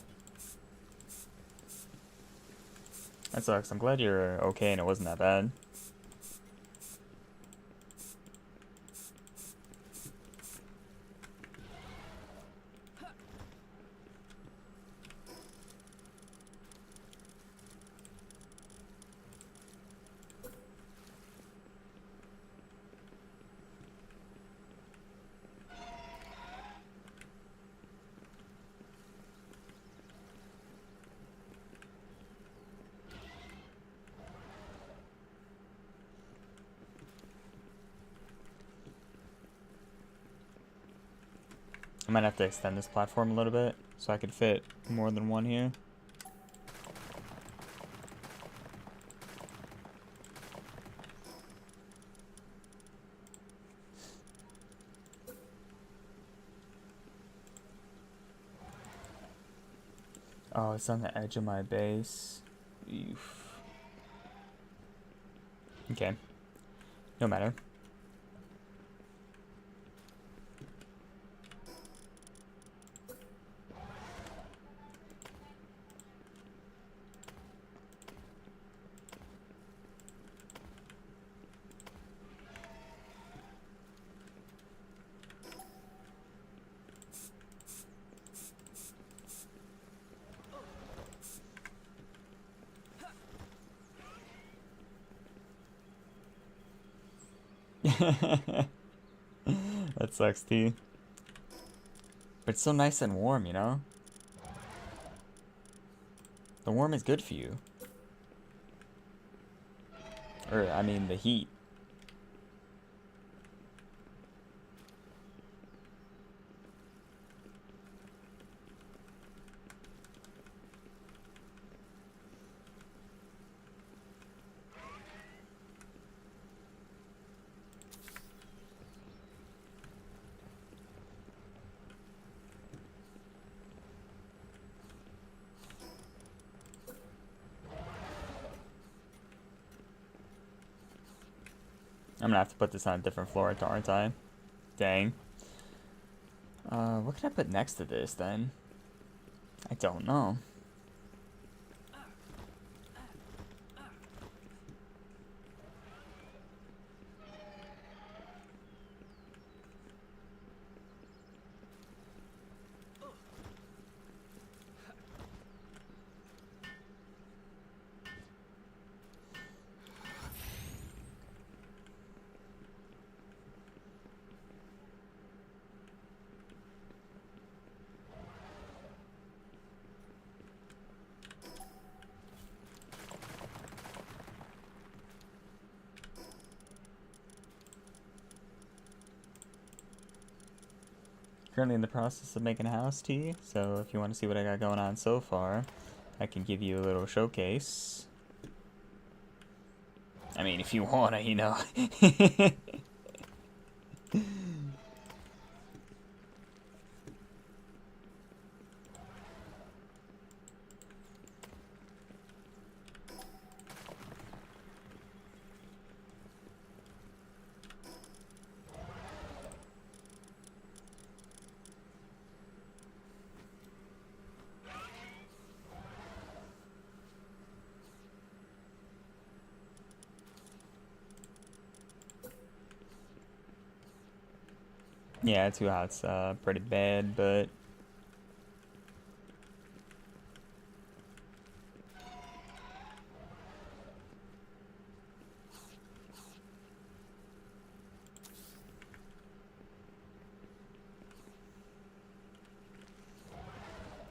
that sucks. I'm glad you're okay and it wasn't that bad. I might have to extend this platform a little bit so I could fit more than one here. Oh, it's on the edge of my base. Oof. Okay. No matter. That sucks, T. But it's so nice and warm, you know? The warm is good for you. Or, I mean, the heat. I'm gonna have to put this on a different floor, aren't I? Dang. What can I put next to this, then? I don't know. Currently in the process of making a house tea, so if you want to see what I got going on so far, I can give you a little showcase. I mean, if you wanna, you know. Yeah, 2 hot's pretty bad, but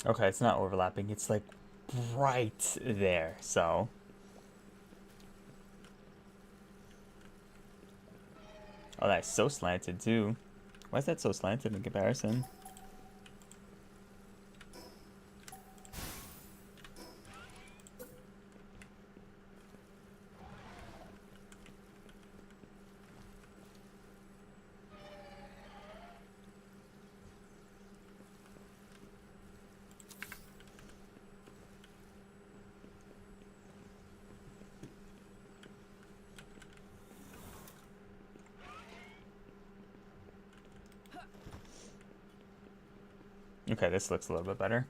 okay, it's not overlapping. It's like right there, so. Oh, that's so slanted too. Why is that so slanted in comparison? Okay, this looks a little bit better.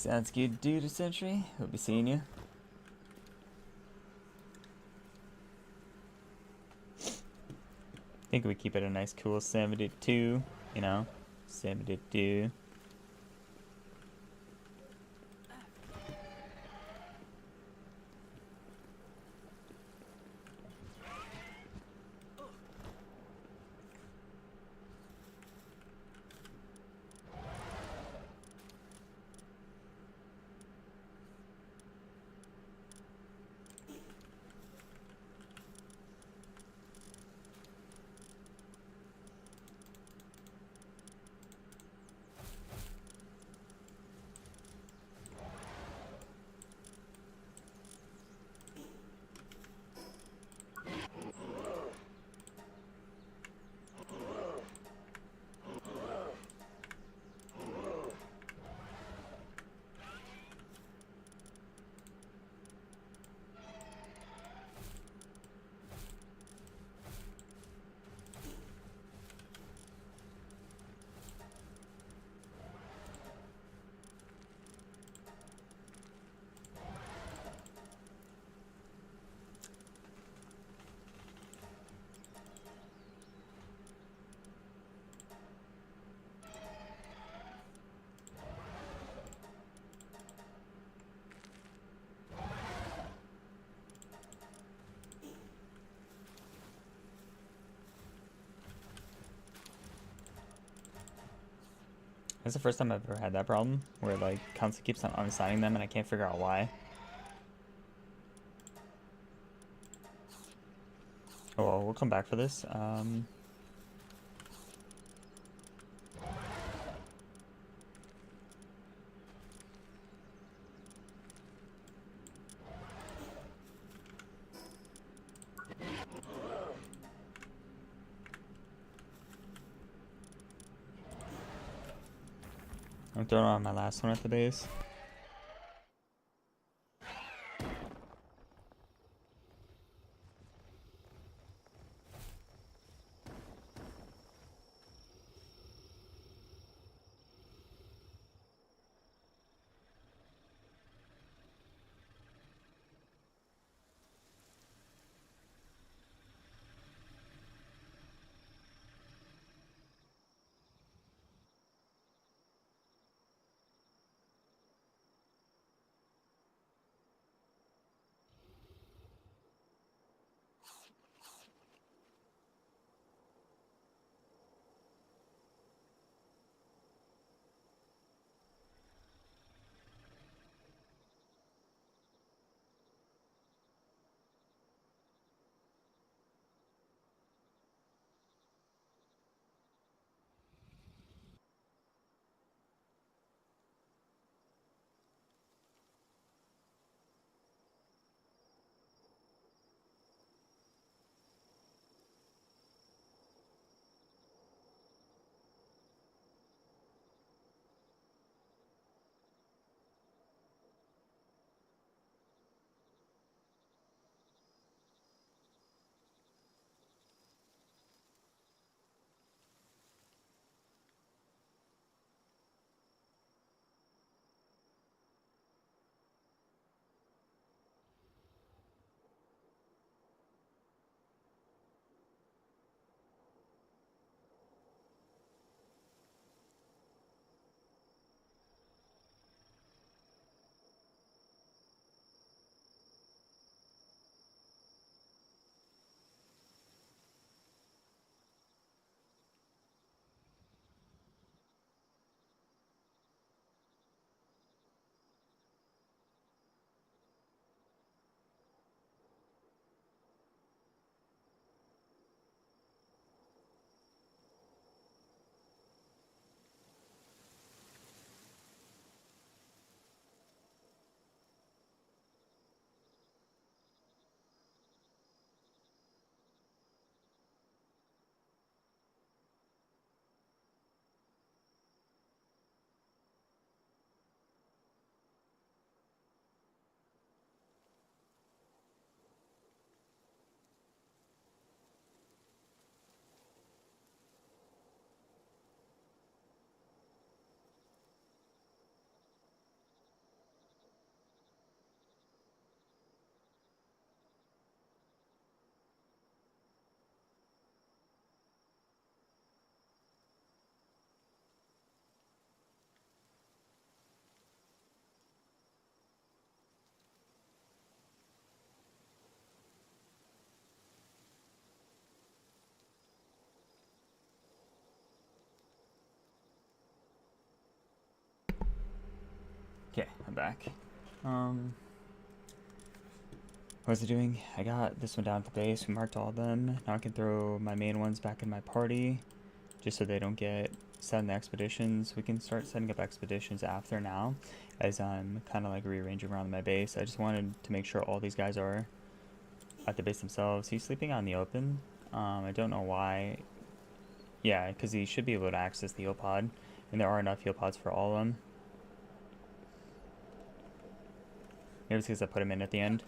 Sounds good, dude, essentially. We'll be seeing you. I think we keep it a nice cool 72, you know? 72. That's the first time I've ever had that problem, where like constantly keeps on unassigning them and I can't figure out why. Oh well, we'll come back for this. I'm throwing on my last one at the base. Okay, I'm back. What was I doing? I got this one down at the base. We marked all of them. Now I can throw my main ones back in my party, just so they don't get set in the expeditions. We can start setting up expeditions after now, as I'm kind of like rearranging around my base. I just wanted to make sure all these guys are at the base themselves. He's sleeping out in the open. I don't know why. Yeah, because he should be able to access the heal pod, and there are enough heal pods for all of them. Maybe it's because I put him in at the end.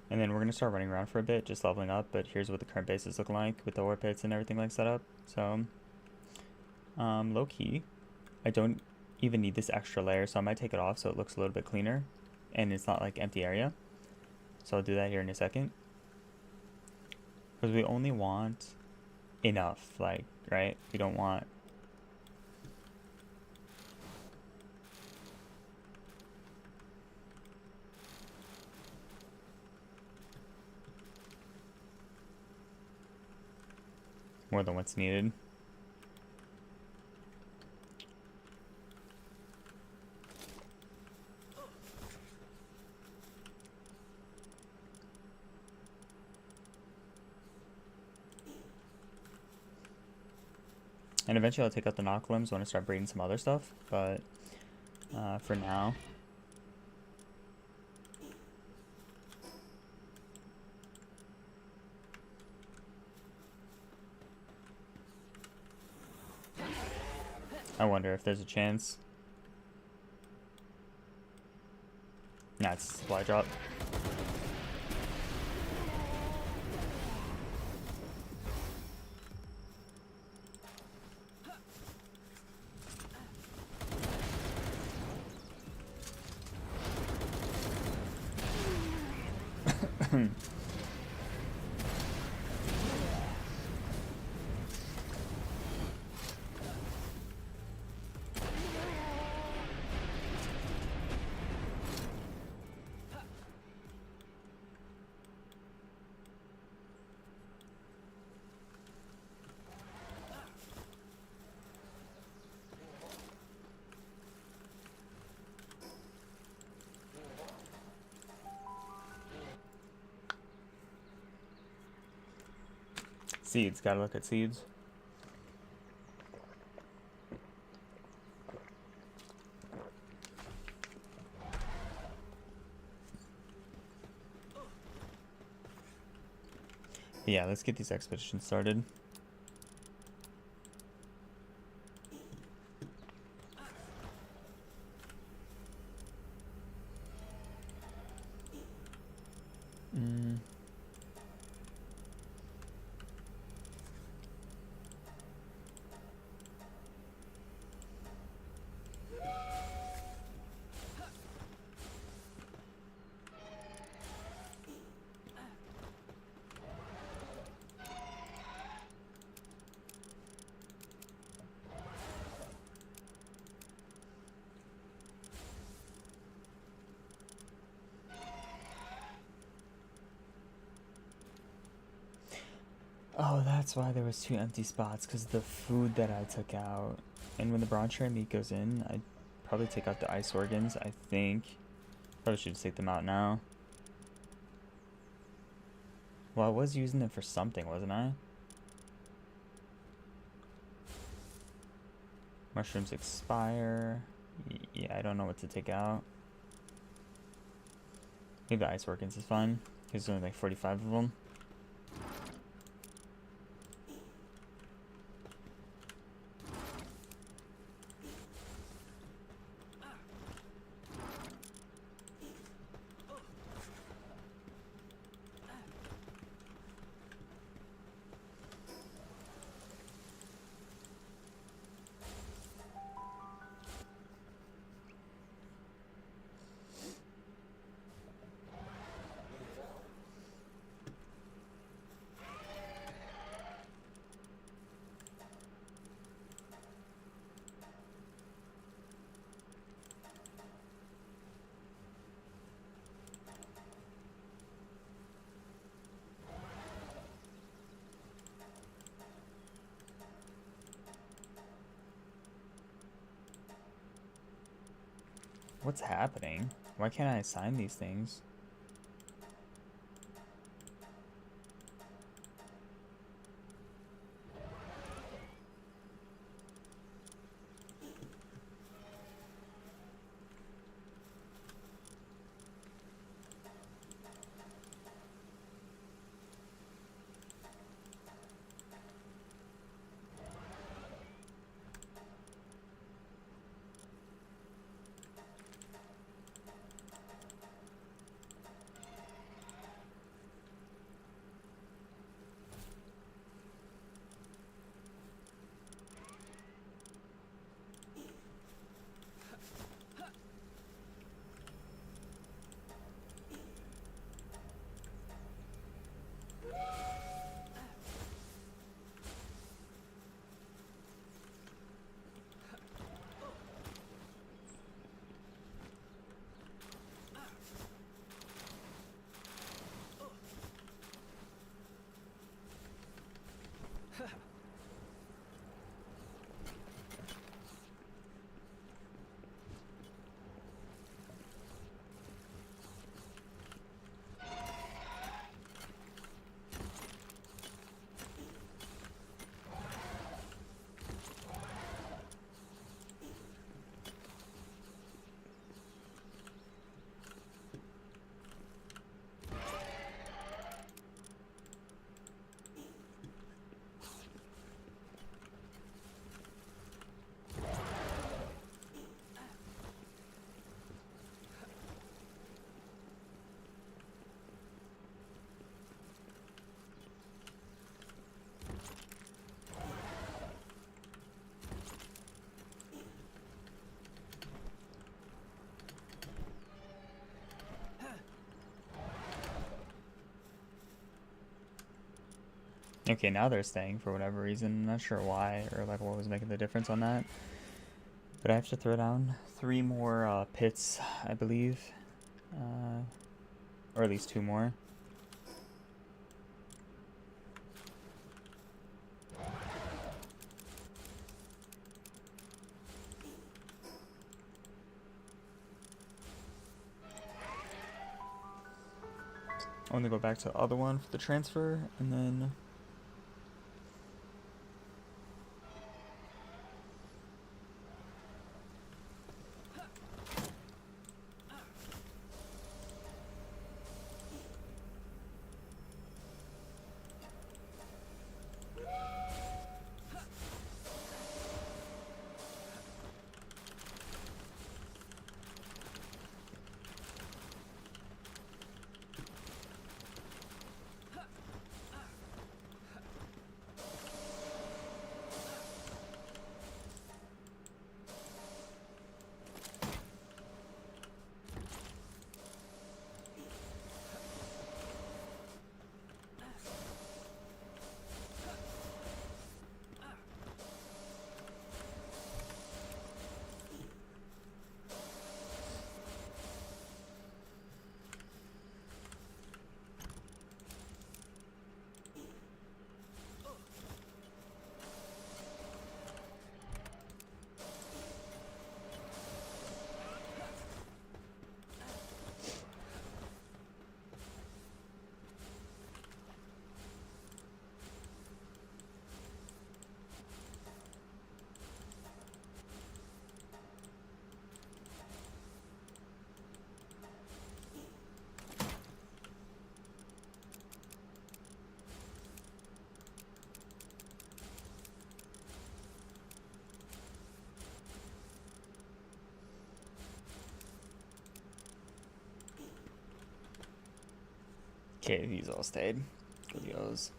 And then we're going to start running around for a bit, just leveling up, but here's what the current base is looking like with the ore pits and everything like set up. So, low key, I don't even need this extra layer, so I might take it off so it looks a little bit cleaner, and it's not like empty area. So I'll do that here in a second. Because we only want enough, like, right? We don't want... more than what's needed. And eventually I'll take out the knock limbs when I start breeding some other stuff, but for now... I wonder if there's a chance. Nah, it's a supply drop. Seeds, gotta look at seeds. Yeah, let's get these expeditions started. Oh, that's why there was 2 empty spots, because the food that I took out. And when the bronze share meat goes in, I'd probably take out the ice organs, I think. Probably should just take them out now. Well, I was using them for something, wasn't I? Mushrooms expire. Yeah, I don't know what to take out. Maybe the ice organs is fine, because there's only like 45 of them. What's happening? Why can't I assign these things? Okay, now they're staying for whatever reason. I'm not sure why or like what was making the difference on that. But I have to throw down 3 more pits, I believe. Or at least 2 more. I want to go back to the other one for the transfer, and then okay, these all stayed. Good goes.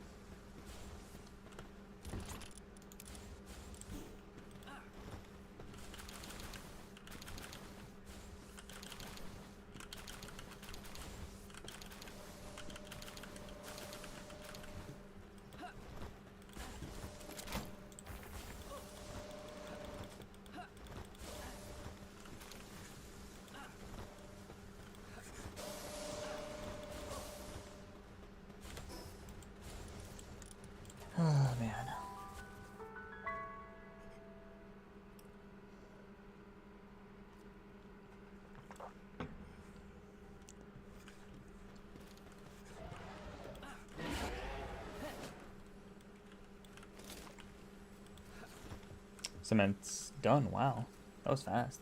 cement's done. Wow. That was fast.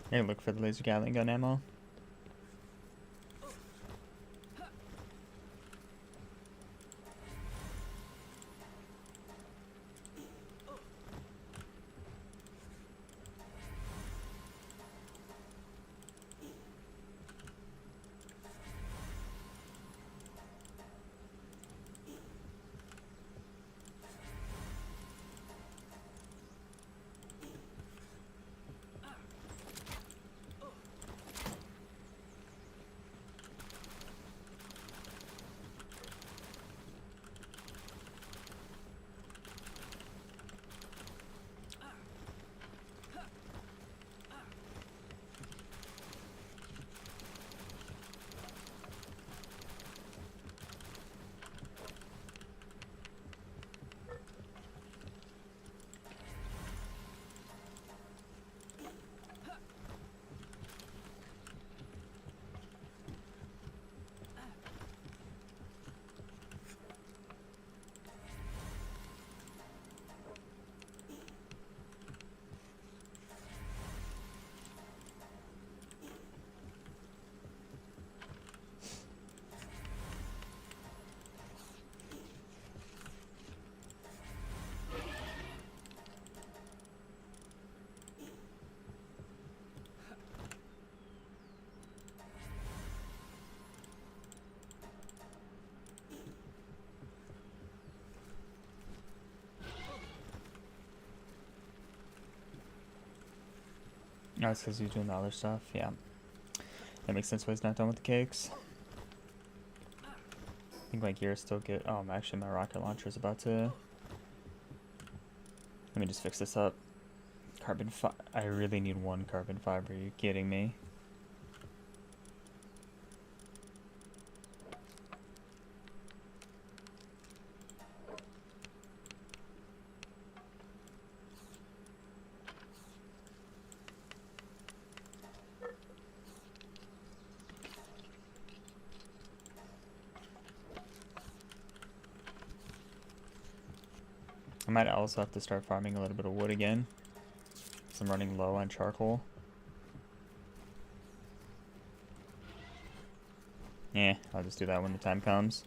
Hey, look for the laser Gatling gun ammo. Oh, it's because he's doing the other stuff. Yeah. That makes sense why he's not done with the cakes. I think my gear still get... Oh, actually my rocket launcher is about to... Let me just fix this up. Carbon fiber. I really need one carbon fiber. Are you kidding me? I might also have to start farming a little bit of wood again, because I'm running low on charcoal. Yeah, I'll just do that when the time comes.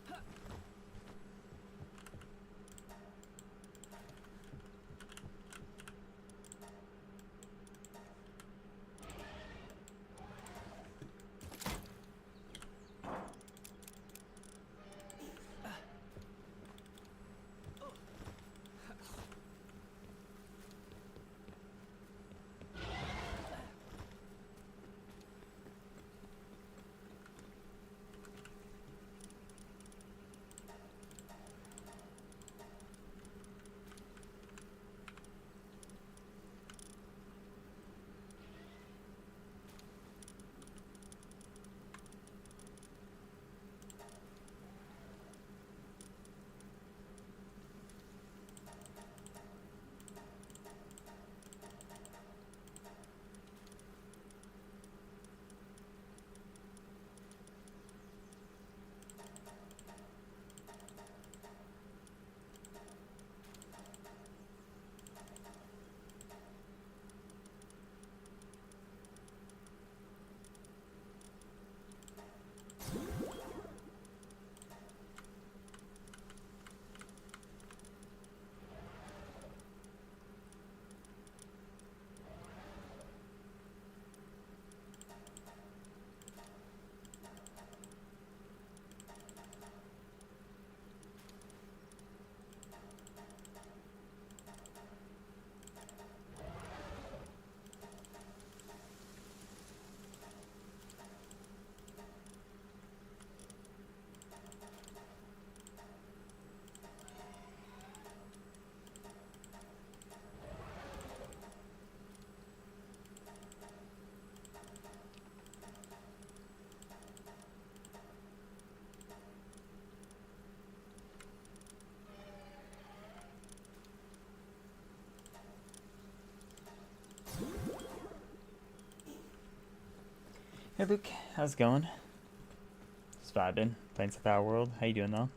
Hey Luke, how's it going? Just vibing, playing some Palworld. How you doing though?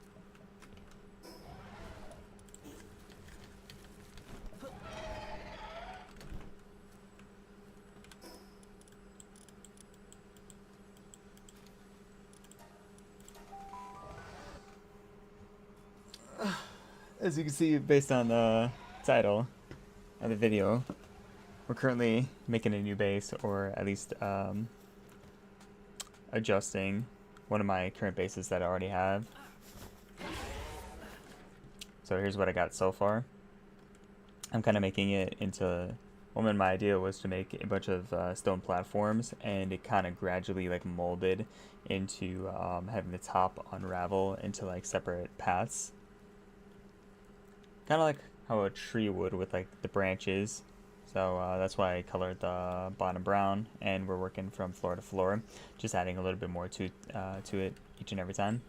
As you can see, based on the title of the video, we're currently making a new base, or at least adjusting one of my current bases that I already have. So here's what I got so far. I'm kind of making it into, well, my idea was to make a bunch of stone platforms, and it kind of gradually like molded into having the top unravel into like separate paths. Kind of like how a tree would with like the branches. So that's why I colored the bottom brown, and we're working from floor to floor, just adding a little bit more to it each and every time.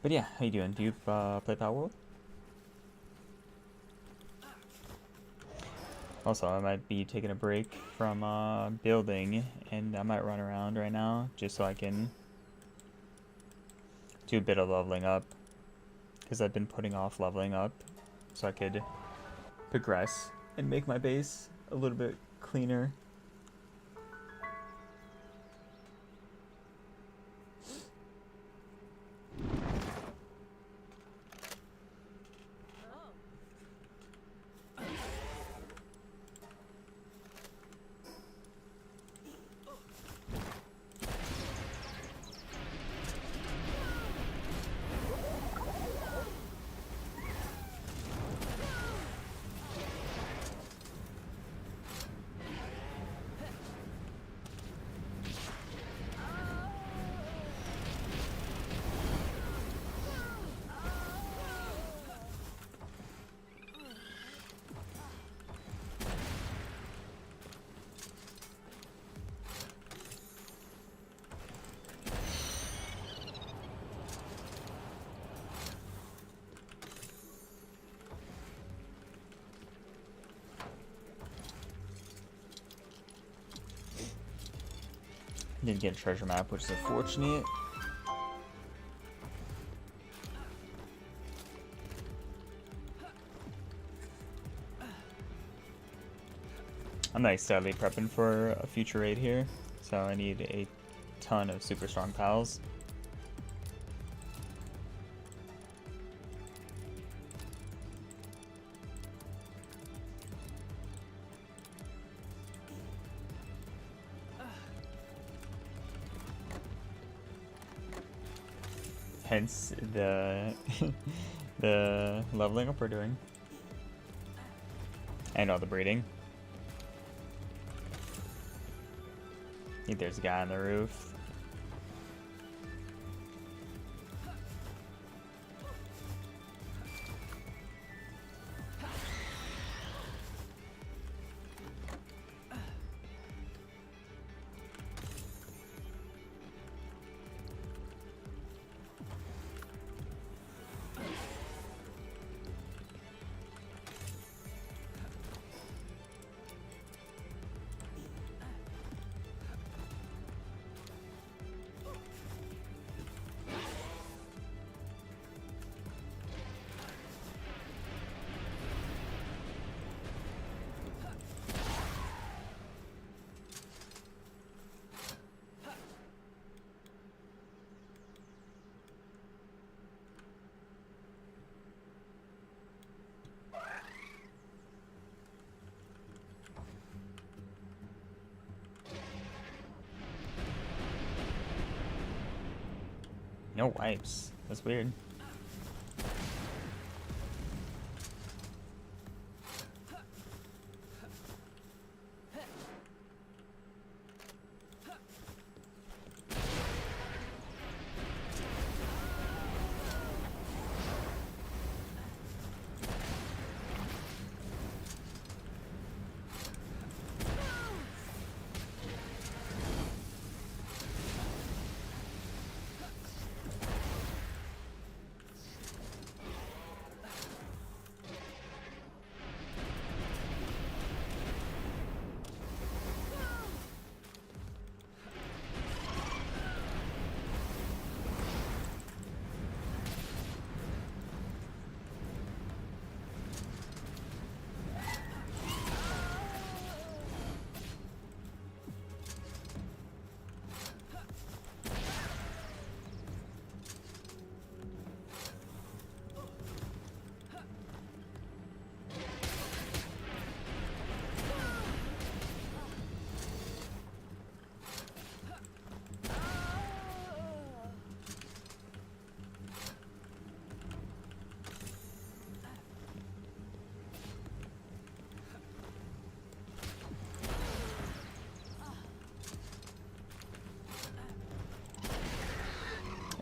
But yeah, how you doing? Do you play Palworld? Also, I might be taking a break from building, and I might run around right now just so I can do a bit of leveling up, because I've been putting off leveling up so I could progress and make my base a little bit cleaner. Didn't get a treasure map, which is unfortunate. I'm nice sadly prepping for a future raid here, so I need a ton of super strong pals. Hence the the leveling up we're doing, and all the breeding. I think there's a guy on the roof. No wipes. That's weird.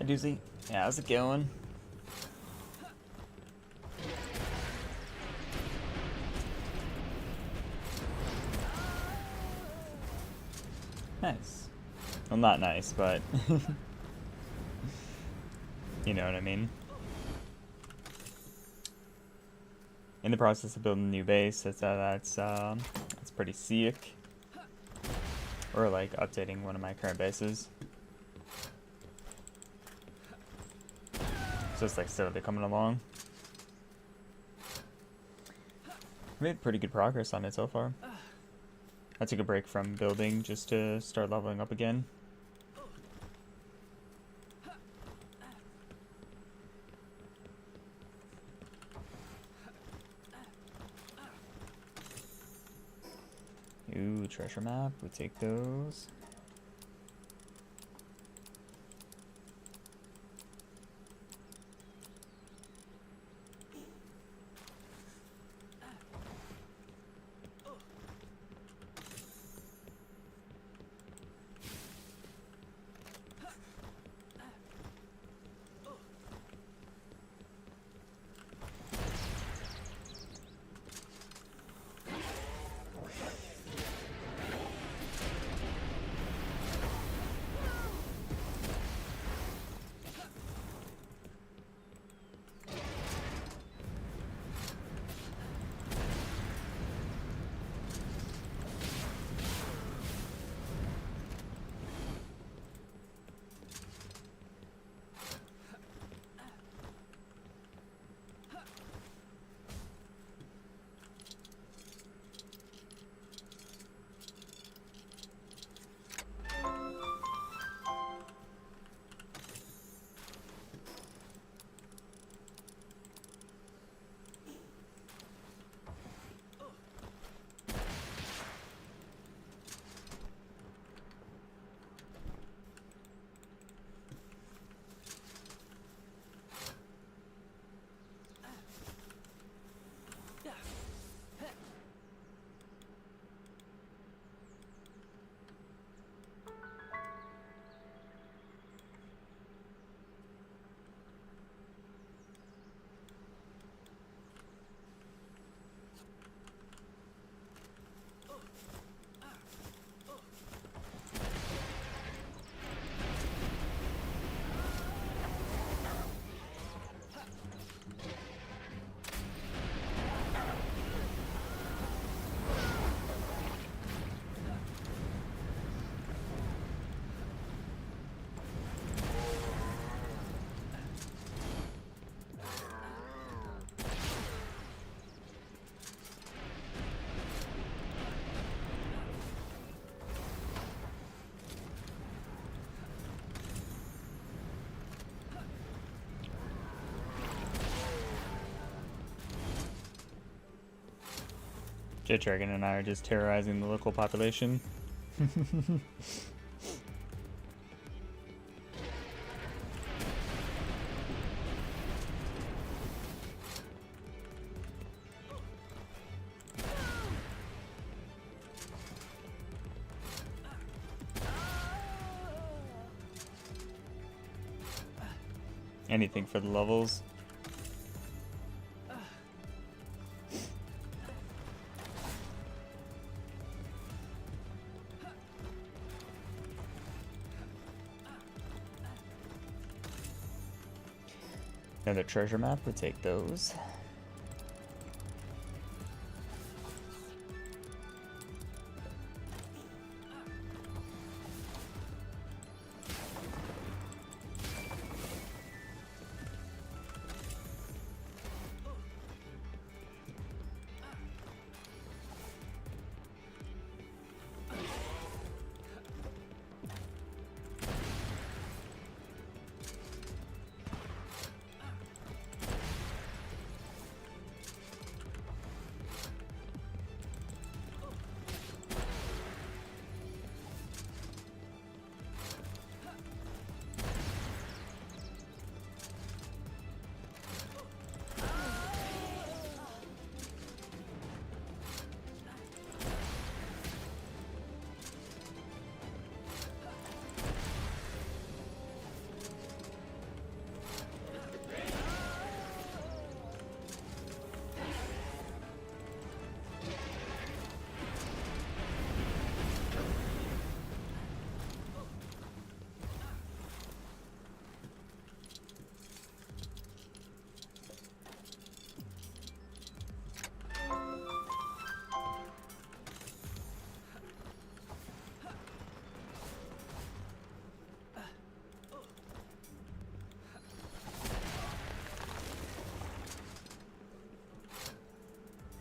doozy. Yeah, how's it going? Nice. Well, not nice, but you know what I mean. In the process of building a new base, that's pretty sick. Or like updating one of my current bases. So it's like steadily coming along. Made pretty good progress on it so far. I took a break from building just to start leveling up again. Ooh, treasure map. We take those. Jet Dragon and I are just terrorizing the local population. Anything for the levels. Another treasure map would take those.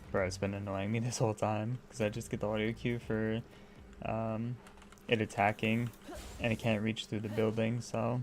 Bro, it's been annoying me this whole time because I just get the audio cue for um, it attacking and it can't reach through the building, so.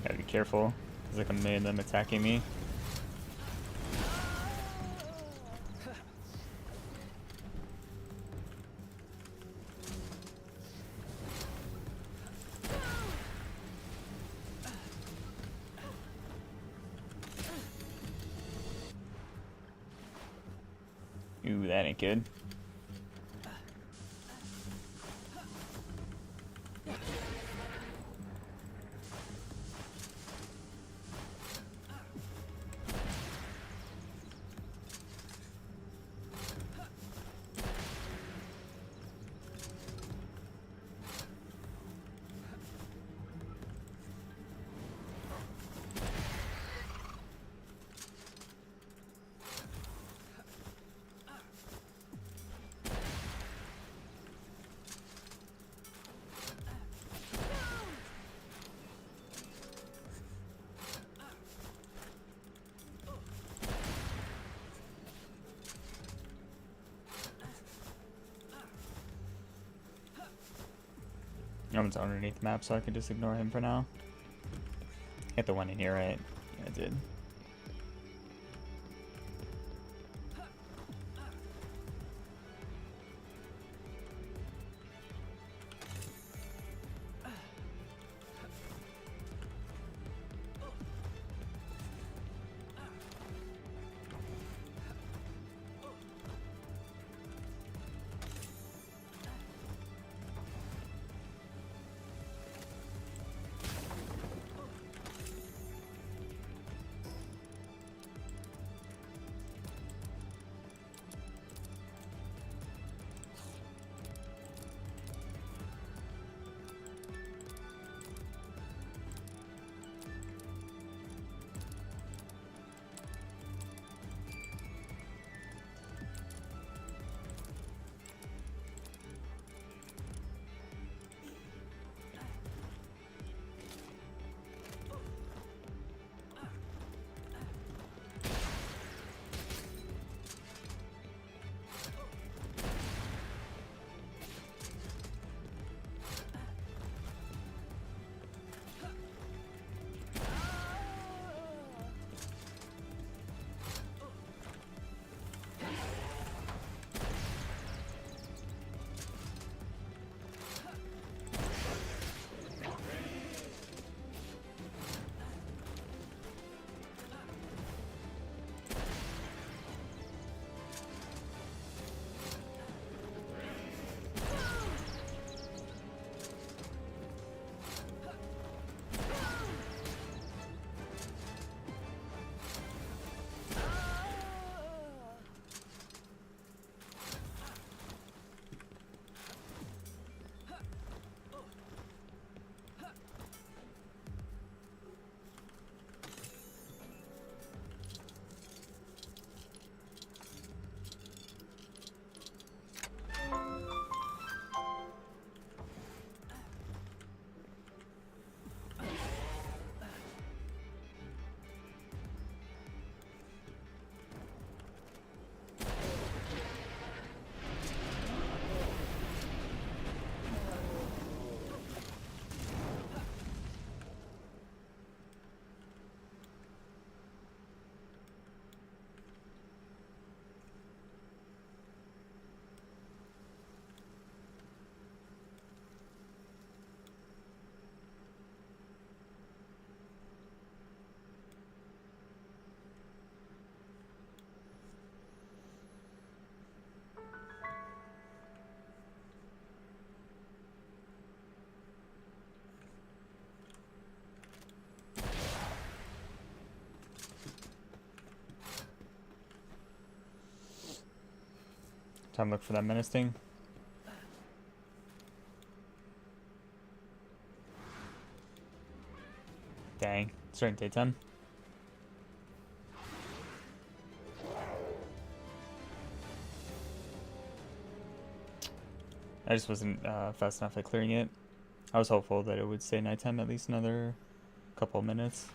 Gotta be careful. There's like a million of them attacking me. Ooh, that ain't good. One's underneath the map, so I can just ignore him for now. Hit the one in here, right? Yeah, I did. Time to look for that menace thing. Dang, it's starting daytime. I just wasn't fast enough at clearing it. I was hopeful that it would stay nighttime at least another couple minutes.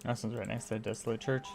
That sounds right next to the desolate church.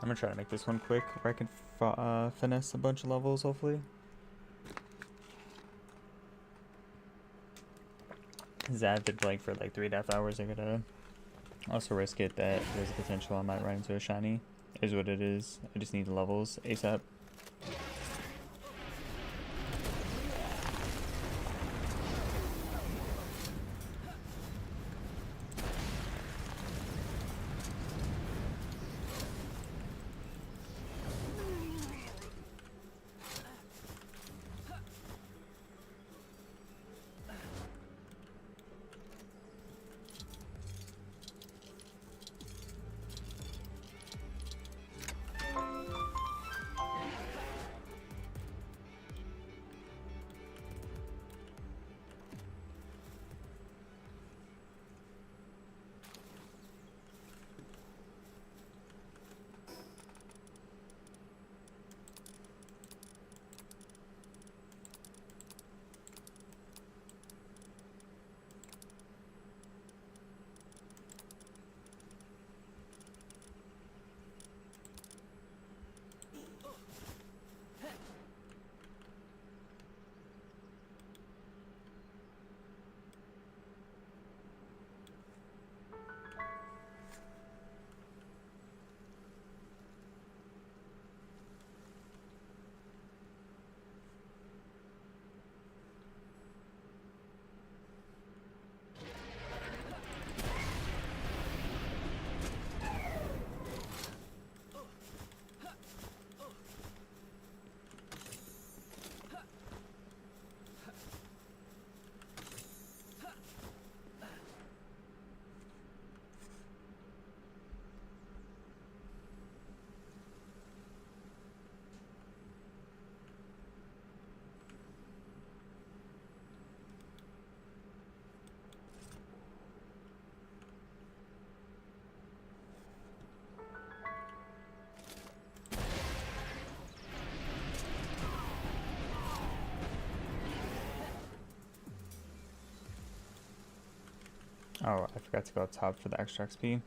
I'm gonna try to make this one quick where I can finesse a bunch of levels, hopefully. Because I've been playing for like 3.5 hours. I gotta also risk it that there's a potential I might run into a shiny. Is what it is. I just need the levels ASAP. Oh, I forgot to go up top for the extra XP.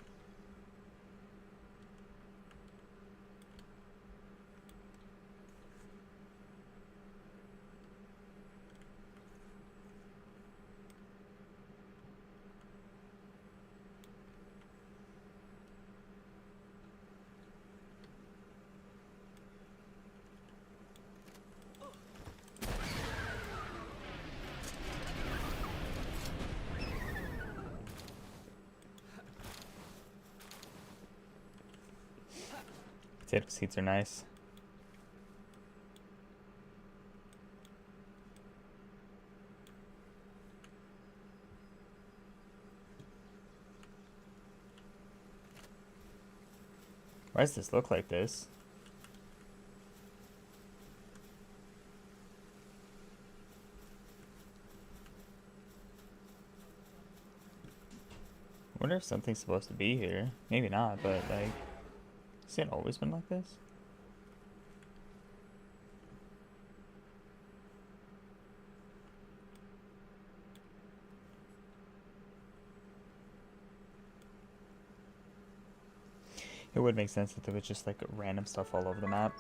Potato seeds are nice. Why does this look like this? I wonder if something's supposed to be here. Maybe not, but like, has it always been like this? It would make sense if there was just like random stuff all over the map.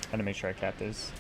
I had to make sure I cap this.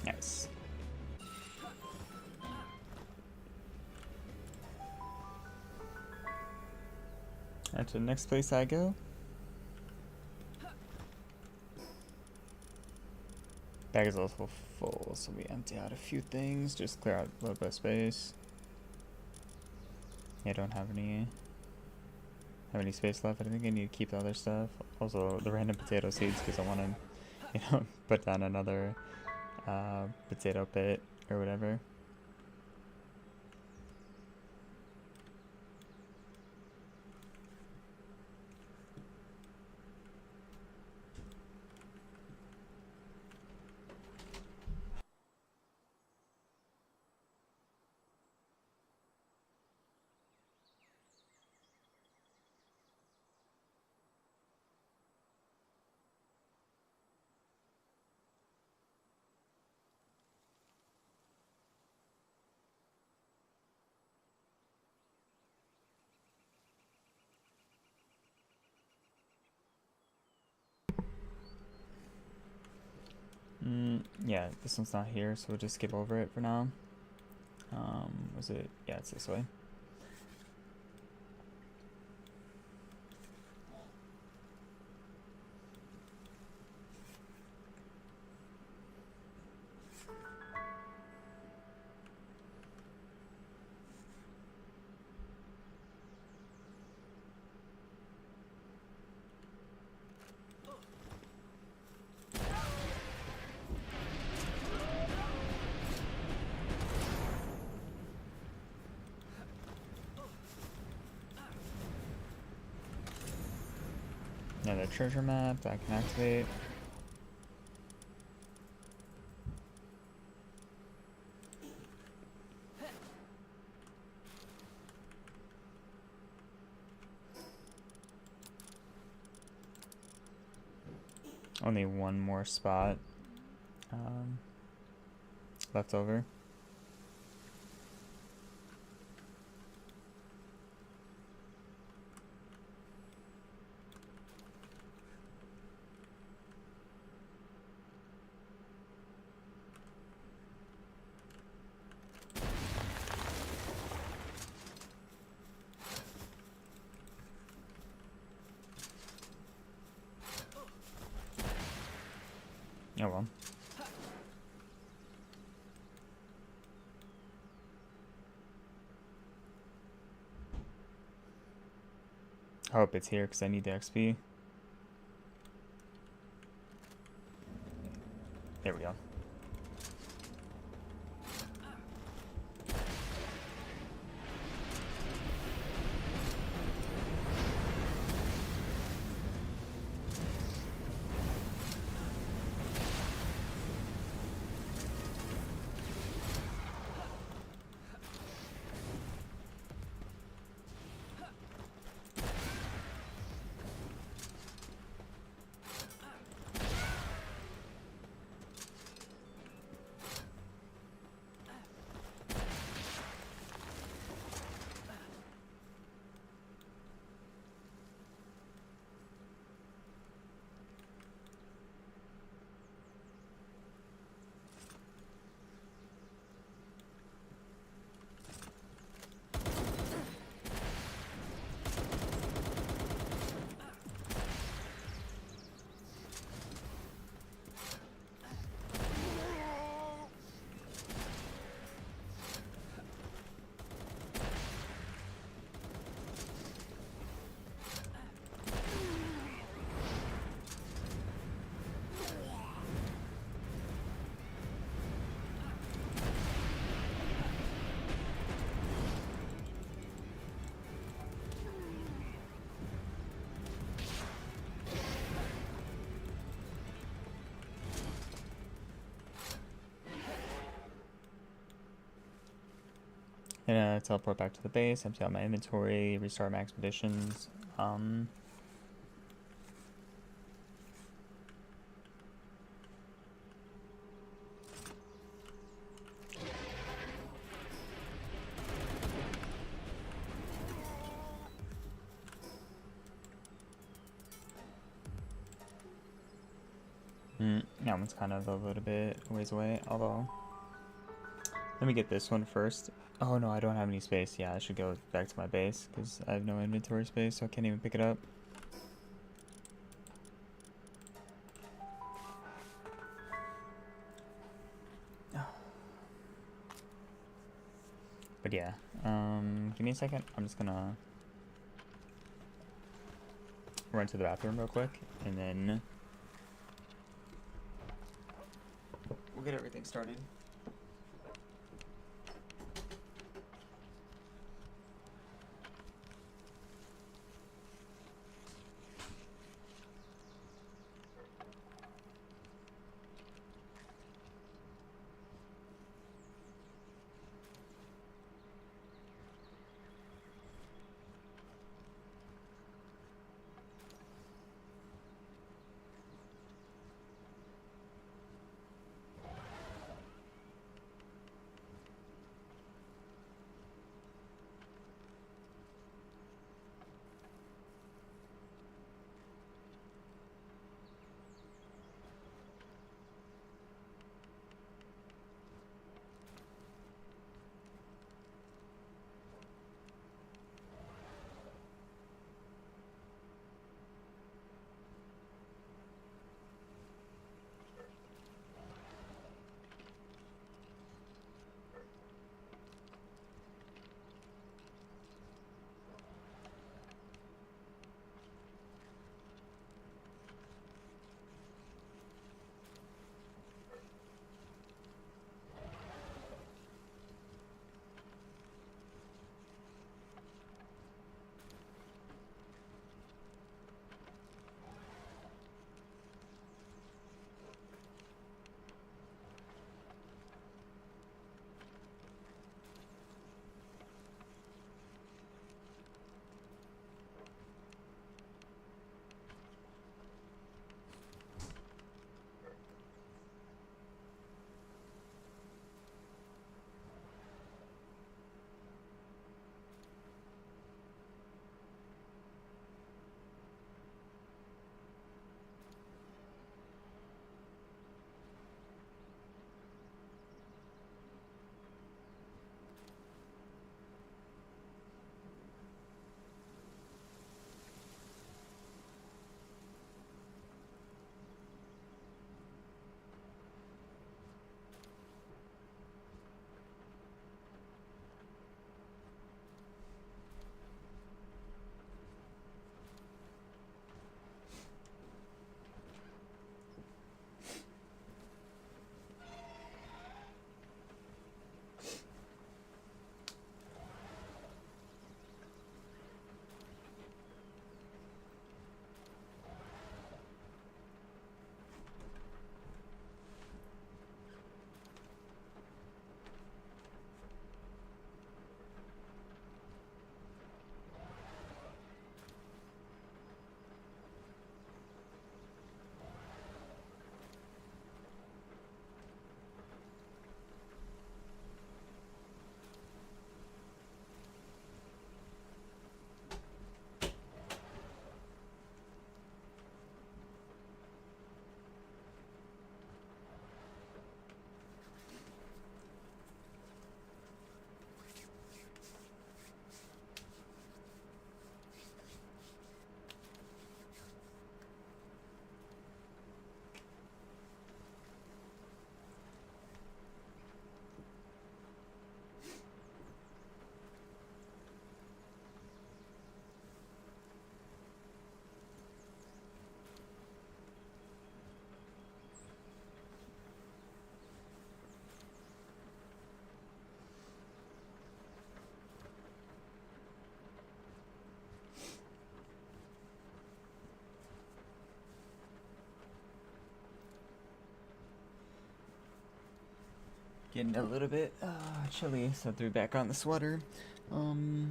Nice. And to the next place I go. Bag is also full, so we empty out a few things, just clear out a little bit of space. Yeah, I don't have any space left. I think I need to keep the other stuff. Also, the random potato seeds because I want to, put down another potato pit or whatever. Yeah, this one's not here, so we'll just skip over it for now. Was it? Yeah, it's this way. Another treasure map that I can activate. Only one more spot left over. Oh well. I hope it's here because I need the XP. There we go. Gonna teleport back to the base, empty out my inventory, restart my expeditions. That one's kind of a little bit ways away, although let me get this one first. Oh no, I don't have any space. Yeah, I should go back to my base because I have no inventory space, so I can't even pick it up. But yeah, give me a second. I'm just gonna run to the bathroom real quick, and then we'll get everything started. getting a little bit chilly, so I threw back on the sweater. It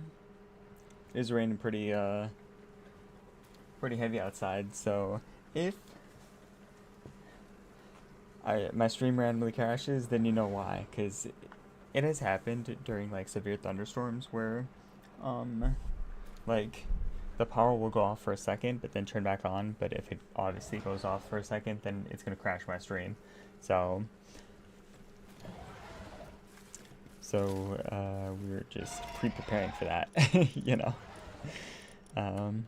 was raining pretty heavy outside, so if my stream randomly crashes, then you know why, because it has happened during like severe thunderstorms where like the power will go off for a second but then turn back on, but if it obviously goes off for a second, then it's going to crash my stream. So we were just pre-preparing for that. you know. um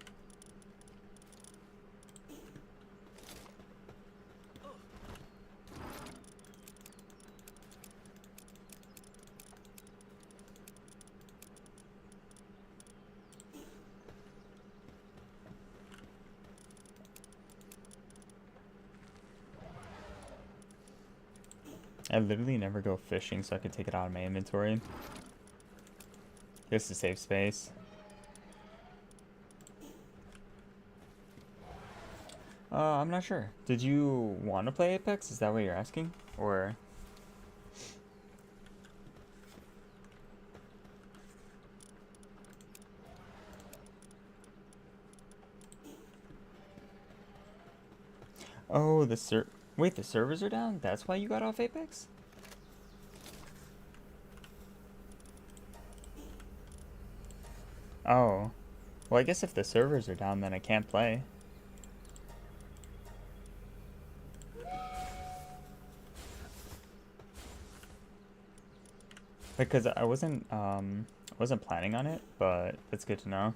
I literally never go fishing so I could take it out of my inventory. Just to save space. I'm not sure. Did you want to play Apex? Is that what you're asking? Or... Oh, wait, the servers are down? That's why you got off Apex? Oh. Well, I guess if the servers are down, then I can't play. Because I wasn't planning on it, but it's good to know.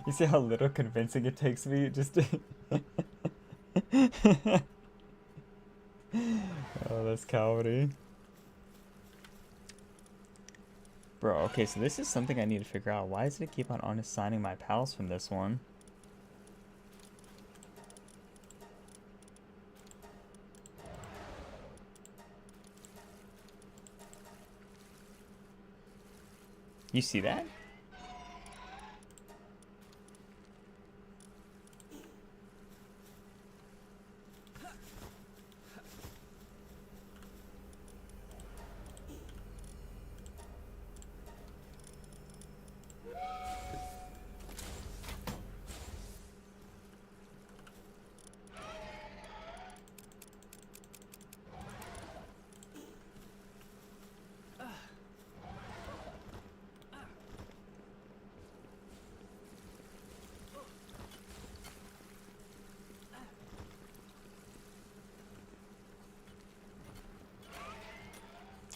You see how little convincing it takes me just to... Oh, that's comedy. Bro, okay, so this is something I need to figure out. Why does it keep on unassigning my pals from this one? You see that?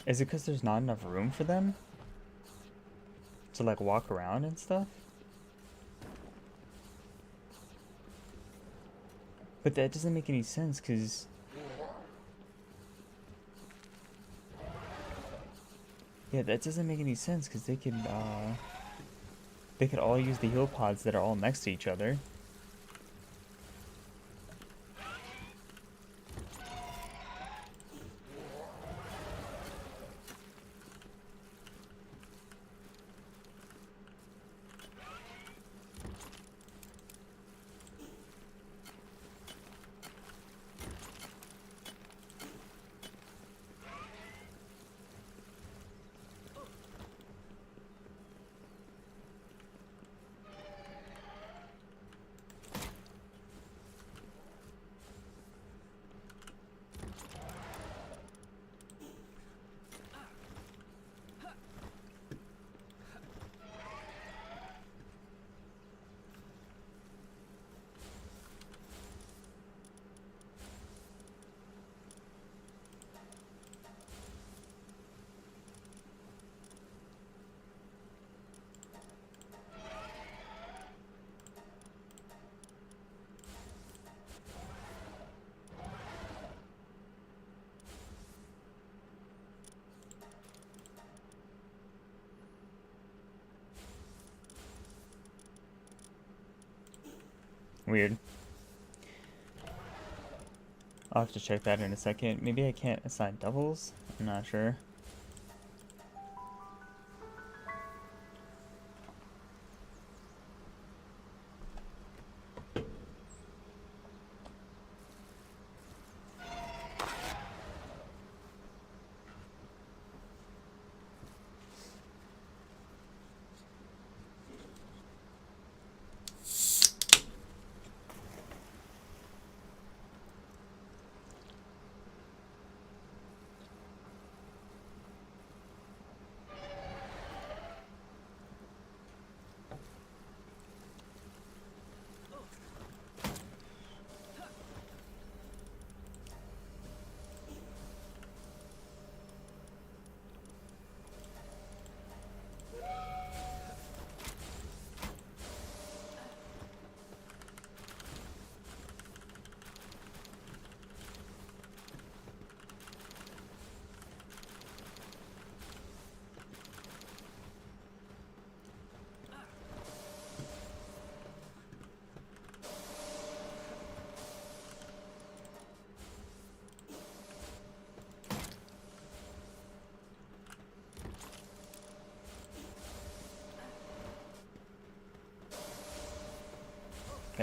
Is it because there's not enough room for them to like walk around and stuff? But that doesn't make any sense because... Yeah, that doesn't make any sense because they could all use the heal pods that are all next to each other. Weird. I'll have to check that in a second. Maybe I can't assign doubles? I'm not sure.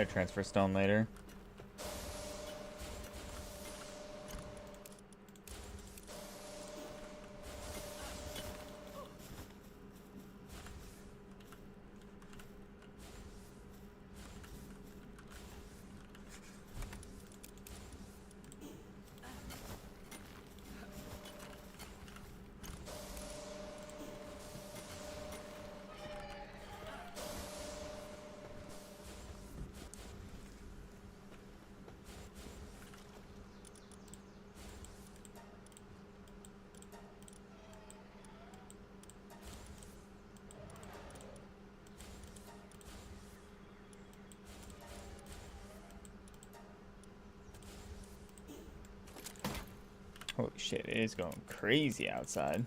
air transfer stone later. Holy shit, it is going crazy outside.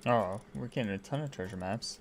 Oh, we're getting a ton of treasure maps.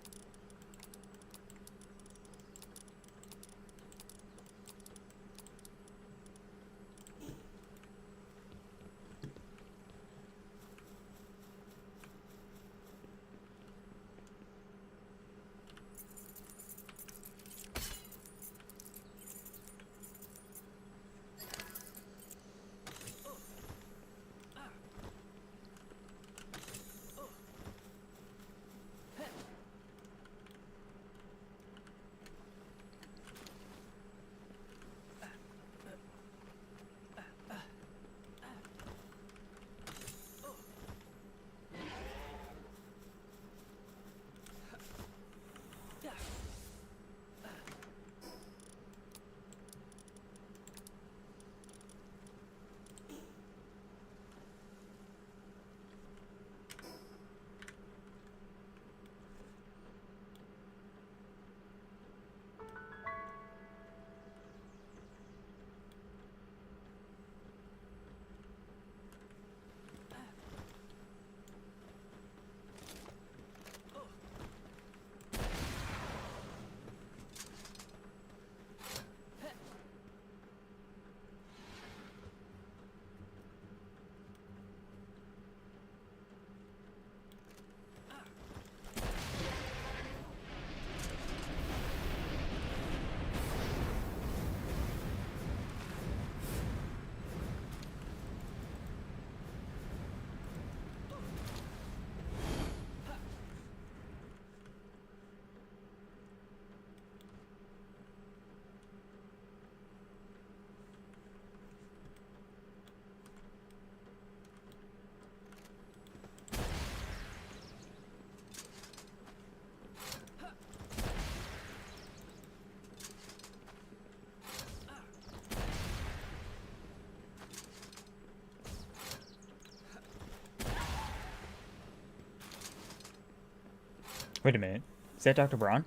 Wait a minute. Is that Dr. Braun?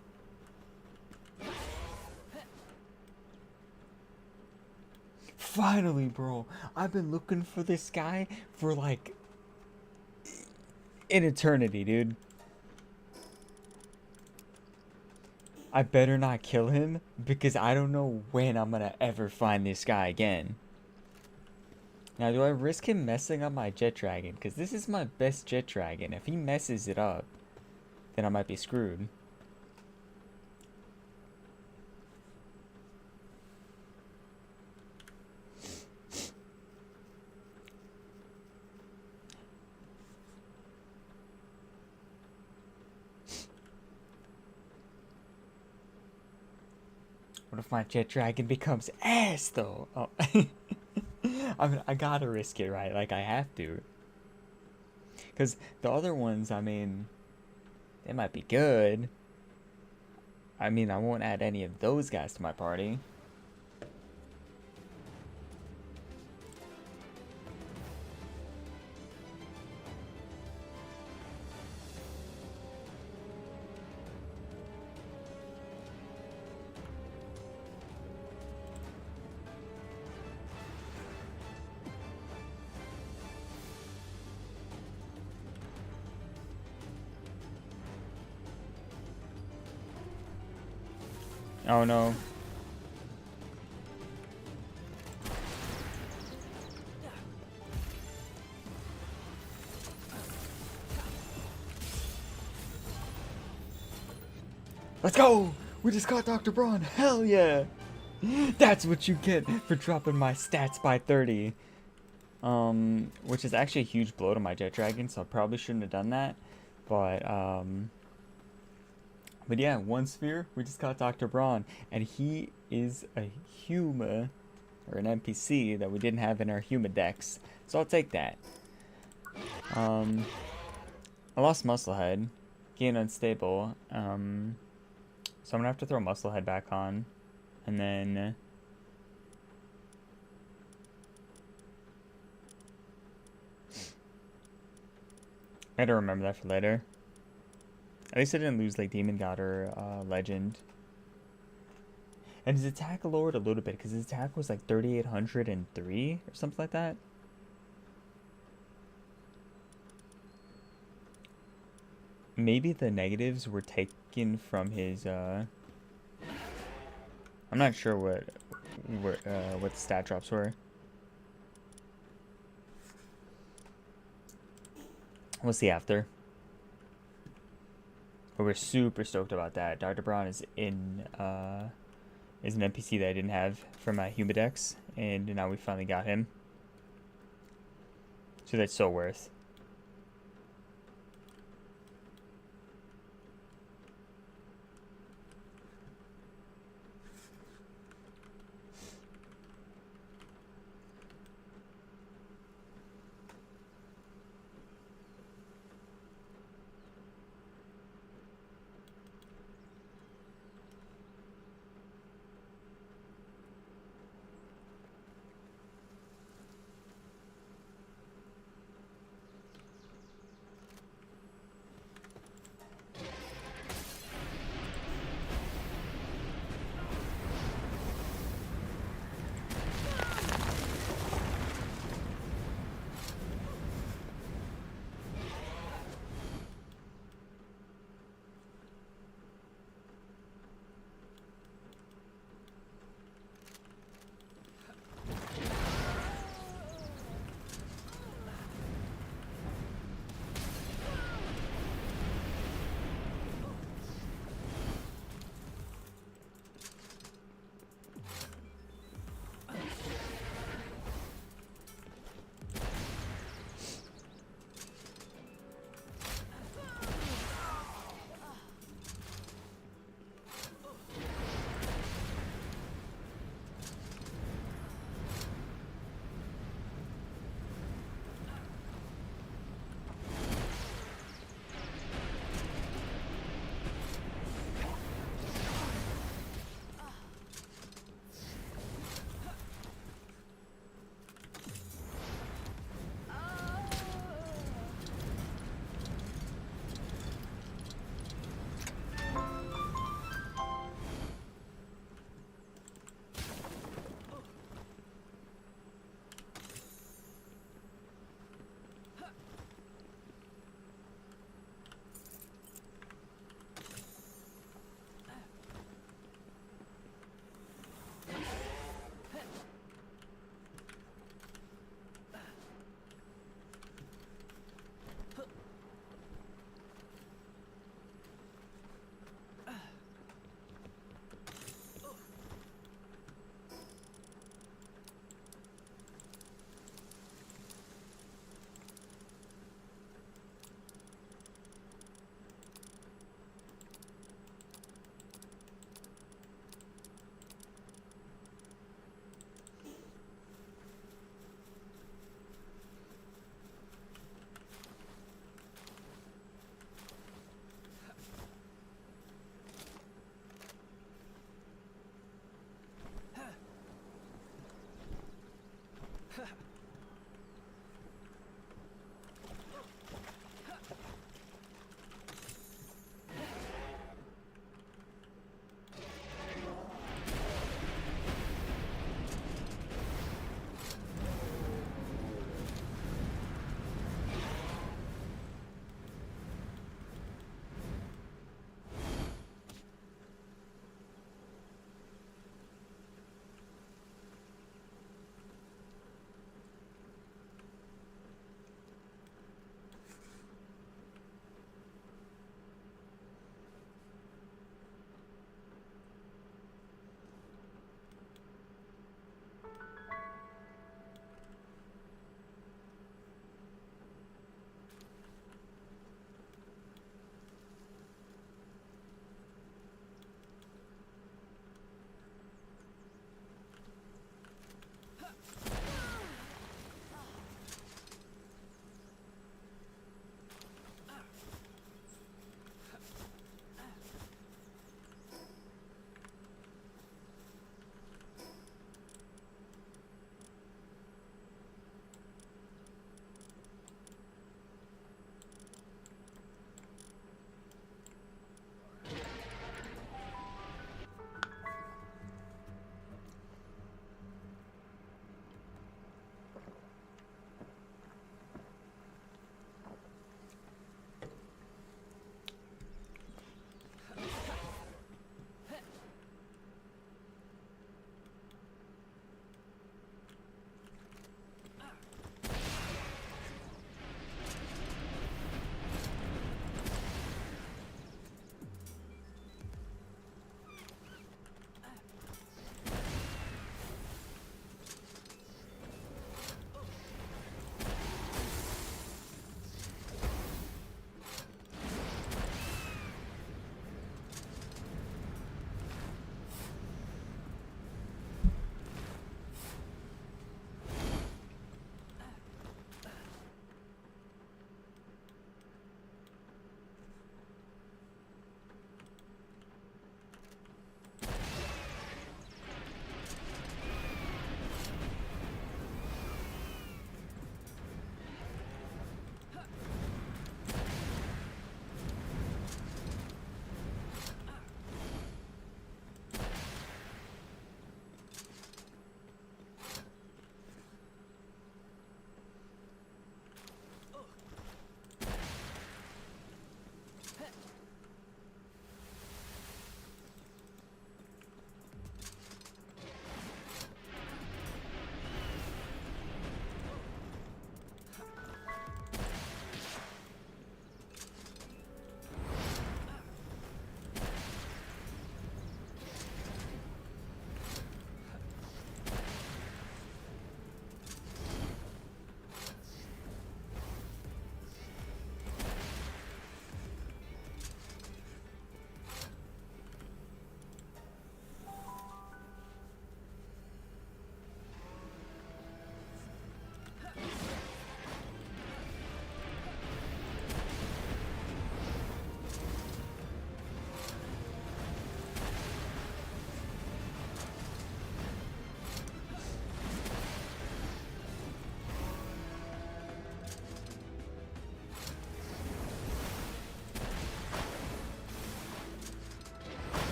Finally, bro. I've been looking for this guy for like an eternity, dude. I better not kill him because I don't know when I'm gonna ever find this guy again. Now, do I risk him messing up my jet dragon? Because this is my best jet dragon. If he messes it up, then I might be screwed. What if my jet dragon becomes ass, though? Oh. I mean, I gotta risk it, right? Like, I have to. Because the other ones, I mean, they might be good. I mean, I won't add any of those guys to my party. Oh no. Let's go! We just got Dr. Braun! Hell yeah! That's what you get for dropping my stats by 30. Which is actually a huge blow to my jet dragon, so I probably shouldn't have done that. But yeah, one sphere, we just got Dr. Braun, and he is a Huma, or an NPC that we didn't have in our Huma decks. So I'll take that. I lost Musclehead, gained Unstable, so I'm gonna have to throw Musclehead back on, and then I gotta remember that for later. At least I didn't lose like Demon God or Legend. And his attack lowered a little bit because his attack was like 3,803 or something like that. maybe the negatives were taken from his. I'm not sure what the stat drops were. We'll see after. But we're super stoked about that. Dr. Braun is is an NPC that I didn't have for my Humidex, and now we finally got him. So that's so worth.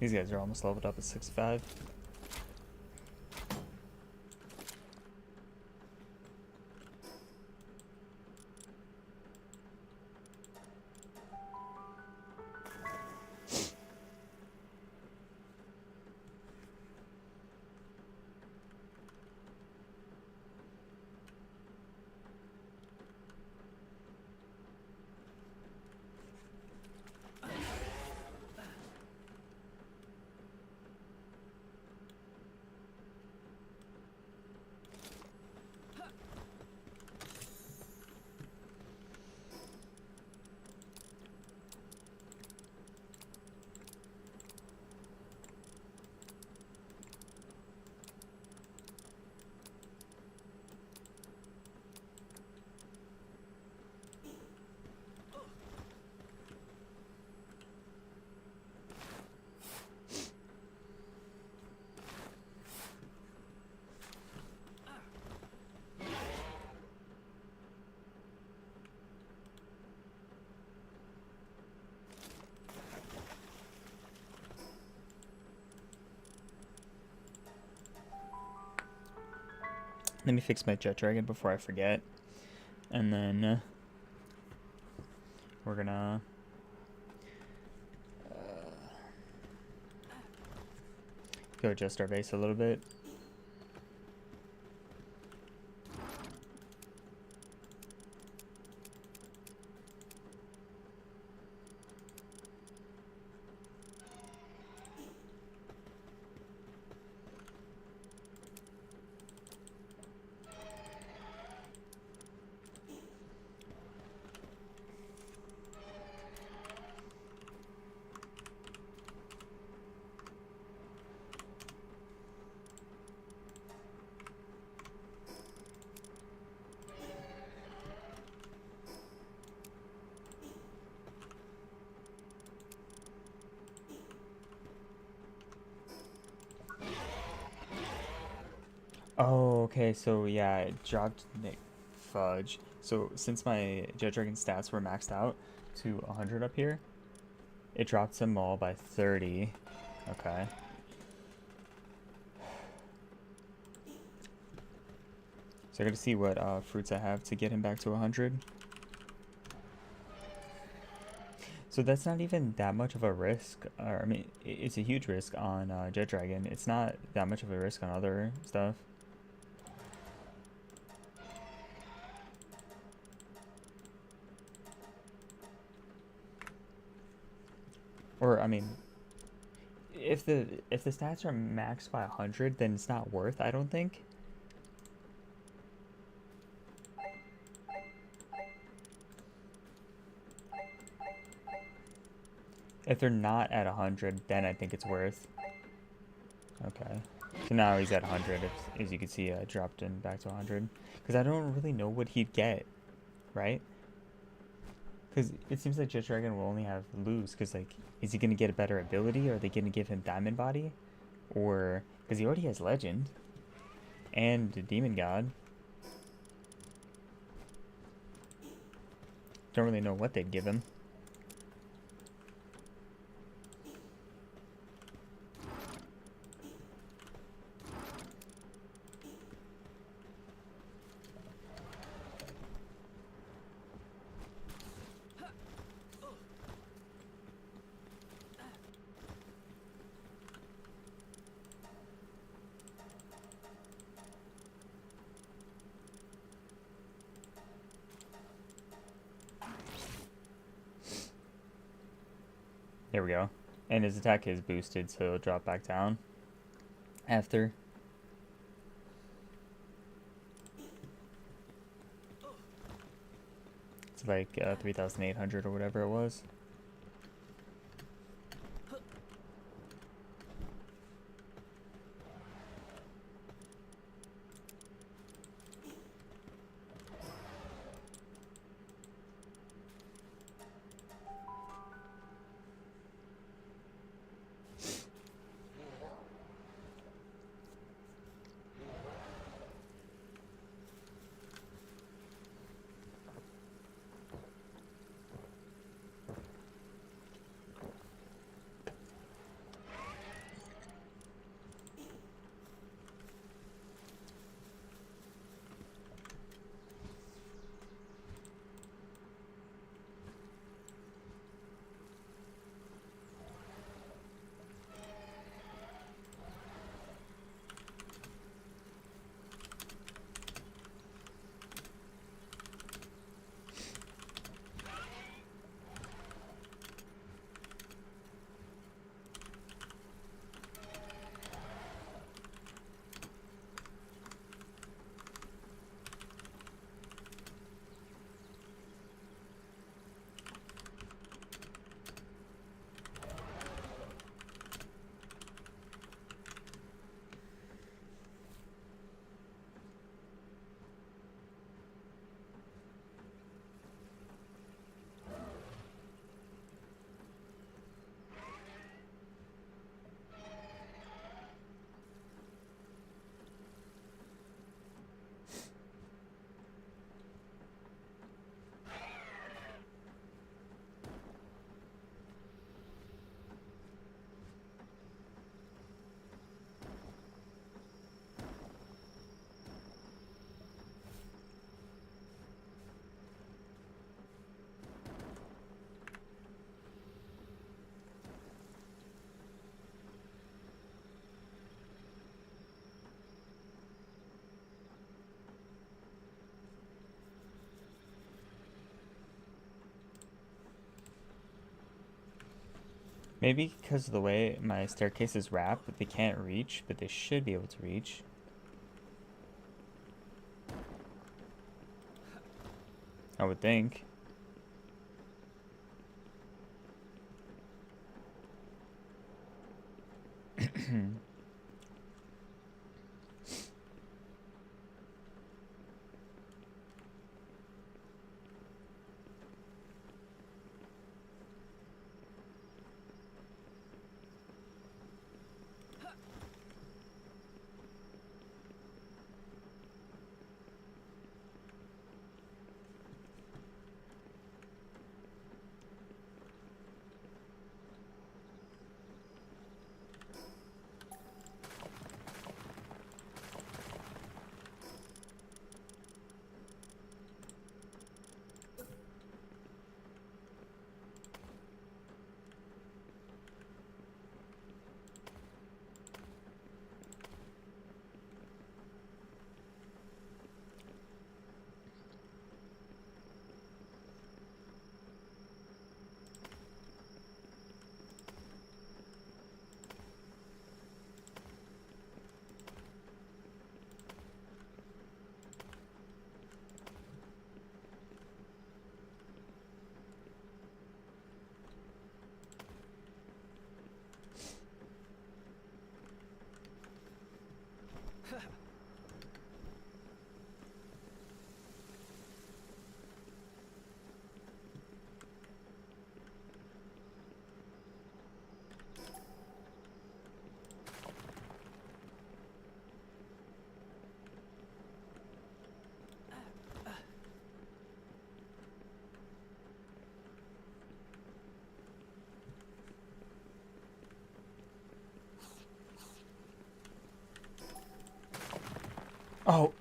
These guys are almost leveled up at 65. Let me fix my jet dragon before I forget. And then we're gonna go adjust our base a little bit. Oh, okay, so yeah, it dropped Nick Fudge. So since my Jet Dragon stats were maxed out to 100 up here, it dropped them all by 30. Okay. So I gotta see what fruits I have to get him back to 100. So that's not even that much of a risk. I mean, it's a huge risk on Jet Dragon. It's not that much of a risk on other stuff. Or I mean, if the stats are maxed by 100, then it's not worth, I don't think. If they're not at 100, then I think it's worth. Okay. So now he's at 100, as you can see, I dropped him back to 100. Because I don't really know what he'd get, right? Because it seems like Jet Dragon will only have lose. Because, like, is he going to get a better ability? Or are they going to give him Diamond Body? Or, because he already has Legend. And Demon God. Don't really know what they'd give him. There we go. And his attack is boosted, so it'll drop back down after. It's like 3,800 or whatever it was. Maybe because of the way my staircase is wrapped, they can't reach, but they should be able to reach. I would think. Oh.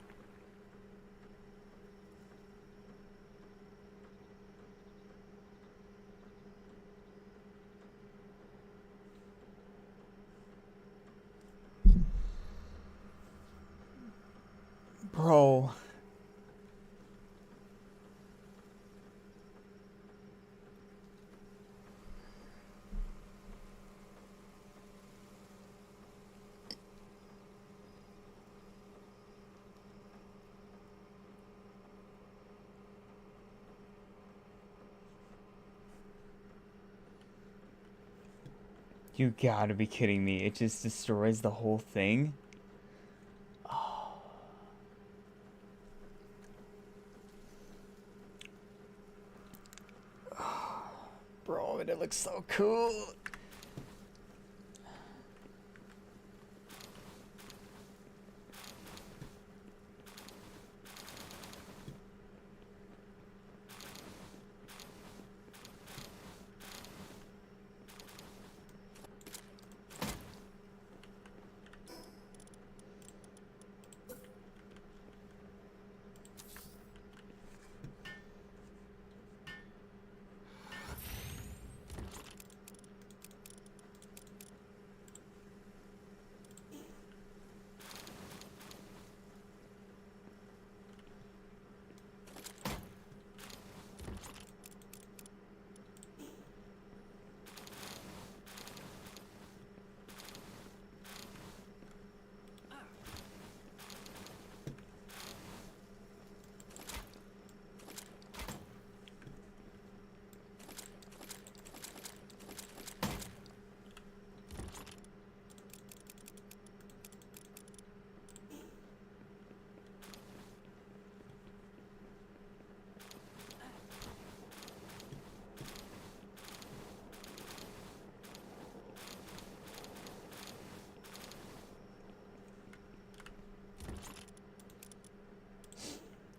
Bro. You gotta be kidding me. It just destroys the whole thing? Oh. Bro, and it looks so cool.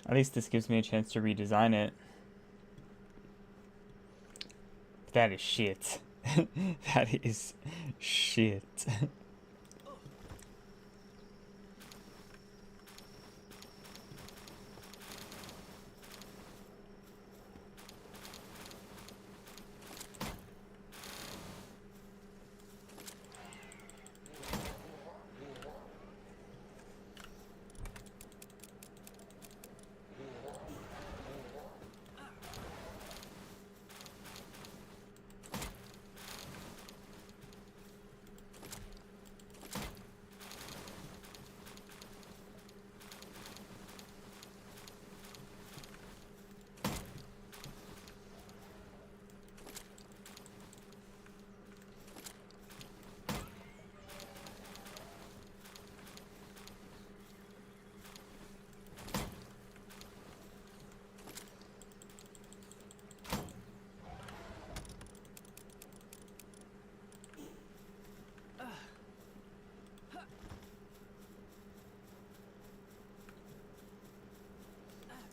At least this gives me a chance to redesign it. That is shit. That is shit.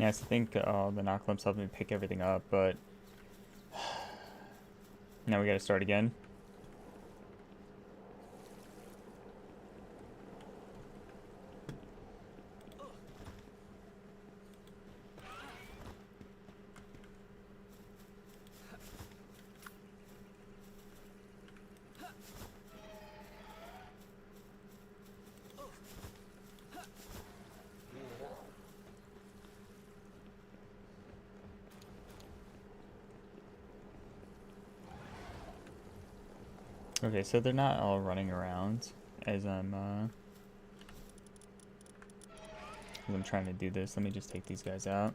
Yes, I think the knock lamps helped me pick everything up, but now we gotta start again. Okay, so they're not all running around as I'm trying to do this. Let me just take these guys out.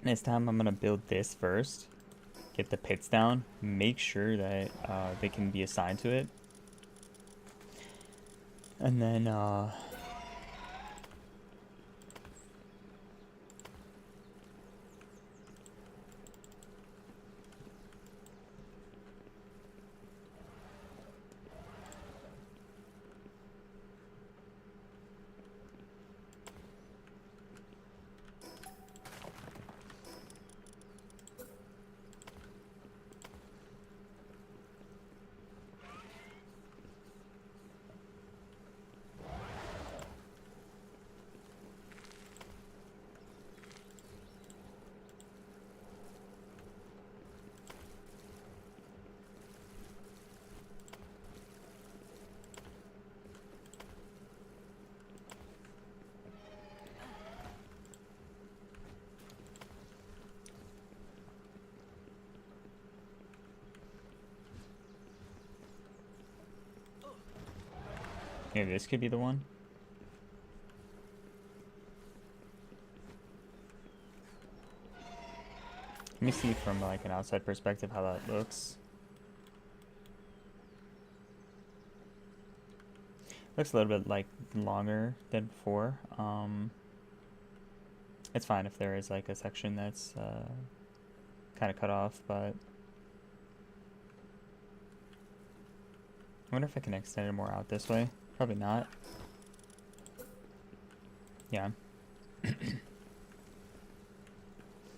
This time I'm gonna build this first. Get the pits down. Make sure that they can be assigned to it. And then maybe this could be the one. Let me see from like an outside perspective how that looks. Looks a little bit like longer than before. It's fine if there is like a section that's kind of cut off, but I wonder if I can extend it more out this way. Probably not. Yeah.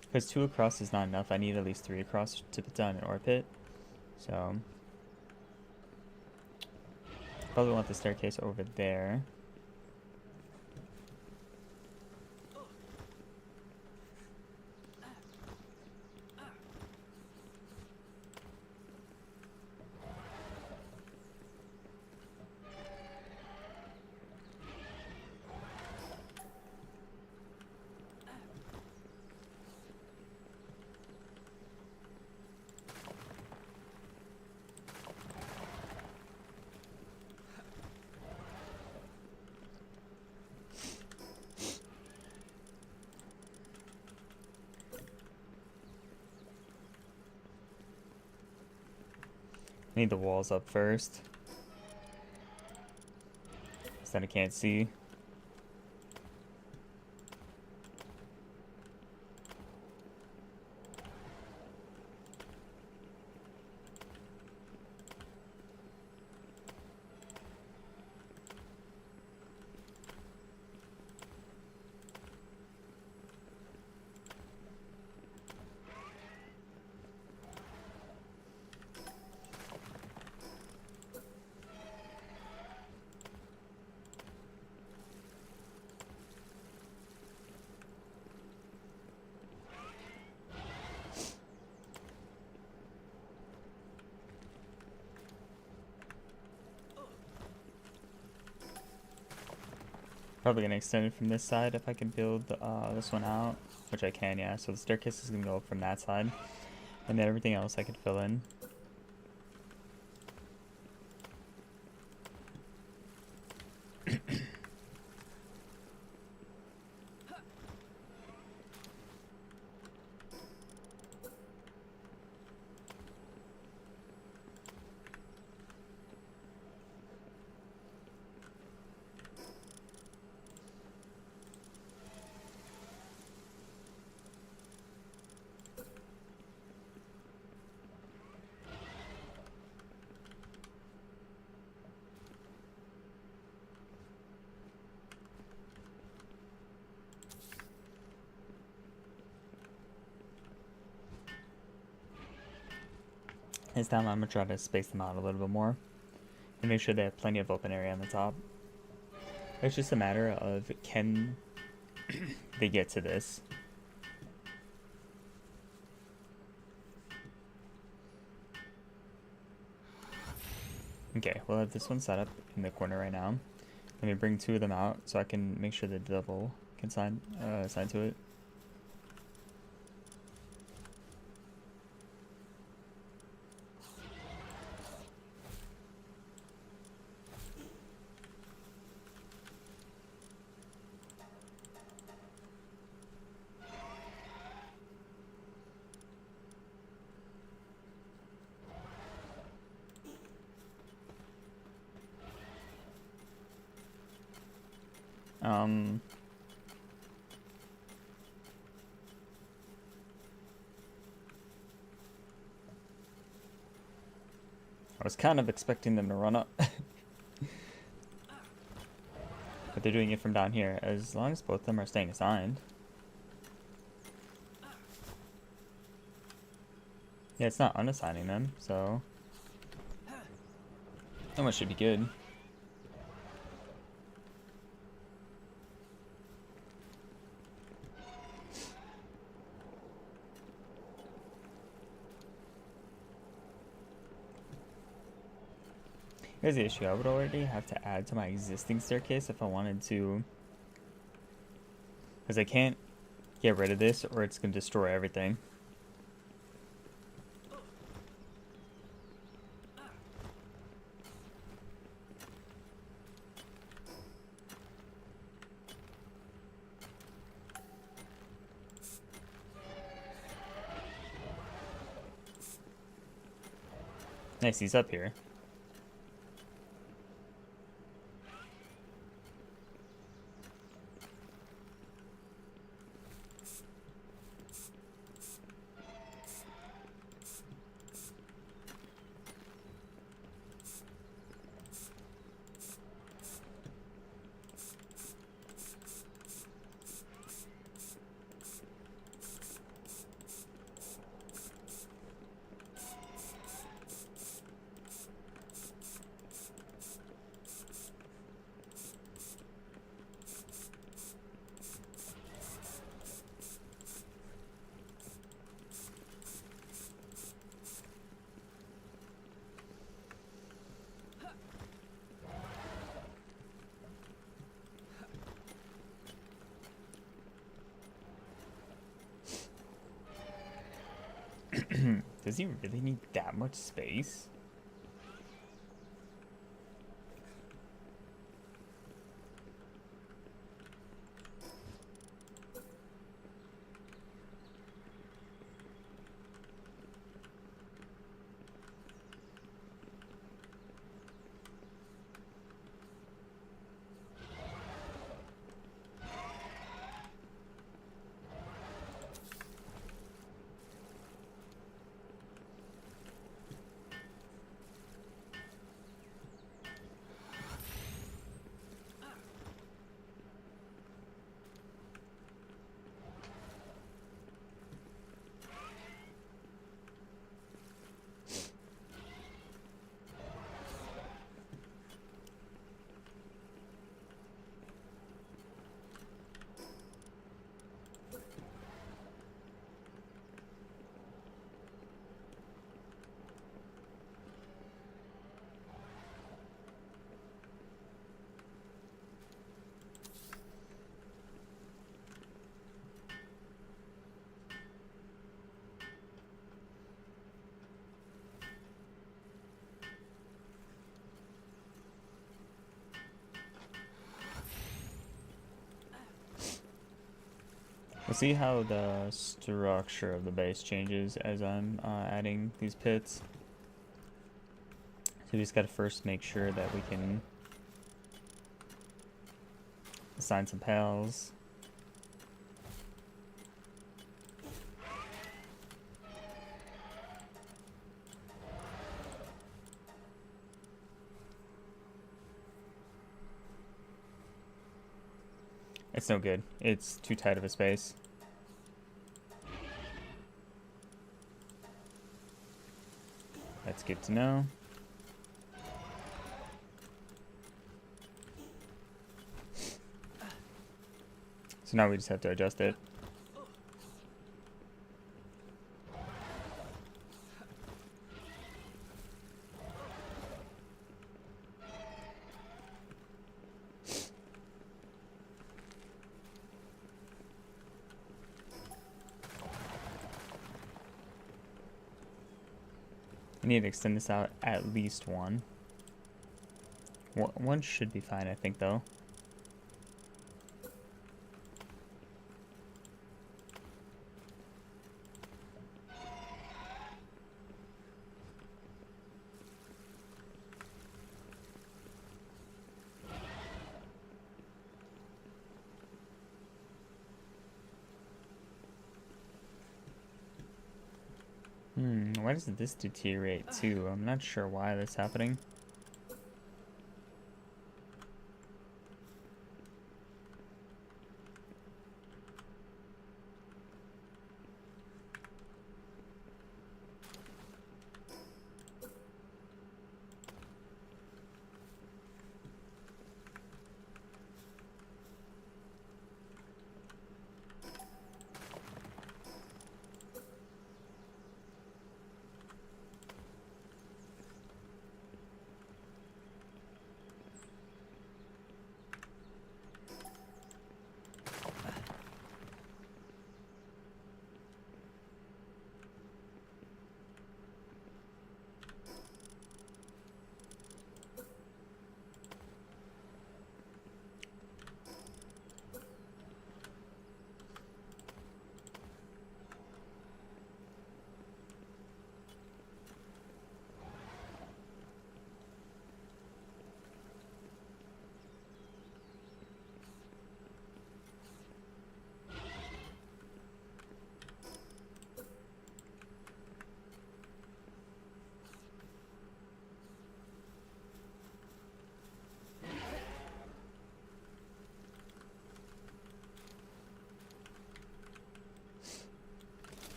Because 2 across is not enough. I need at least 3 across to put down an ore pit. So probably want the staircase over there. Need the walls up first. So then I can't see. Probably gonna extend it from this side if I can build this one out, which I can, yeah. So the staircase is gonna go up from that side, and then everything else I can fill in. This time I'm gonna try to space them out a little bit more and make sure they have plenty of open area on the top. It's just a matter of can they get to this. Okay, we'll have this one set up in the corner right now. Let me bring 2 of them out so I can make sure the double can sign to it. I was kind of expecting them to run up. But they're doing it from down here, as long as both of them are staying assigned. Yeah, it's not unassigning them, so that one should be good. Here's the issue, I would already have to add to my existing staircase if I wanted to, because I can't get rid of this or it's going to destroy everything. Nice, he's up here. Does he really need that much space? We'll see how the structure of the base changes as I'm adding these pits. So we just gotta first make sure that we can assign some pals. It's no good. It's too tight of a space. That's good to know. So now we just have to adjust it. I need to extend this out at least one. One should be fine, I think, though. Why does this deteriorate too? I'm not sure why that's happening.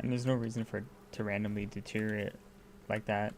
And there's no reason for it to randomly deteriorate like that.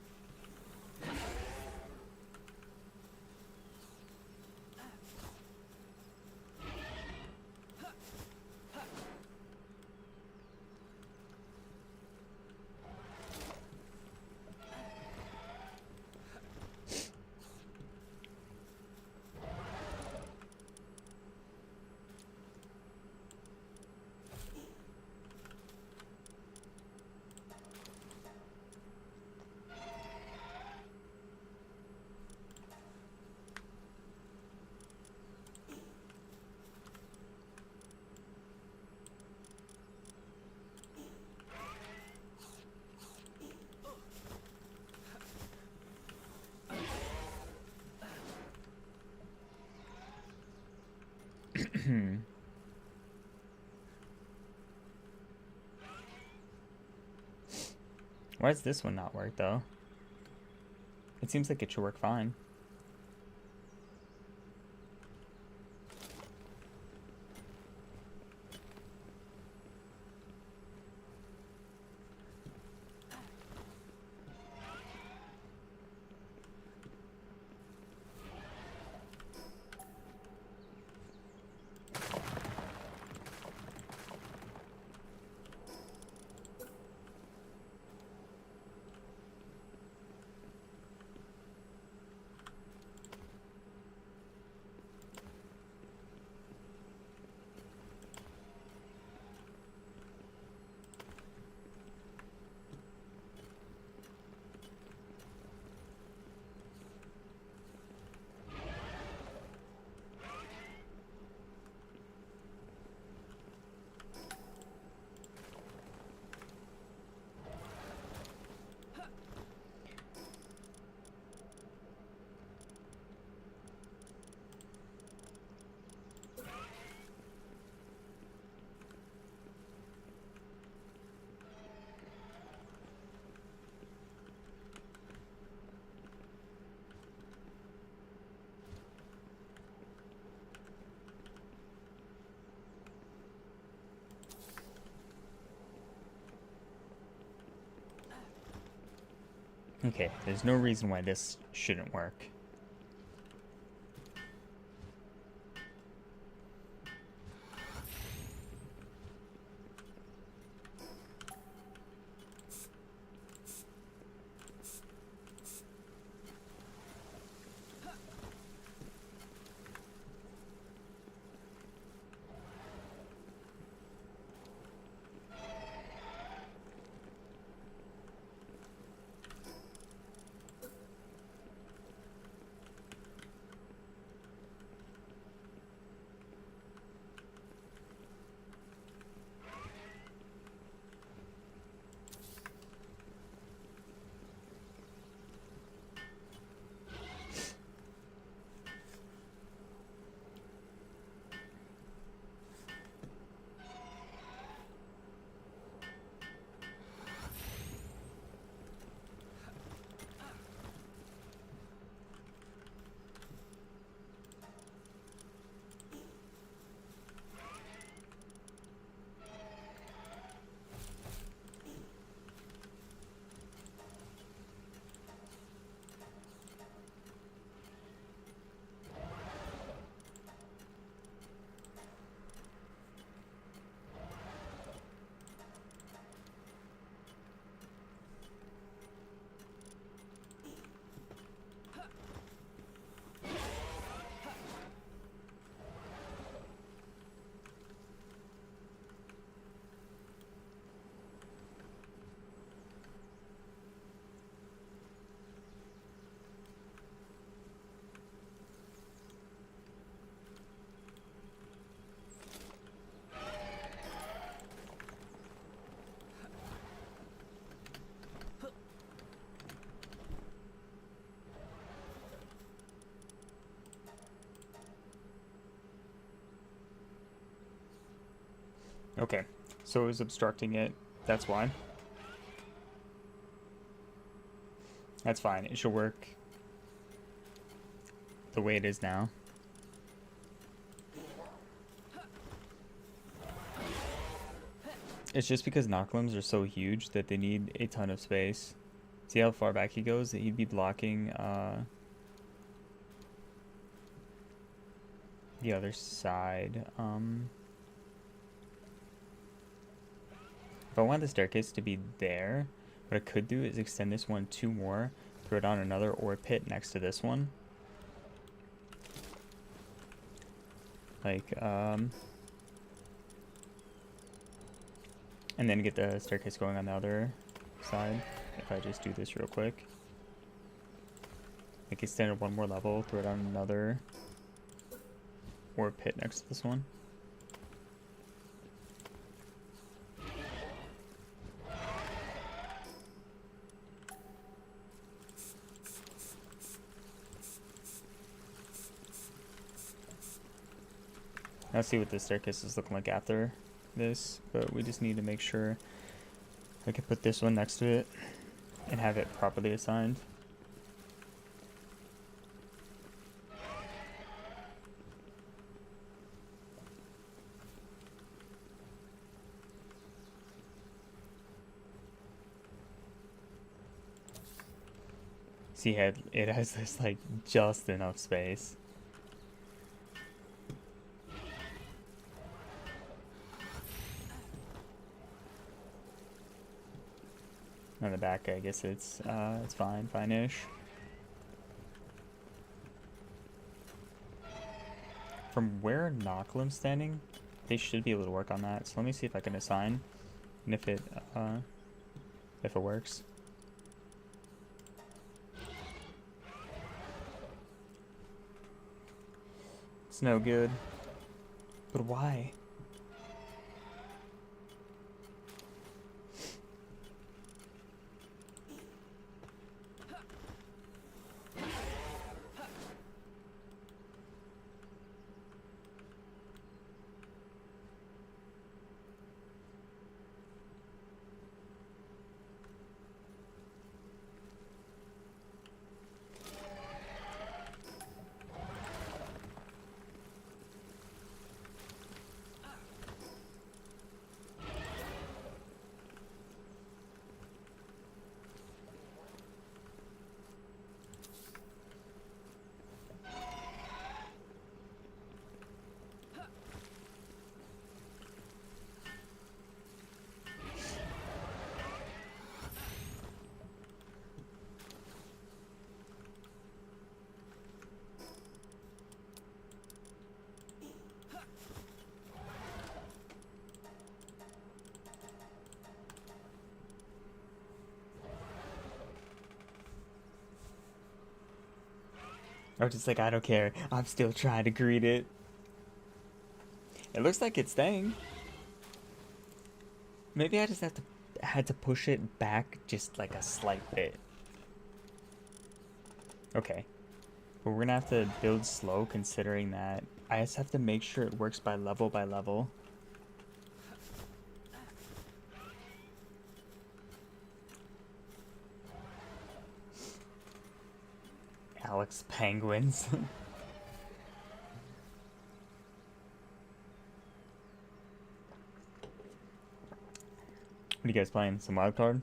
Why does this one not work though? It seems like it should work fine. Okay, there's no reason why this shouldn't work. Okay, so it was obstructing it. That's why. That's fine. It should work the way it is now. It's just because knocklimbs are so huge that they need a ton of space. See how far back he goes? He'd be blocking the other side. If I want the staircase to be there, what I could do is extend this one 2 more, throw down another ore pit next to this one. Like, and then get the staircase going on the other side. If I just do this real quick. Like, extend it 1 more level, throw down another ore pit next to this one. Let's see what the staircase is looking like after this, but we just need to make sure I can put this one next to it and have it properly assigned. See, it has this like just enough space. On the back, I guess it's fine, fine-ish. From where Knocklim's standing, they should be able to work on that. So let me see if I can assign, and if it works. It's no good. But why? I was just like, I don't care. I'm still trying to greet it. It looks like it's staying. Maybe I just had to push it back just like a slight bit. Okay. But we're gonna have to build slow considering that I just have to make sure it works by level by level. Alex penguins. What are you guys playing? Some wild card?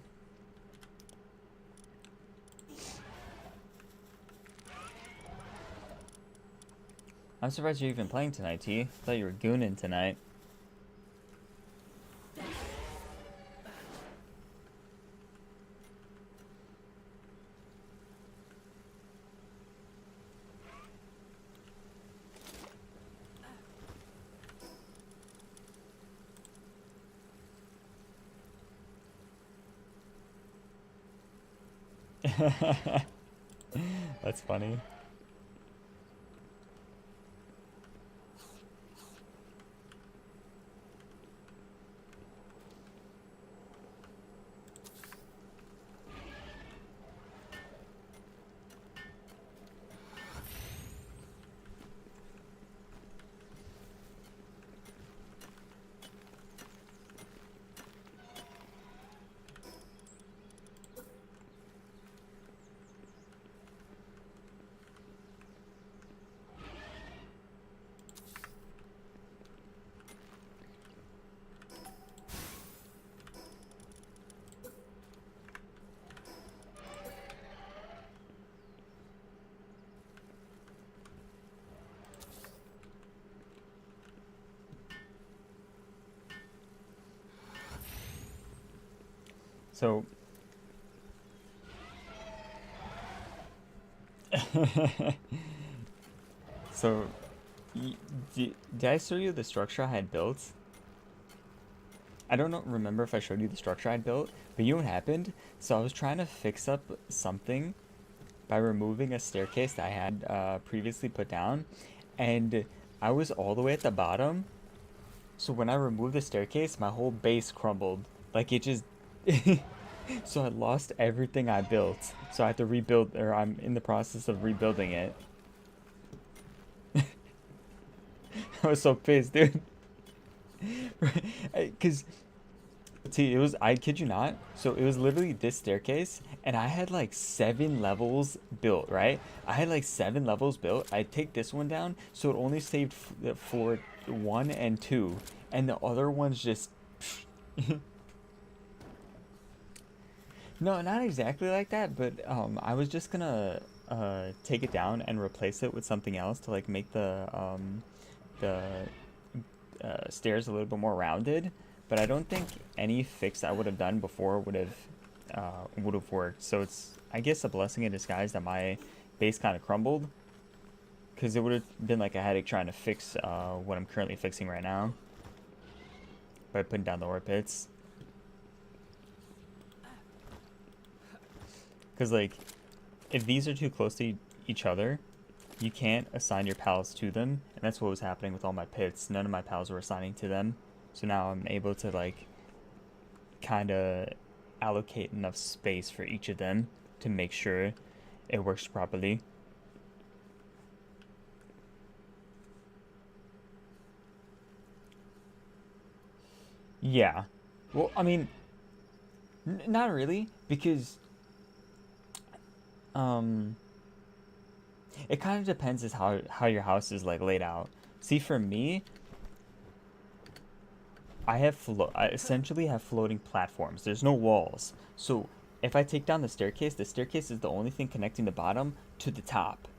I'm surprised you're even playing tonight, T. I thought you were gooning tonight. That's funny. So so did I show you the structure I had built? I don't remember if I showed you the structure I had built, but you know what happened? So I was trying to fix up something by removing a staircase that I had previously put down, and I was all the way at the bottom. So when I removed the staircase, my whole base crumbled. Like it just so I lost everything I built. So I have to rebuild, or I'm in the process of rebuilding it. I was so pissed, dude. Because, see, it was, I kid you not. So it was literally this staircase, and I had like 7 levels built, right? I had like 7 levels built. I take this one down, so it only saved for 1 and 2, and the other ones just. No, not exactly like that, but I was just gonna take it down and replace it with something else to like make the stairs a little bit more rounded. But I don't think any fix I would have done before would have worked. So it's, I guess, a blessing in disguise that my base kind of crumbled, because it would have been like a headache trying to fix what I'm currently fixing right now by putting down the ore pits. Because, like, if these are too close to each other, you can't assign your pals to them. And that's what was happening with all my pits. None of my pals were assigning to them. So now I'm able to, like, kind of allocate enough space for each of them to make sure it works properly. Yeah. Well, I mean, not really, because um it kind of depends as how your house is like laid out. See, for me, I essentially have floating platforms. There's no walls. So if I take down the staircase is the only thing connecting the bottom to the top.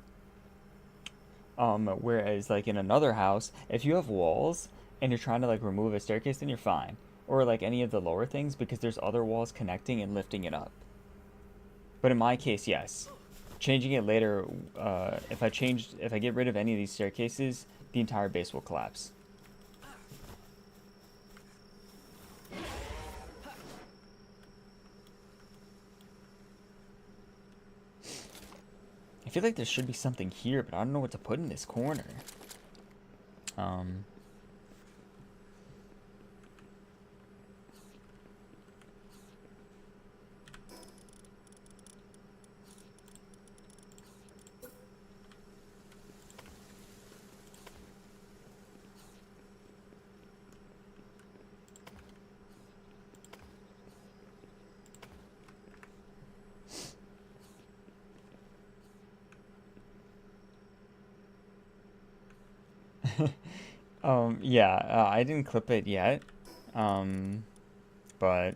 Whereas like in another house, if you have walls and you're trying to like remove a staircase, then you're fine. Or like any of the lower things, because there's other walls connecting and lifting it up. But in my case, yes. Changing it later, if I get rid of any of these staircases, the entire base will collapse. feel like there should be something here, but I don't know what to put in this corner. Yeah, I didn't clip it yet, but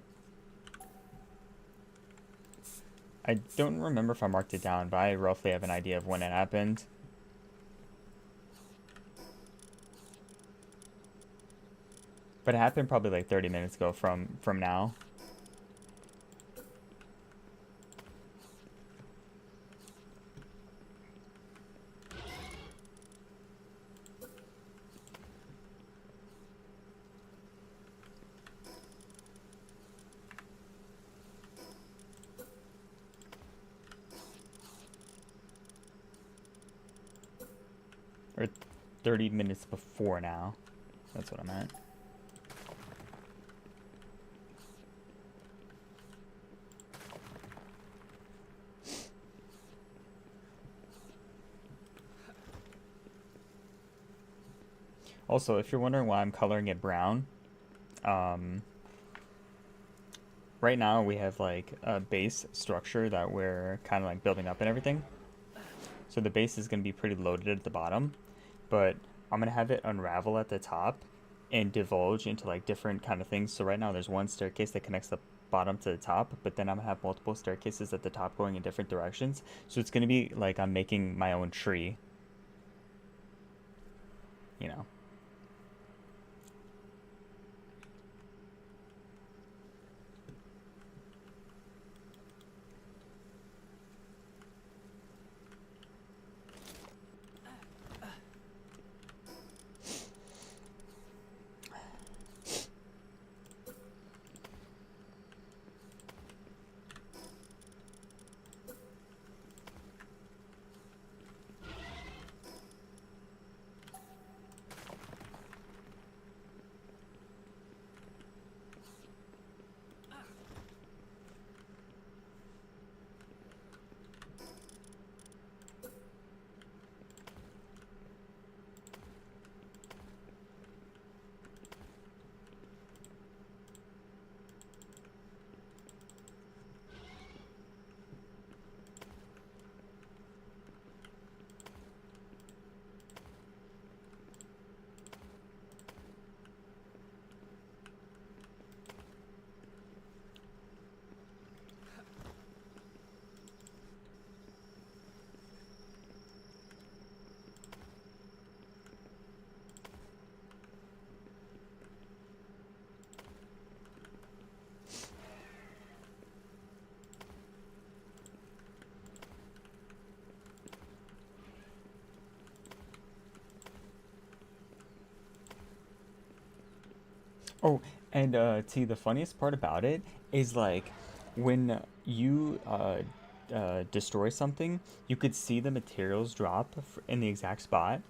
I don't remember if I marked it down, but I roughly have an idea of when it happened. But it happened probably like 30 minutes ago from now. Or 30 minutes before now. That's what I meant. Also, if you're wondering why I'm coloring it brown, right now we have like a base structure that we're kind of like building up and everything. So the base is going to be pretty loaded at the bottom, but I'm going to have it unravel at the top and divulge into like different kind of things. So right now there's one staircase that connects the bottom to the top, but then I'm going to have multiple staircases at the top going in different directions. So it's going to be like I'm making my own tree, you know. Oh, and T, the funniest part about it is like when you destroy something, you could see the materials drop in the exact spot,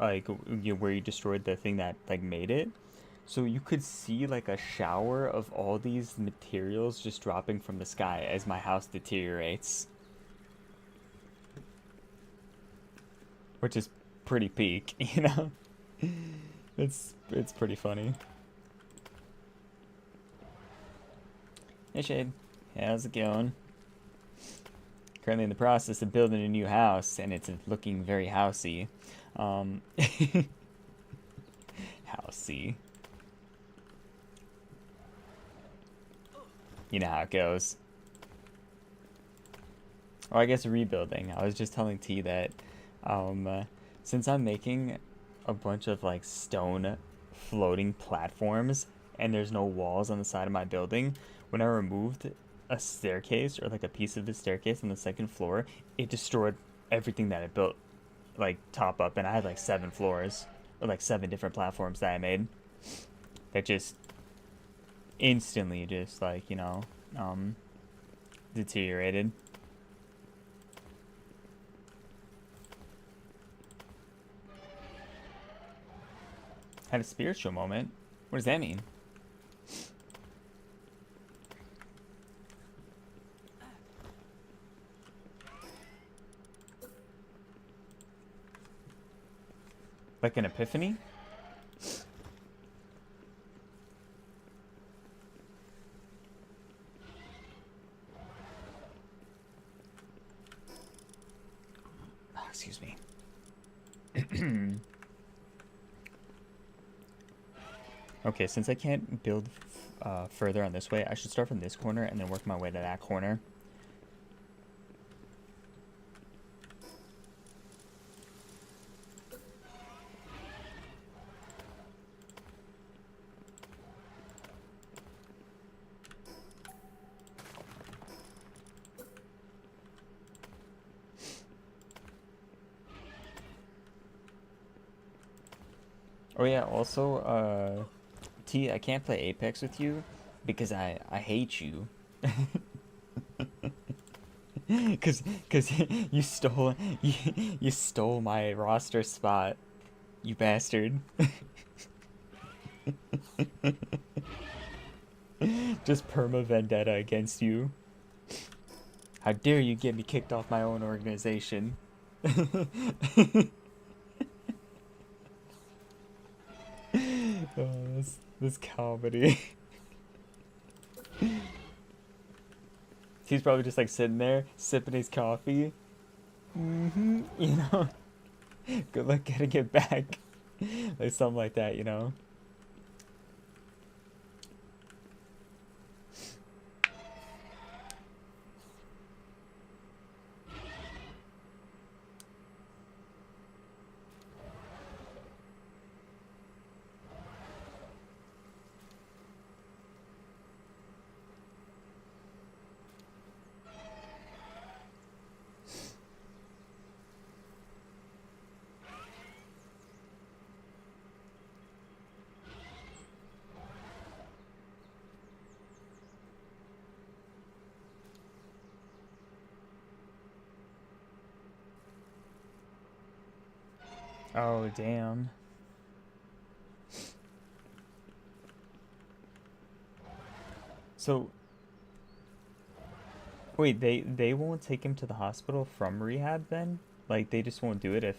like where you destroyed the thing that like made it. So you could see like a shower of all these materials just dropping from the sky as my house deteriorates, which is pretty peak, you know? It's pretty funny. Hey Shade, how's it going? Currently in the process of building a new house, and it's looking very housey. Housey. You know how it goes. Or I guess rebuilding. I was just telling T that since I'm making a bunch of like stone floating platforms and there's no walls on the side of my building, when I removed a staircase or like a piece of the staircase on the second floor, it destroyed everything that I built like top up, and I had like 7 floors or like 7 different platforms that I made that just instantly just like, you know, deteriorated. Had a spiritual moment? What does that mean? Like an epiphany? Oh, excuse me. Okay, since I can't build further on this way, I should start from this corner and then work my way to that corner. Oh yeah, also, T, I can't play Apex with you because I hate you. Cause you stole you stole my roster spot, you bastard. Just perma vendetta against you. How dare you get me kicked off my own organization? Oh, this comedy. He's probably just like sitting there sipping his coffee. You know, good luck getting it back. Like something like that, you know. Oh damn. So wait, they won't take him to the hospital from rehab then? Like they just won't do it if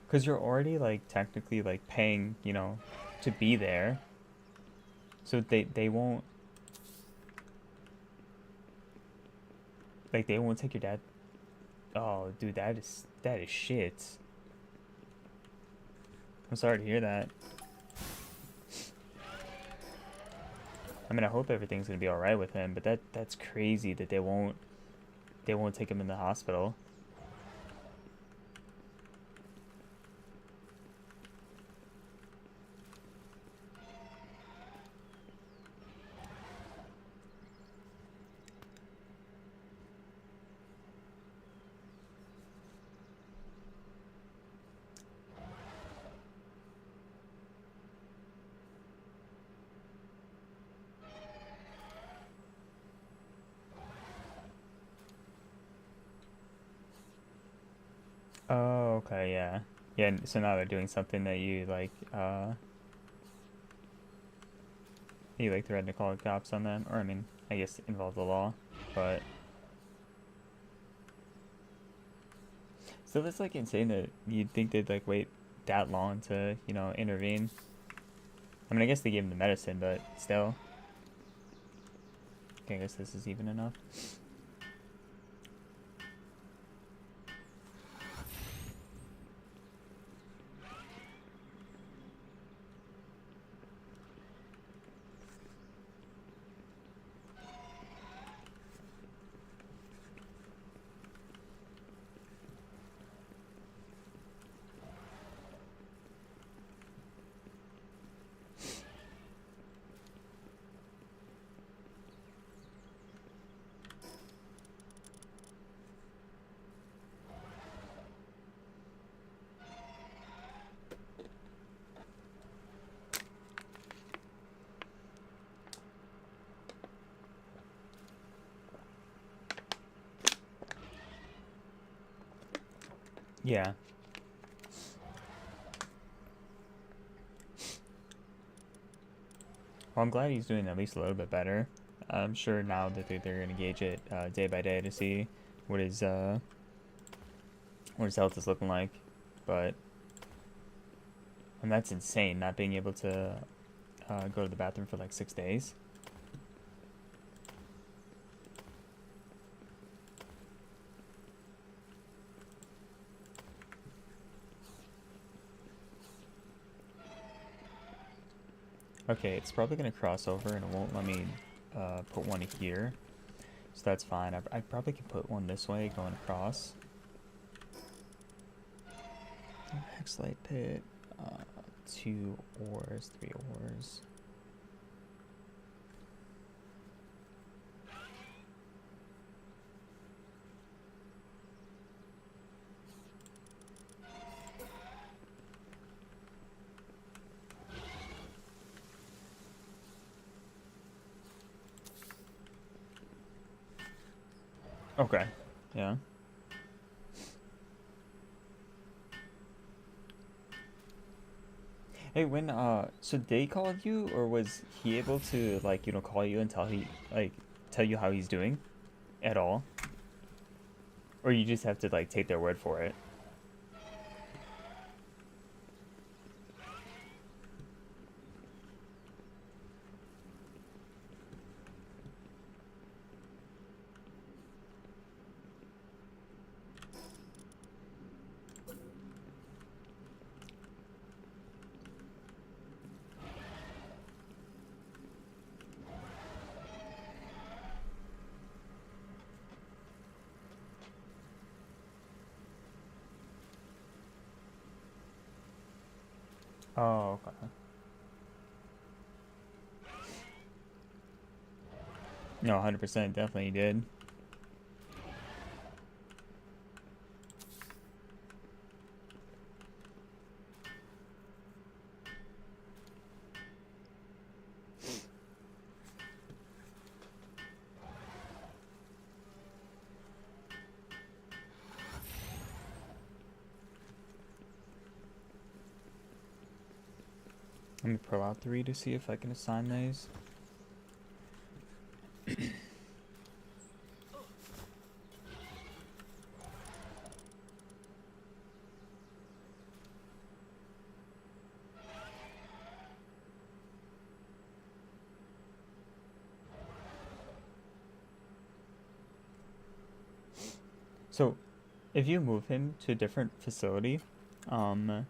cuz you're already like technically like paying, you know, to be there. So they won't like they won't take your dad. Oh, dude, that is shit. I'm sorry to hear that. I mean, I hope everything's gonna be all right with him, but that's crazy that they won't take him in the hospital. Oh, okay, yeah. Yeah, so now they're doing something that you like threaten to call the cops on them, or I mean, I guess involve the law, but still, that's like insane that you'd think they'd like wait that long to, you know, intervene. I mean, I guess they gave him the medicine, but still. Okay, I guess this is even enough. Yeah. Well, I'm glad he's doing at least a little bit better. I'm sure now that they're going to gauge it day by day to see what his health is looking like. But and that's insane, not being able to go to the bathroom for like 6 days. Okay, it's probably going to cross over and it won't let me put one here. So that's fine. I probably can put one this way going across. Hexlight pit. 2 ores, 3 ores. Okay. Yeah. Hey, so they called you, or was he able to, like, call you and tell you how he's doing at all? Or you just have to, like, take their word for it? Oh, okay. No, 100%, definitely did. Let me pull out 3 to see if I can assign these. So, if you move him to a different facility, um,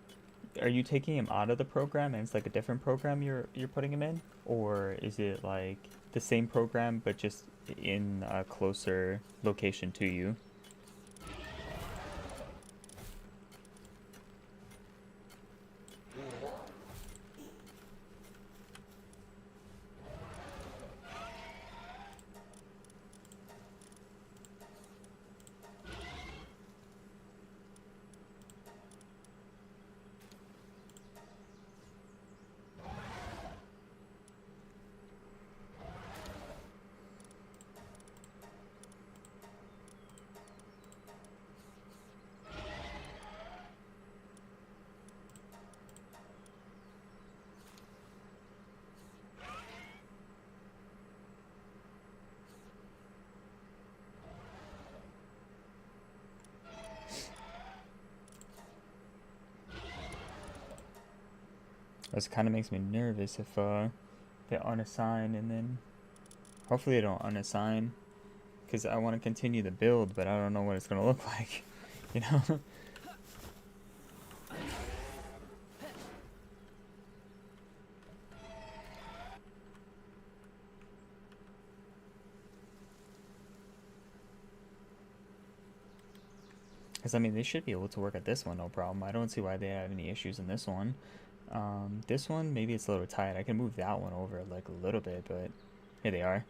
are you taking him out of the program and it's like a different program you're putting him in, or is it like the same program but just in a closer location to you? This kind of makes me nervous if they unassign and then hopefully they don't unassign, because I want to continue the build, but I don't know what it's gonna look like, you know. Because I mean, they should be able to work at this one, no problem. I don't see why they have any issues in this one. This one, maybe it's a little tight. I can move that one over like a little bit, but here they are.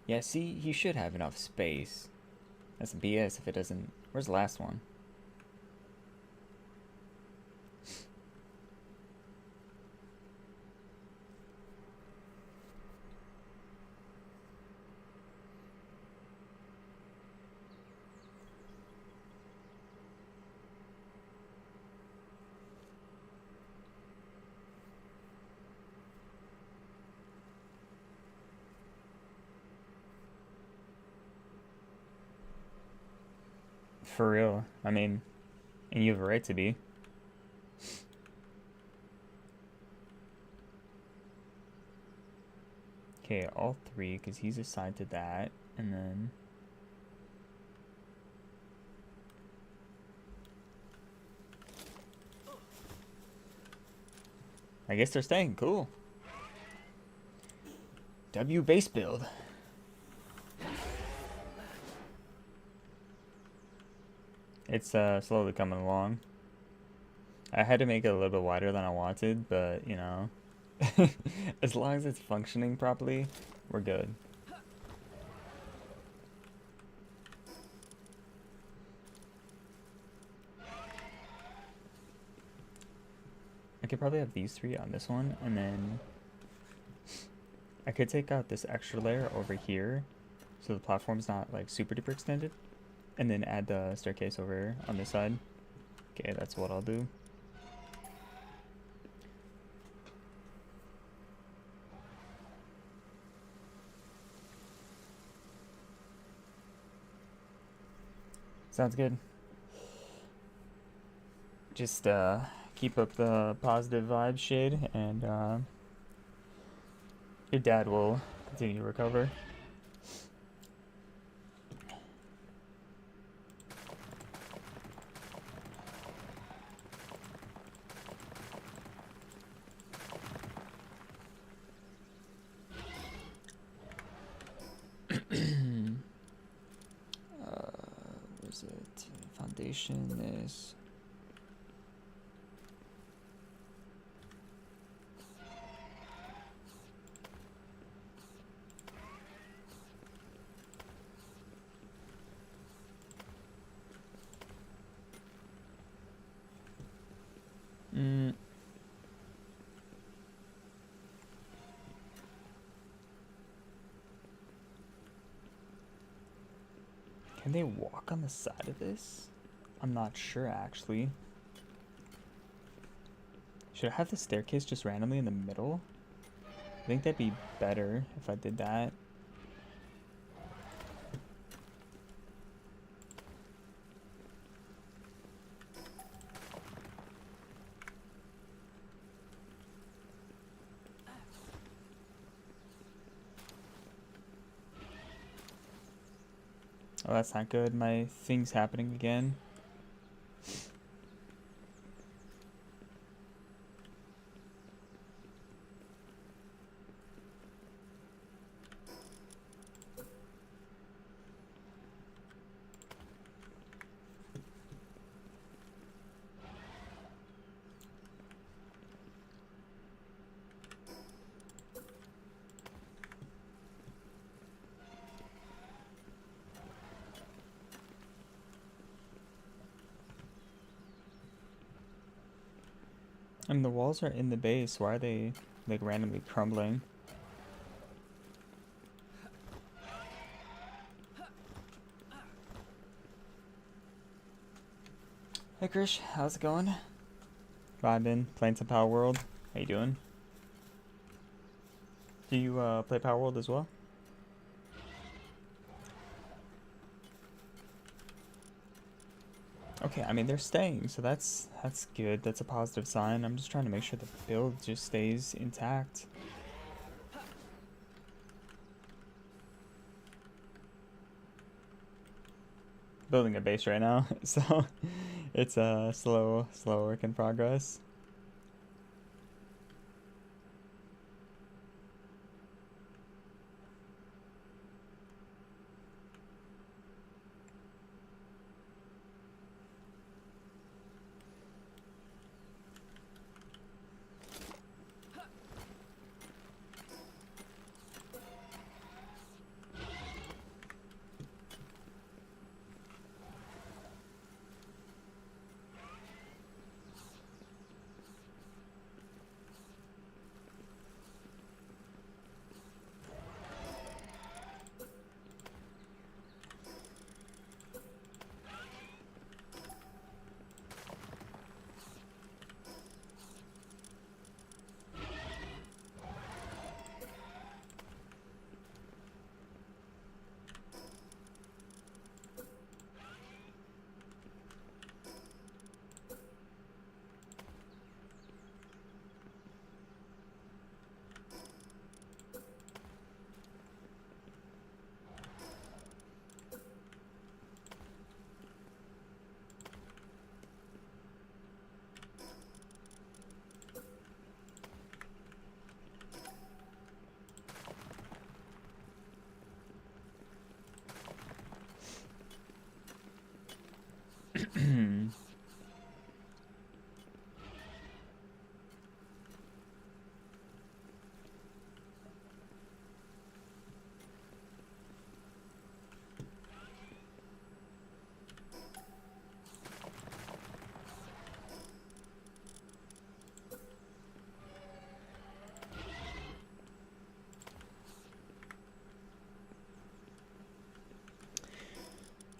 Yeah, see, he should have enough space. That's BS if it doesn't. Where's the last one? For real. I mean, and you have a right to be. Okay, all three, because he's assigned to that, and then... I guess they're staying. Cool. W base build. It's slowly coming along. I had to make it a little bit wider than I wanted, but, you know, as long as it's functioning properly, we're good. I could probably have these three on this one, and then I could take out this extra layer over here, so the platform's not like super duper extended, and then add the staircase over on this side. Okay, that's what I'll do. Sounds good. Just keep up the positive vibes, Shade, and your dad will continue to recover. Where's it? Foundation is... Can they walk on the side of this? I'm not sure, actually. Should I have the staircase just randomly in the middle? I think that'd be better if I did that. Oh, that's not good. My thing's happening again. I mean, the walls are in the base. Why are they, like, randomly crumbling? Hey, Krish. How's it going? Vibin, playing some Palworld. How you doing? Do you play Palworld as well? Okay, I mean, they're staying, so that's good. That's a positive sign. I'm just trying to make sure the build just stays intact. Building a base right now, so it's a slow work in progress.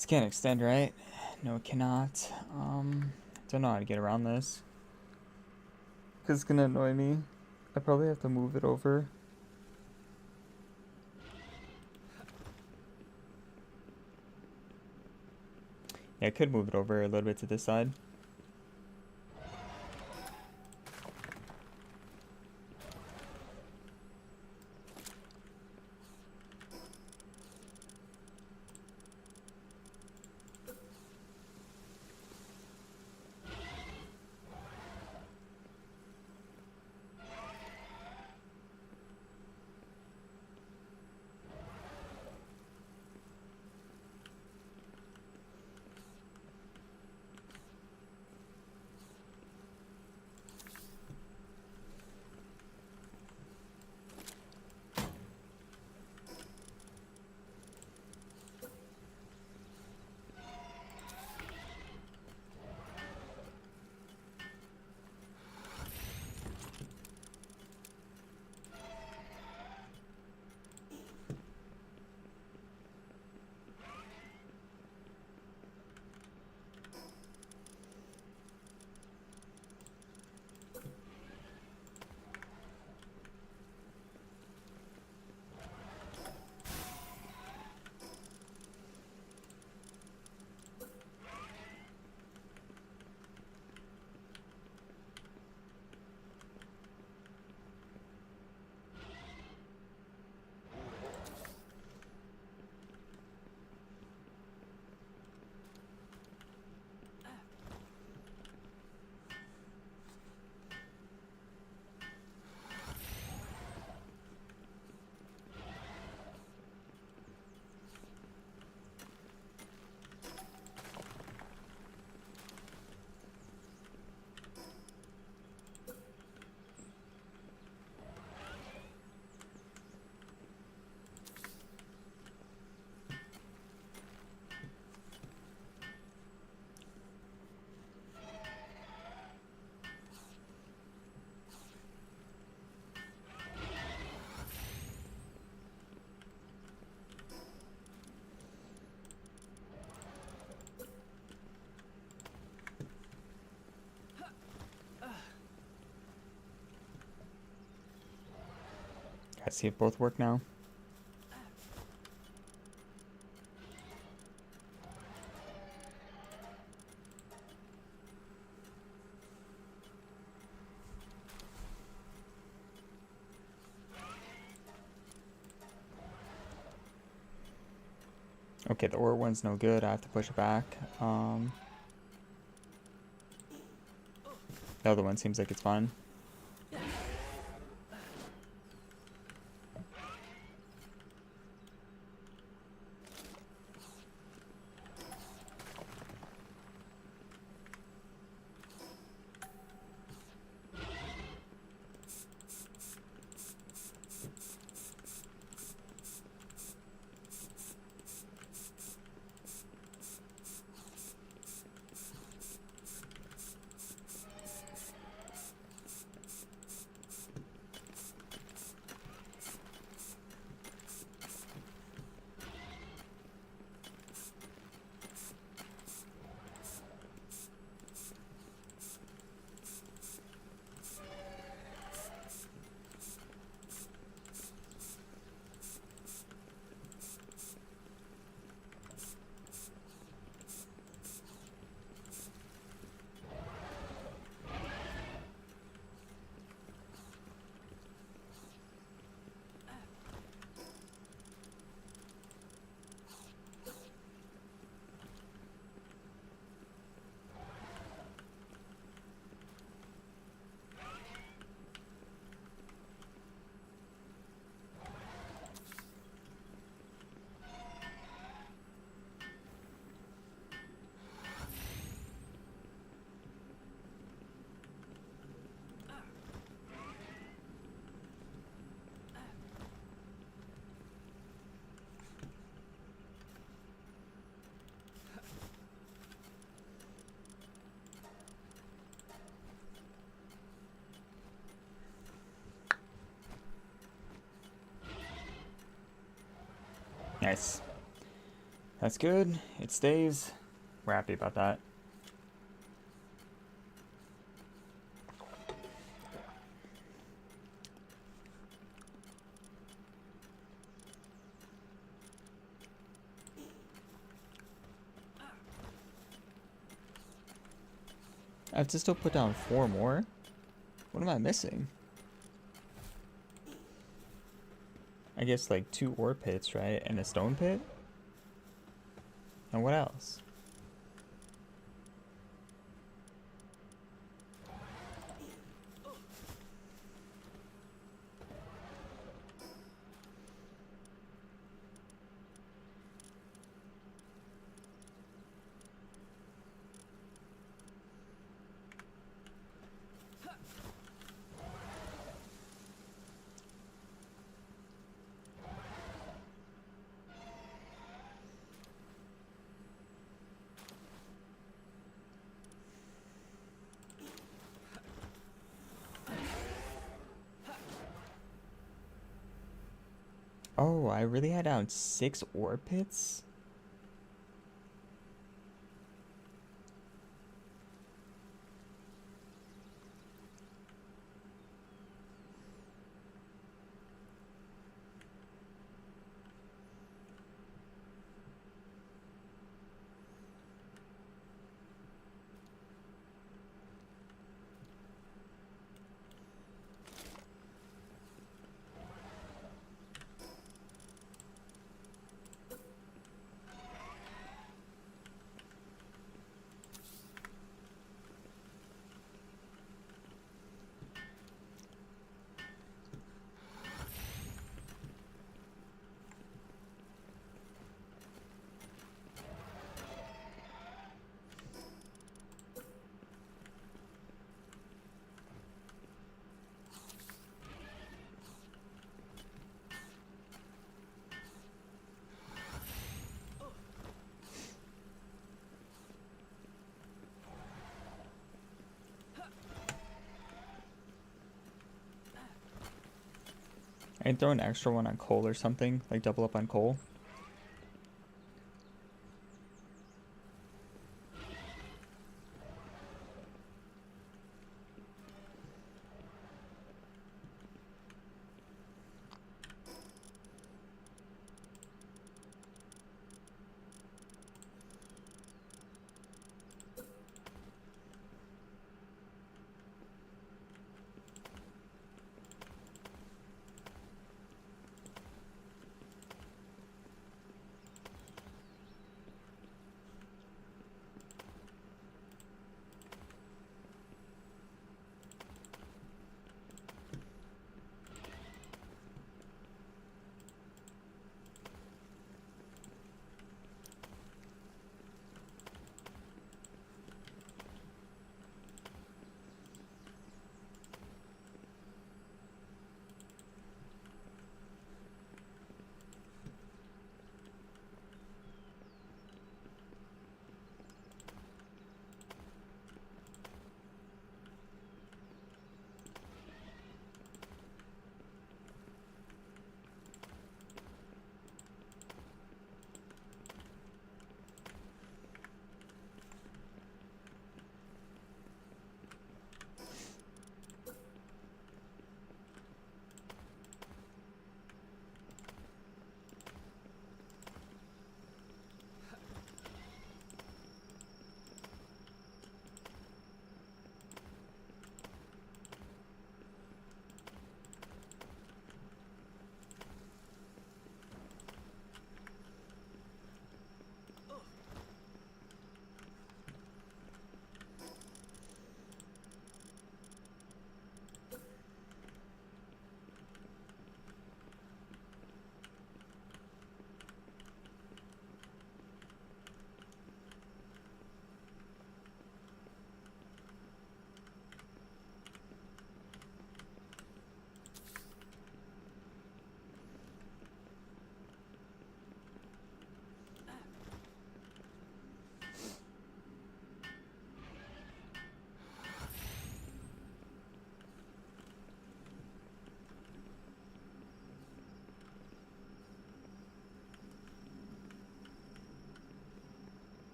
This can't extend, right? No, it cannot. Don't know how to get around this. Because it's gonna annoy me. I probably have to move it over. Yeah, I could move it over a little bit to this side. I see if both work now. Okay, the ore one's no good. I have to push it back. The other one seems like it's fine. Nice. That's good. It stays. We're happy about that. I have to still put down 4 more? What am I missing? I guess like 2 ore pits, right? And a stone pit? And what else? Oh, I really had down 6 ore pits? I can throw an extra one on coal or something, like double up on coal.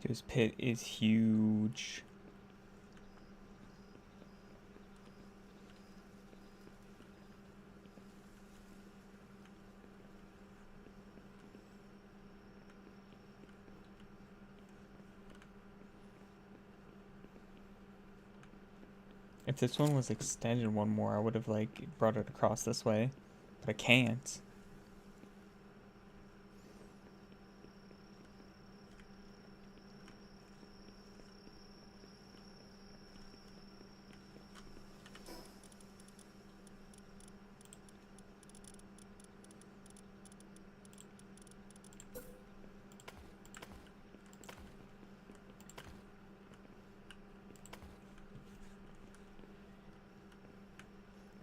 This pit is huge. If this one was extended one more, I would have like brought it across this way, but I can't.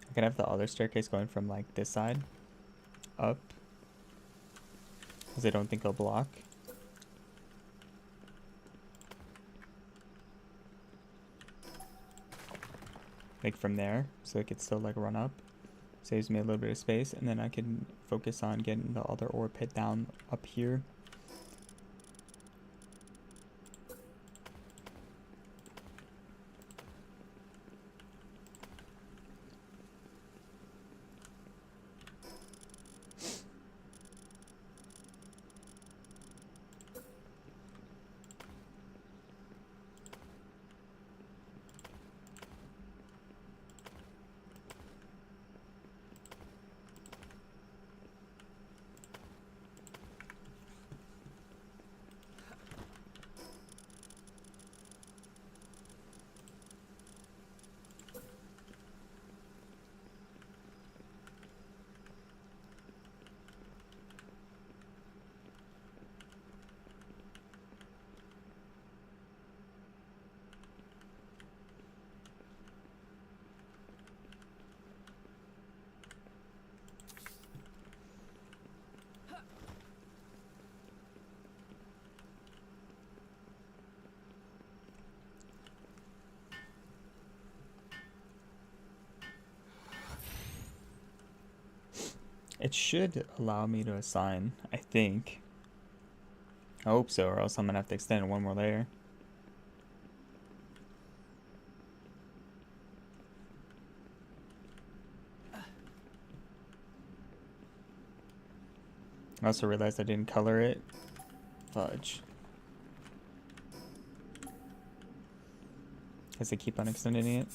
I can have the other staircase going from like this side up, because I don't think it'll block. Like from there, so it could still like run up. Saves me a little bit of space, and then I can focus on getting the other ore pit down up here. It should allow me to assign, I think. I hope so, or else I'm gonna have to extend it one more layer. I also realized I didn't color it. Fudge. Guess I keep on extending it.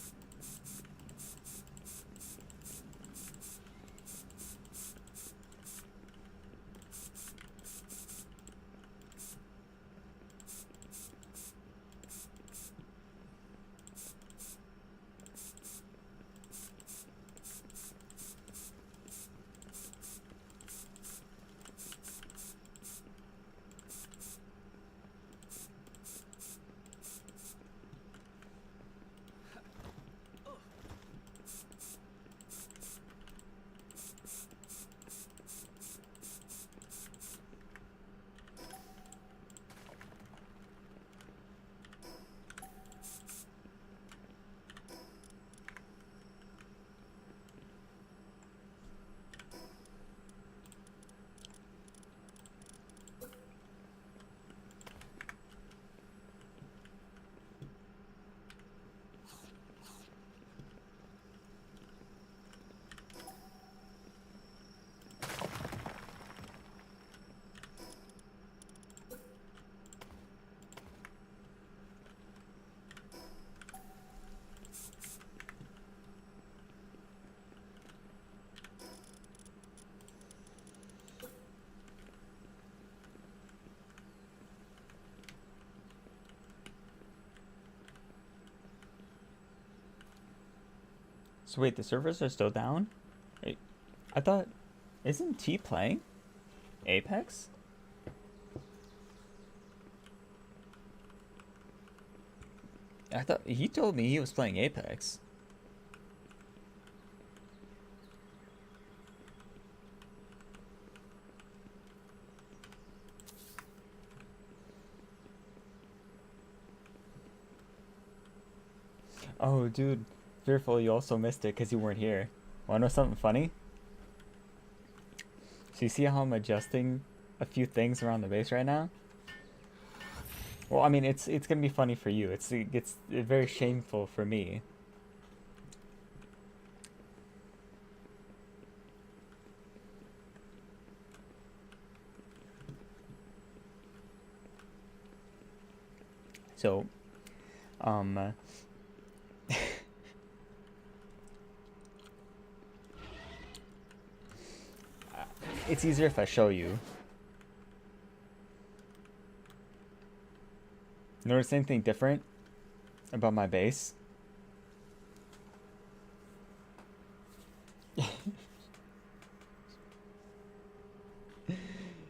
So wait, the servers are still down? I thought, isn't T playing Apex? I thought he told me he was playing Apex. Oh, dude, fearful you also missed it because you weren't here. Wanna know something funny? So you see how I'm adjusting a few things around the base right now? Well, I mean, it's gonna be funny for you. It's very shameful for me. So, um, it's easier if I show you. Notice anything different about my base?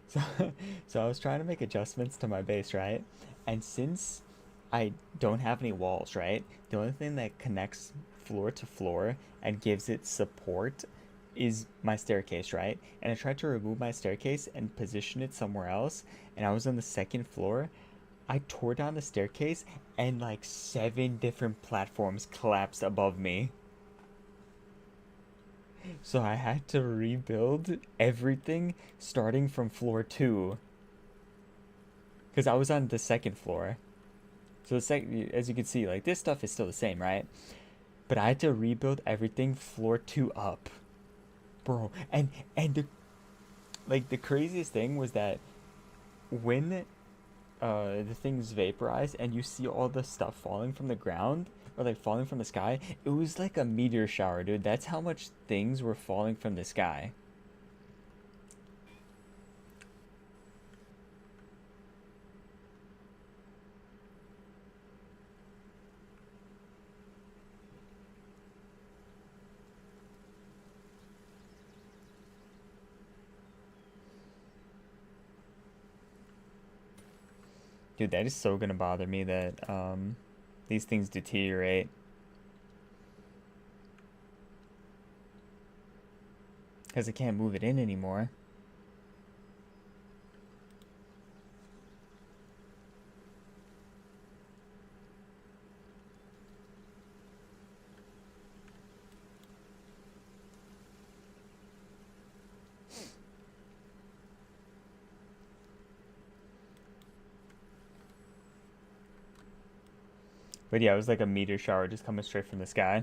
So, so I was trying to make adjustments to my base, right? And since I don't have any walls, right? The only thing that connects floor to floor and gives it support is my staircase, right? And I tried to remove my staircase and position it somewhere else, and I was on the second floor. I tore down the staircase, and like 7 different platforms collapsed above me. So I had to rebuild everything starting from floor 2 because I was on the second floor. So the second, as you can see, like this stuff is still the same, right? But I had to rebuild everything floor 2 up, bro. And the craziest thing was that when the things vaporize and you see all the stuff falling from the ground or like falling from the sky, it was like a meteor shower, dude. That's how much things were falling from the sky. Dude, that is so gonna bother me that these things deteriorate. Because I can't move it in anymore. But yeah, it was like a meteor shower just coming straight from the sky.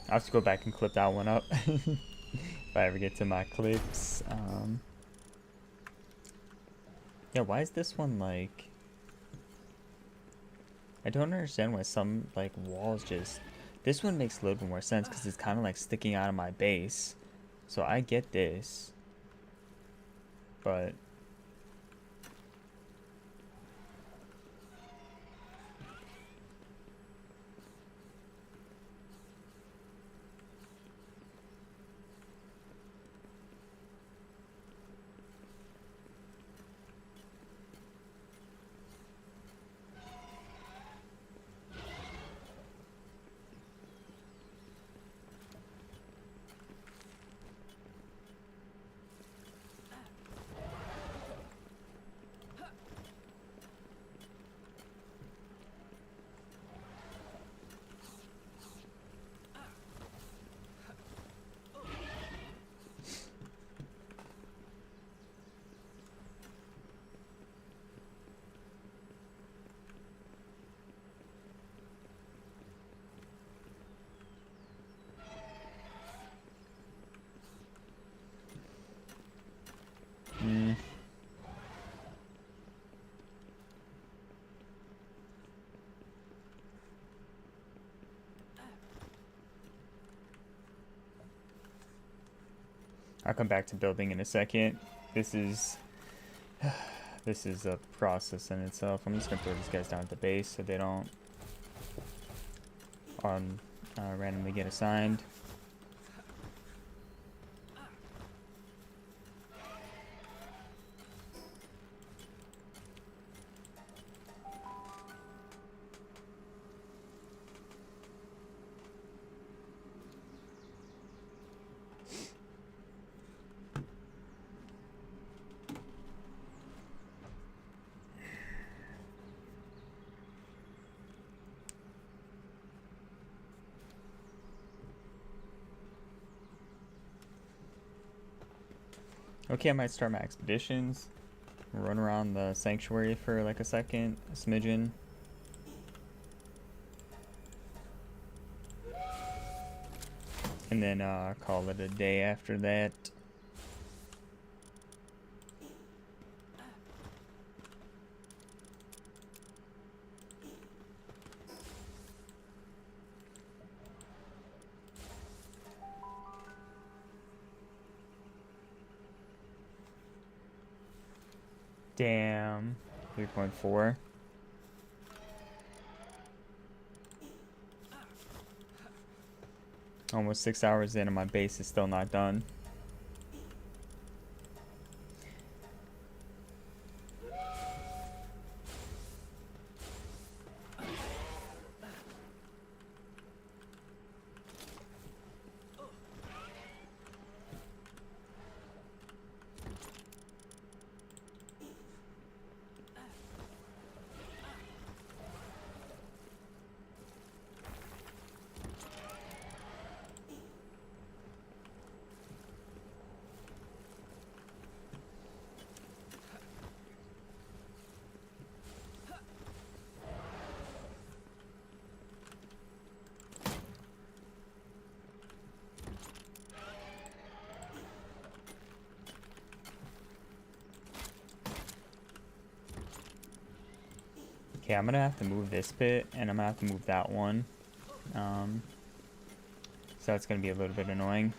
I'll have to go back and clip that one up if I ever get to my clips. Yeah, why is this one like... I don't understand why some like walls just... This one makes a little bit more sense because it's kind of like sticking out of my base. So I get this. But... Mm, I'll come back to building in a second. This is... This is a process in itself. I'm just gonna throw these guys down at the base so they don't randomly get assigned. Okay, I might start my expeditions. Run around the sanctuary for like a second, a smidgen. And then call it a day after that. Damn. 3.4. Almost 6 hours in and my base is still not done. Okay, I'm gonna have to move this bit, and I'm gonna have to move that one. So that's gonna be a little bit annoying.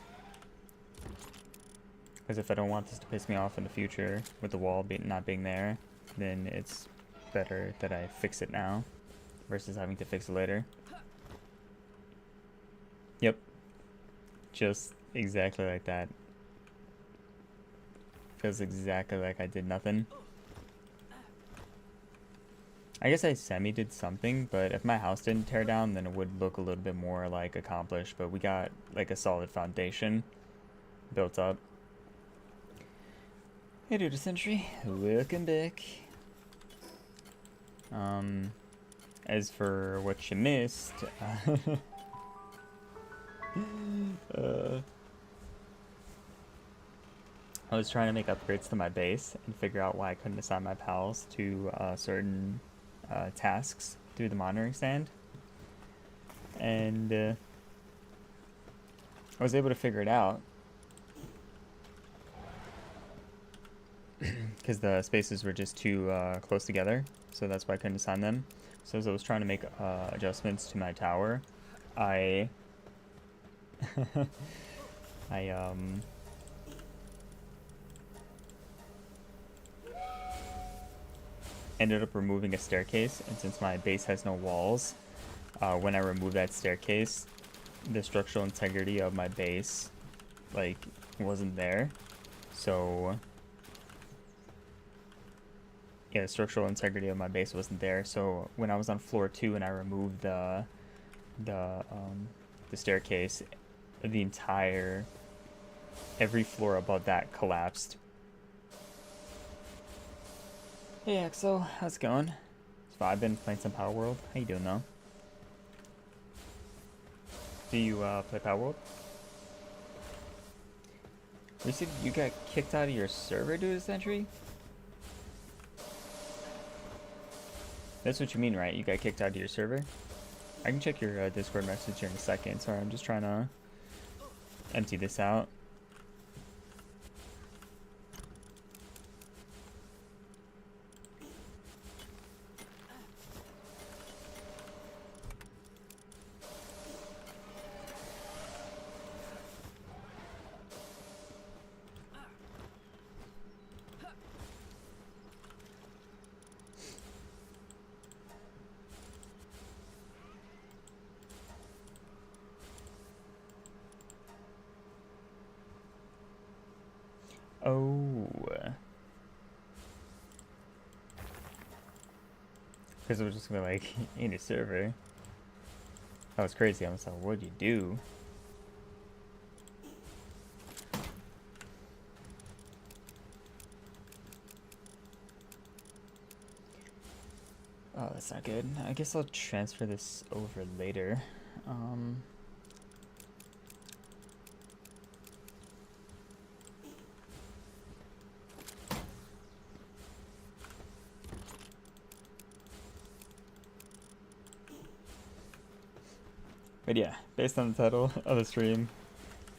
Because if I don't want this to piss me off in the future, with the wall not being there, then it's better that I fix it now, versus having to fix it later. Yep. Just exactly like that. Feels exactly like I did nothing. I guess I semi-did something, but if my house didn't tear down, then it would look a little bit more, like, accomplished. But we got, like, a solid foundation built up. Hey, dude, Sentry. Welcome back. As for what you missed, I was trying to make upgrades to my base and figure out why I couldn't assign my pals to certain tasks through the monitoring stand. And I was able to figure it out because the spaces were just too close together, so that's why I couldn't assign them. So as I was trying to make adjustments to my tower, I ended up removing a staircase, and since my base has no walls, when I removed that staircase, the structural integrity of my base, like, wasn't there. So yeah, the structural integrity of my base wasn't there. So when I was on floor 2 and I removed the staircase, every floor above that collapsed. Hey Axel, how's it going? So I've been playing some Palworld. How you doing though? Do you play Palworld? You said you got kicked out of your server due to Sentry? That's what you mean, right? You got kicked out of your server? I can check your Discord message here in a second. Sorry, I'm just trying to empty this out. Oh. Because it was just gonna be like, in a server. That was crazy. I was like, what'd you do? Oh, that's not good. I guess I'll transfer this over later. But yeah, based on the title of the stream,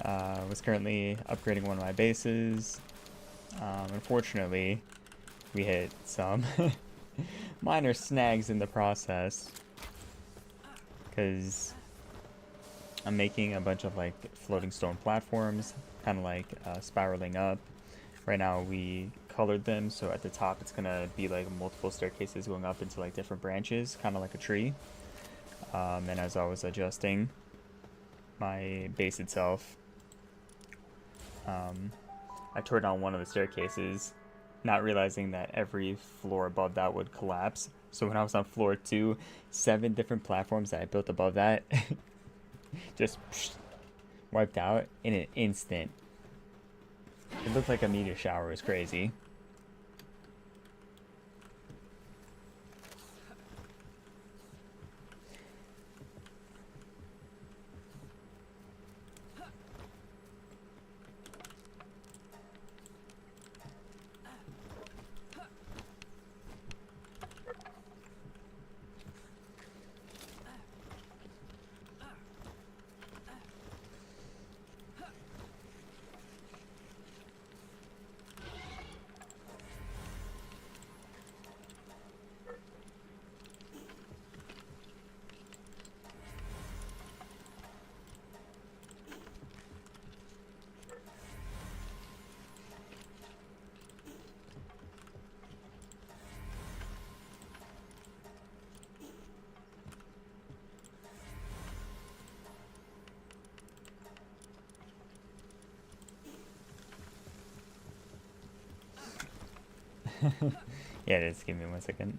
was currently upgrading one of my bases. Unfortunately, we hit some minor snags in the process because I'm making a bunch of like floating stone platforms, kind of like spiraling up. Right now we colored them, so at the top it's gonna be like multiple staircases going up into like different branches, kind of like a tree. And as I was adjusting my base itself, I tore down one of the staircases, not realizing that every floor above that would collapse. So when I was on floor 2, 7 different platforms that I built above that just wiped out in an instant. It looked like a meteor shower. It was crazy. Yeah, just give me 1 second.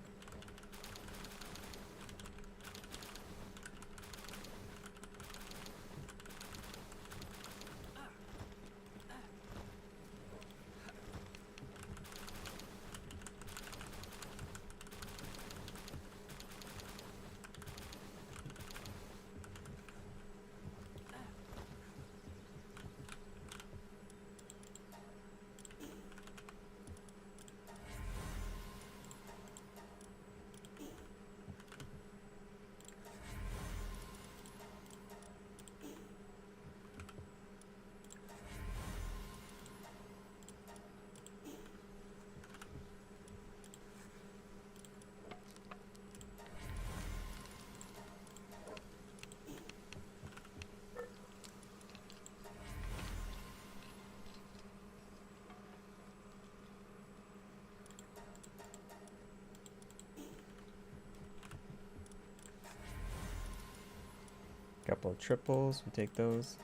Couple of triples, we take those.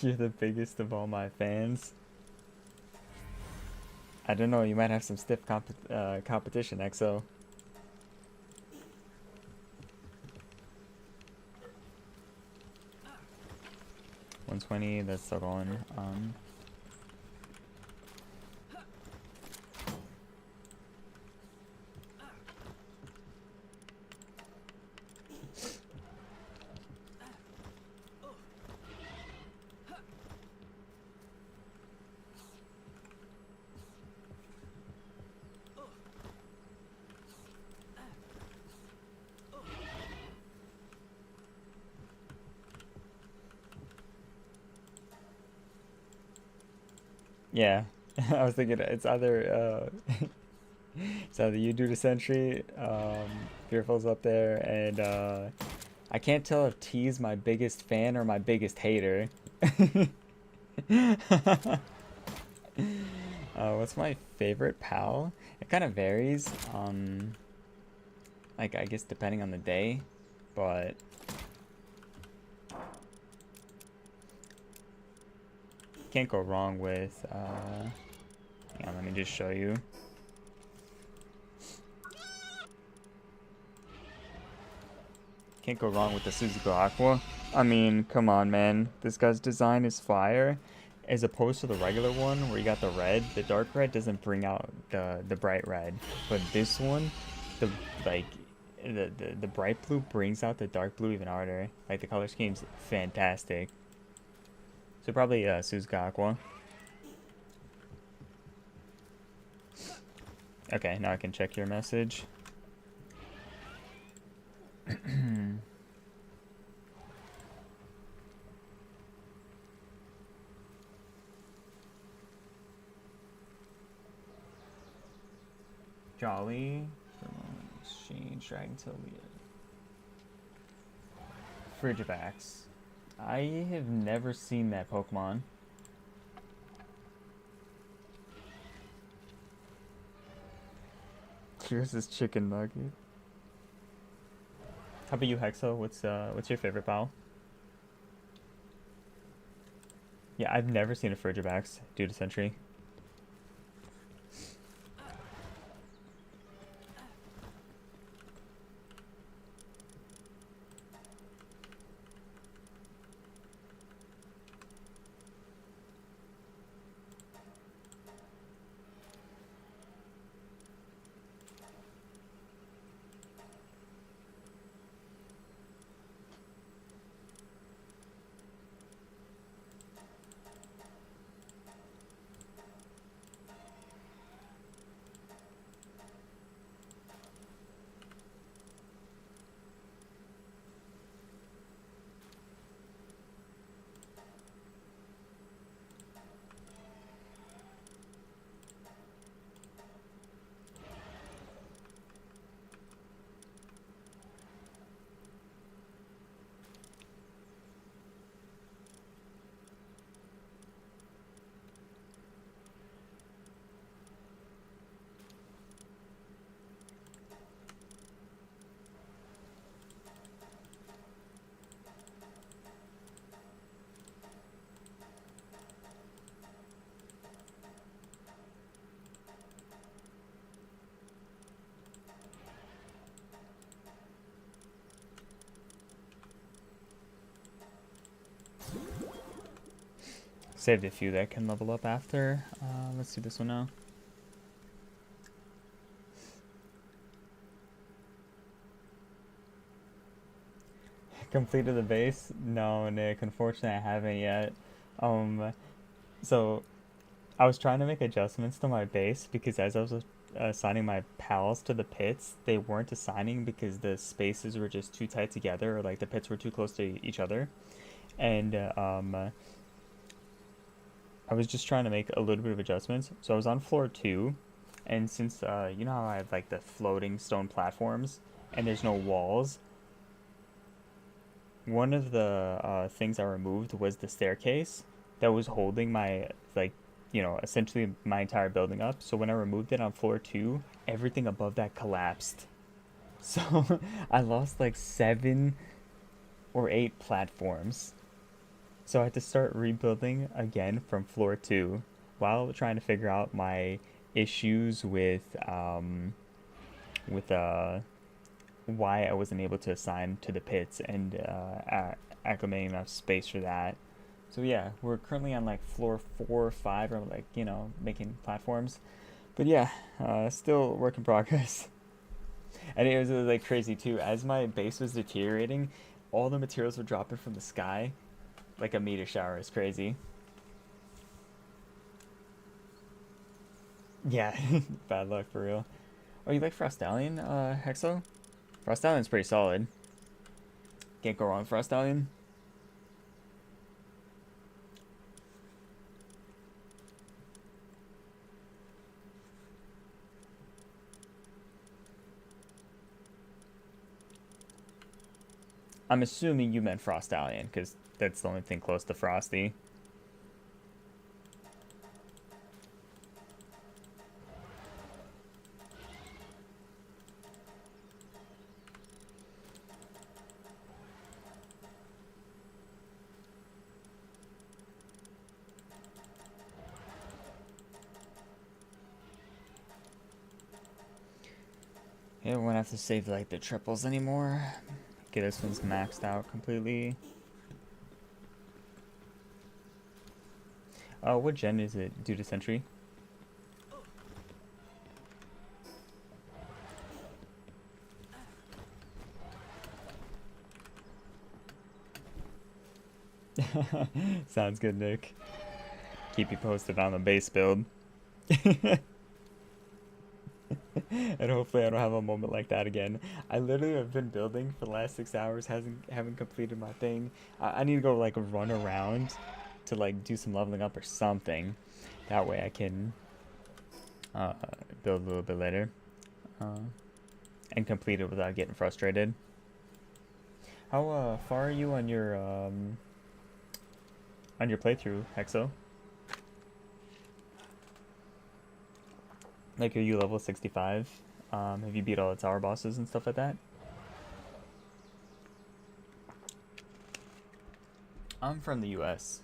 You're the biggest of all my fans. I don't know, you might have some stiff competition, XO. $120, that's still going. Yeah, I was thinking it's either it's either you do the sentry, Fearful's up there, and I can't tell if T's my biggest fan or my biggest hater. What's my favorite pal? It kind of varies, like I guess depending on the day, but can't go wrong with, hang on, let me just show you. Can't go wrong with the Suzuki Aqua. I mean, come on, man. This guy's design is fire. As opposed to the regular one, where you got the red, the dark red doesn't bring out the bright red. But this one, the the bright blue brings out the dark blue even harder. Like, the color scheme's fantastic. So probably Suzuki Aqua. Okay, now I can check your message. Jolly. Exchange Dragon Tail Leah. Frigivax. I have never seen that Pokemon. Here's this chicken nugget. How about you, Hexo? What's your favorite pal? Yeah, I've never seen a Frigivax due to Sentry. Saved a few that can level up after. Let's do this one now. Completed the base? No, Nick. Unfortunately, I haven't yet. So I was trying to make adjustments to my base because as I was assigning my pals to the pits, they weren't assigning because the spaces were just too tight together, or like the pits were too close to each other. And I was just trying to make a little bit of adjustments. So I was on floor 2, and since you know how I have like the floating stone platforms and there's no walls, one of the things I removed was the staircase that was holding my, like, you know, essentially my entire building up. So when I removed it on floor 2, everything above that collapsed. So I lost like 7 or 8 platforms. So I had to start rebuilding again from floor 2 while trying to figure out my issues with why I wasn't able to assign to the pits and acclimating enough space for that. So yeah, we're currently on like floor 4 or 5, or like, you know, making platforms. But yeah, still work in progress. And it was like crazy too. As my base was deteriorating, all the materials were dropping from the sky. Like a meteor shower is crazy. Yeah, bad luck for real. Oh, you like Frostallion, Hexo? Frostallion's pretty solid. Can't go wrong with Frostallion. I'm assuming you meant Frostallion, because that's the only thing close to Frosty. Yeah, we won't have to save like the triples anymore. Okay, this one's maxed out completely. What gen is it due to Sentry? Sounds good, Nick. Keep you posted on the base build. And hopefully I don't have a moment like that again. I literally have been building for the last 6 hours, haven't completed my thing. I need to go like run around to like do some leveling up or something. That way I can build a little bit later. and complete it without getting frustrated. How far are you on your playthrough, Hexo? Like, are you level 65? Have you beat all the tower bosses and stuff like that? I'm from the US.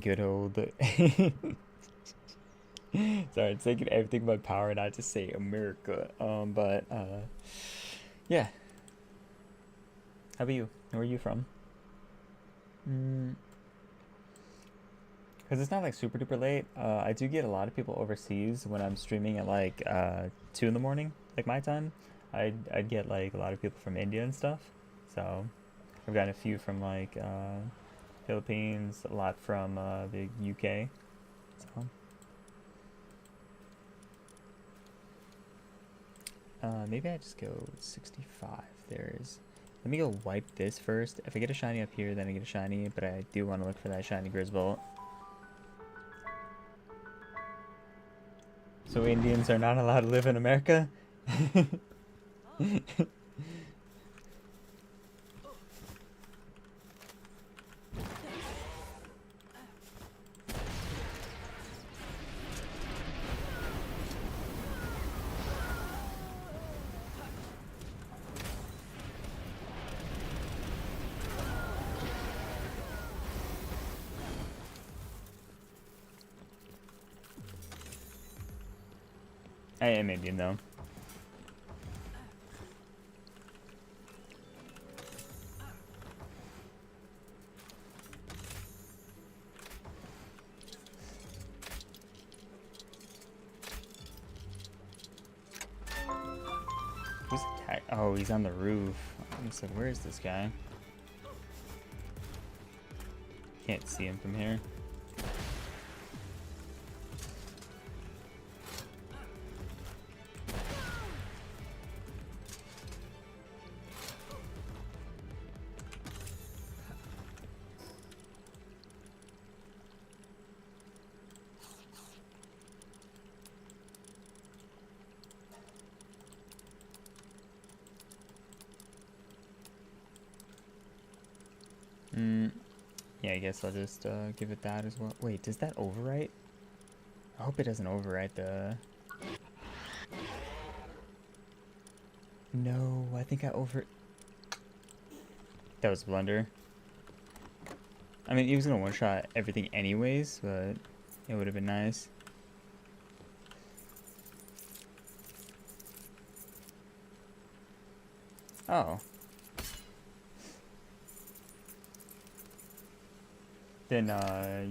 Good old. Sorry, it's taking everything by power not to say America. Yeah. How about you? Where are you from? Because it's not like super duper late. I do get a lot of people overseas when I'm streaming at like 2 in the morning, like my time. I'd get like a lot of people from India and stuff. So I've gotten a few from like Philippines, a lot from the UK. So maybe I just go 65. There's. Let me go wipe this first. If I get a shiny up here, then I get a shiny. But I do want to look for that shiny Grisbolt. So Indians are not allowed to live in America? I am Indian though. Who's attack? Oh, he's on the roof. I said, where is this guy? Can't see him from here. Yeah, I guess I'll just give it that as well. Wait, does that overwrite? I hope it doesn't overwrite the... No, I think I over... That was a blunder. I mean, he was gonna one-shot everything anyways, but it would have been nice. Oh. Then,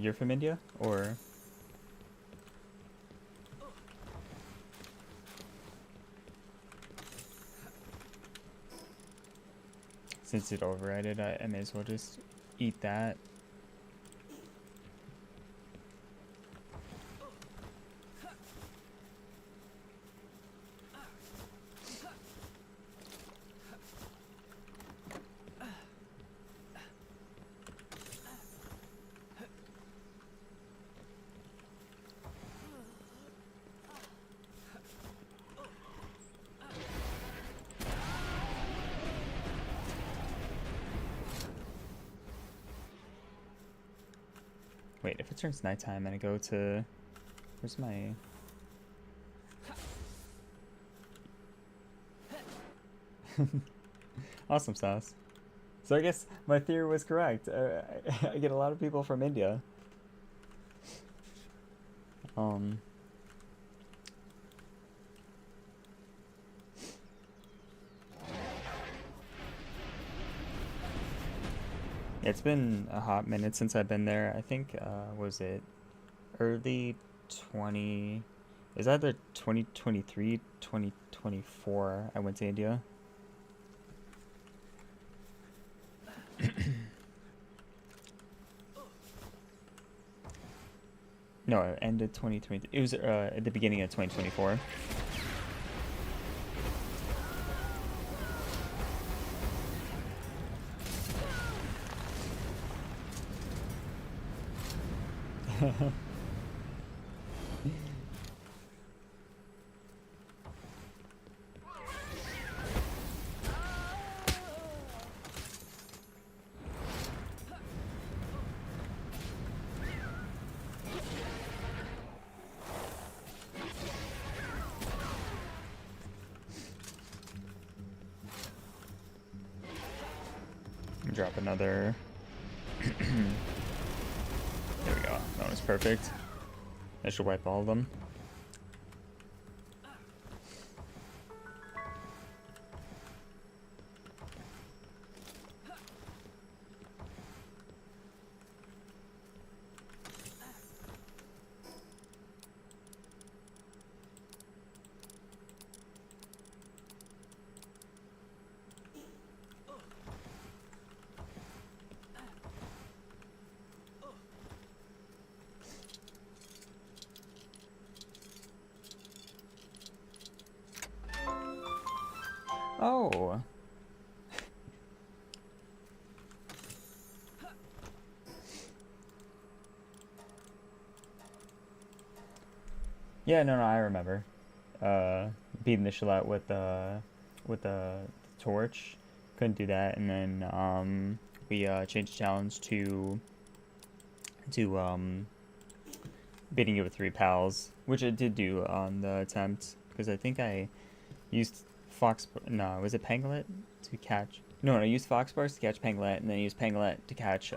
you're from India? Or... Since it overrided, I may as well just eat that. Wait, if it turns nighttime and I go to... Where's my... Awesome sauce. So I guess my theory was correct. I get a lot of people from India. It's been a hot minute since I've been there. I think, was it early 20... Is that the 2023, 2024 I went to India? No, it ended 2023. It was at the beginning of 2024. Drop another. There we go. That was perfect. That should wipe all of them. Oh. Yeah, no, I remember. Beating the shell out with the torch. Couldn't do that, and then we changed the challenge to beating it with 3 pals, which I did do on the attempt because I think I used was it Pangolin to catch? No, I used Foxbars to catch Pangolin, and then I used Pangolin to catch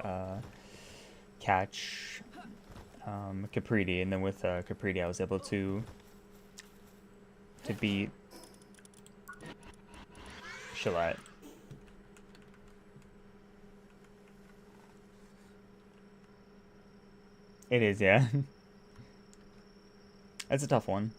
Capriti, and then with Capriti I was able to beat Shillette. It is, yeah. That's a tough one.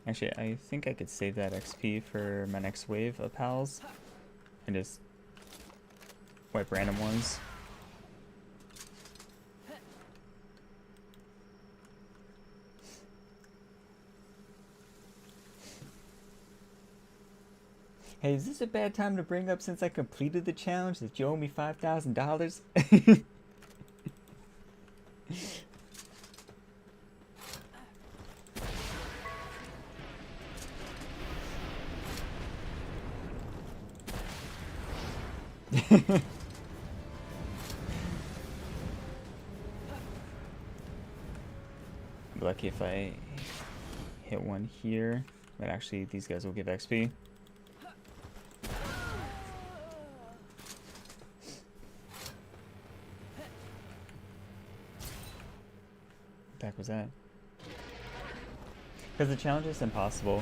Actually, I think I could save that XP for my next wave of pals and just wipe random ones. Hey, is this a bad time to bring up since I completed the challenge that you owe me $5,000? Lucky if I hit one here, but actually these guys will give XP. What the heck was that? Because the challenge is impossible.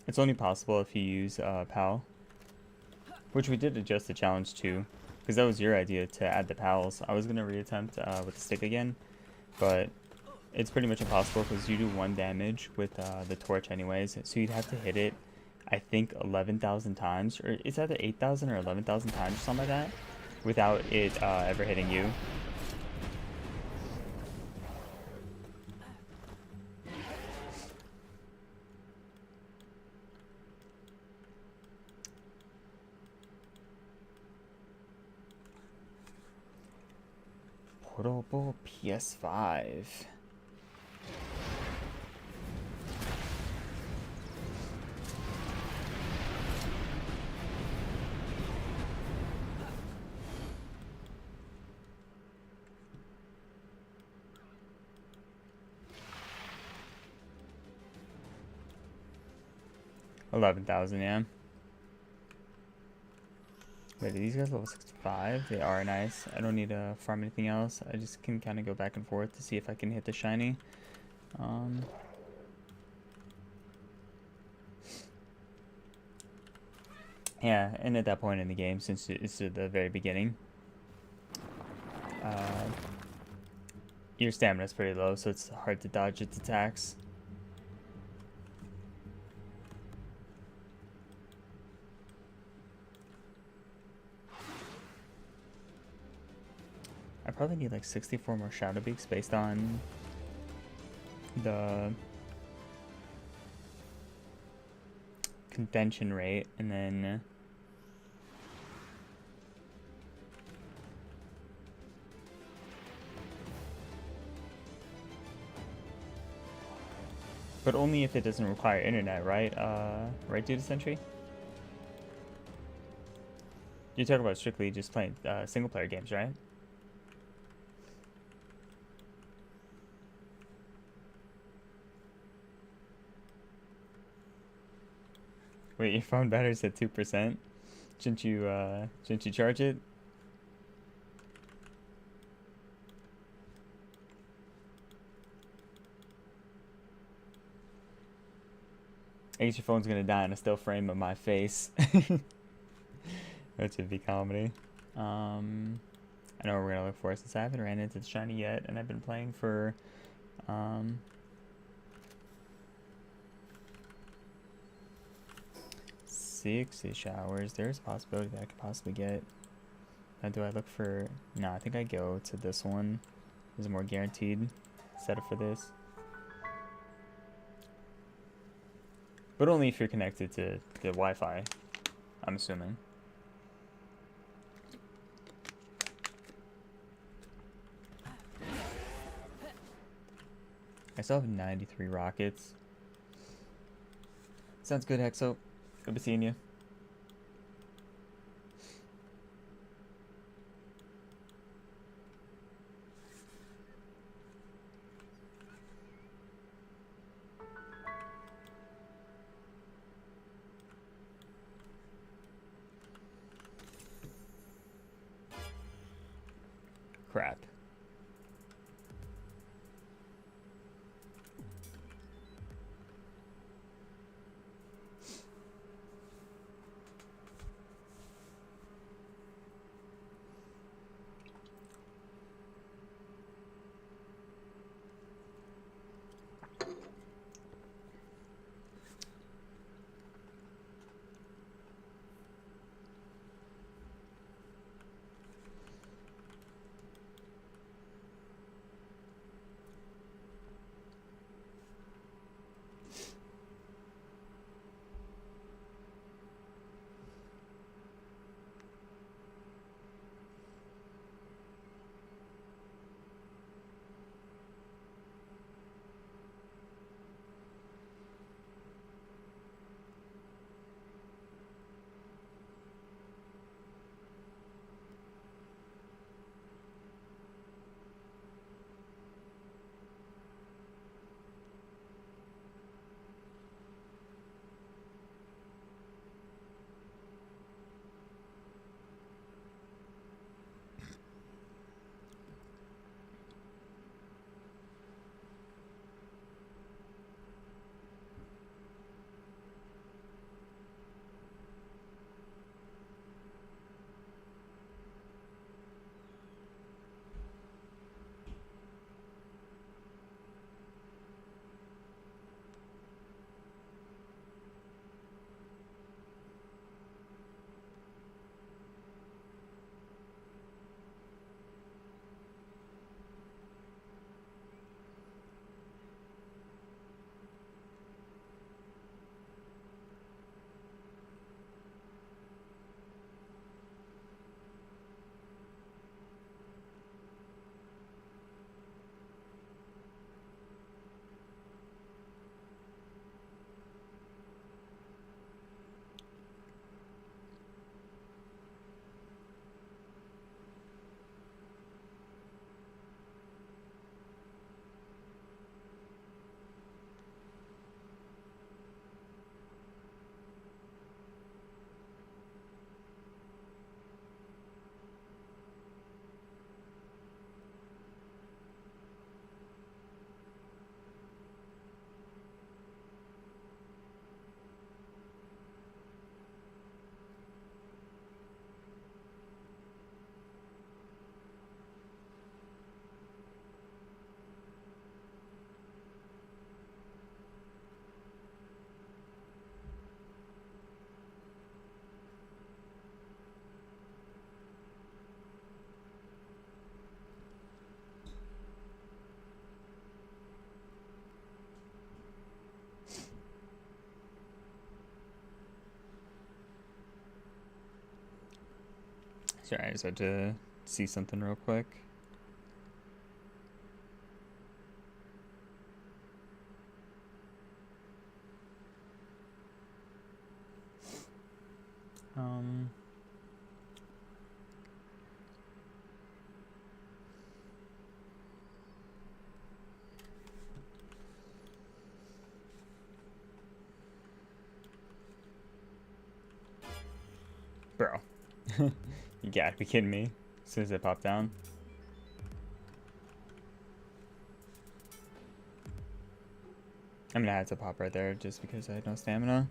It's only possible if you use PAL, which we did adjust the challenge to, because that was your idea to add the PALs. I was going to reattempt with the stick again, but it's pretty much impossible because you do 1 damage with the torch anyways, so you'd have to hit it, I think, 11,000 times, or it's either 8,000 or 11,000 times or something like that, without it ever hitting you. Portable PS5. $11,000, yeah. Wait, are these guys level 65? They are nice. I don't need to farm anything else. I just can kind of go back and forth to see if I can hit the shiny. Yeah, and at that point in the game, since it's at the very beginning, your stamina is pretty low, so it's hard to dodge its attacks. I probably need like 64 more Shadow Beaks based on the convention rate, and then but only if it doesn't require internet, right? Right, Dude Sentry? You talk about strictly just playing single player games, right? Wait, your phone battery's at 2%? Shouldn't you charge it? I guess your phone's gonna die in a still frame of my face. That should be comedy. I know what we're gonna look for since I haven't ran into the shiny yet, and I've been playing for 6-ish hours. There's a possibility that I could possibly get. Now, do I look for? No, I think I go to this one. There's a more guaranteed setup for this, but only if you're connected to the Wi-Fi, I'm assuming. I still have 93 rockets. Sounds good, Hexo. Good to seeing you. Crap. Sorry, I just had to see something real quick. Um... Bro. You gotta be kidding me. As soon as it popped down. I'm gonna have to pop right there just because I had no stamina.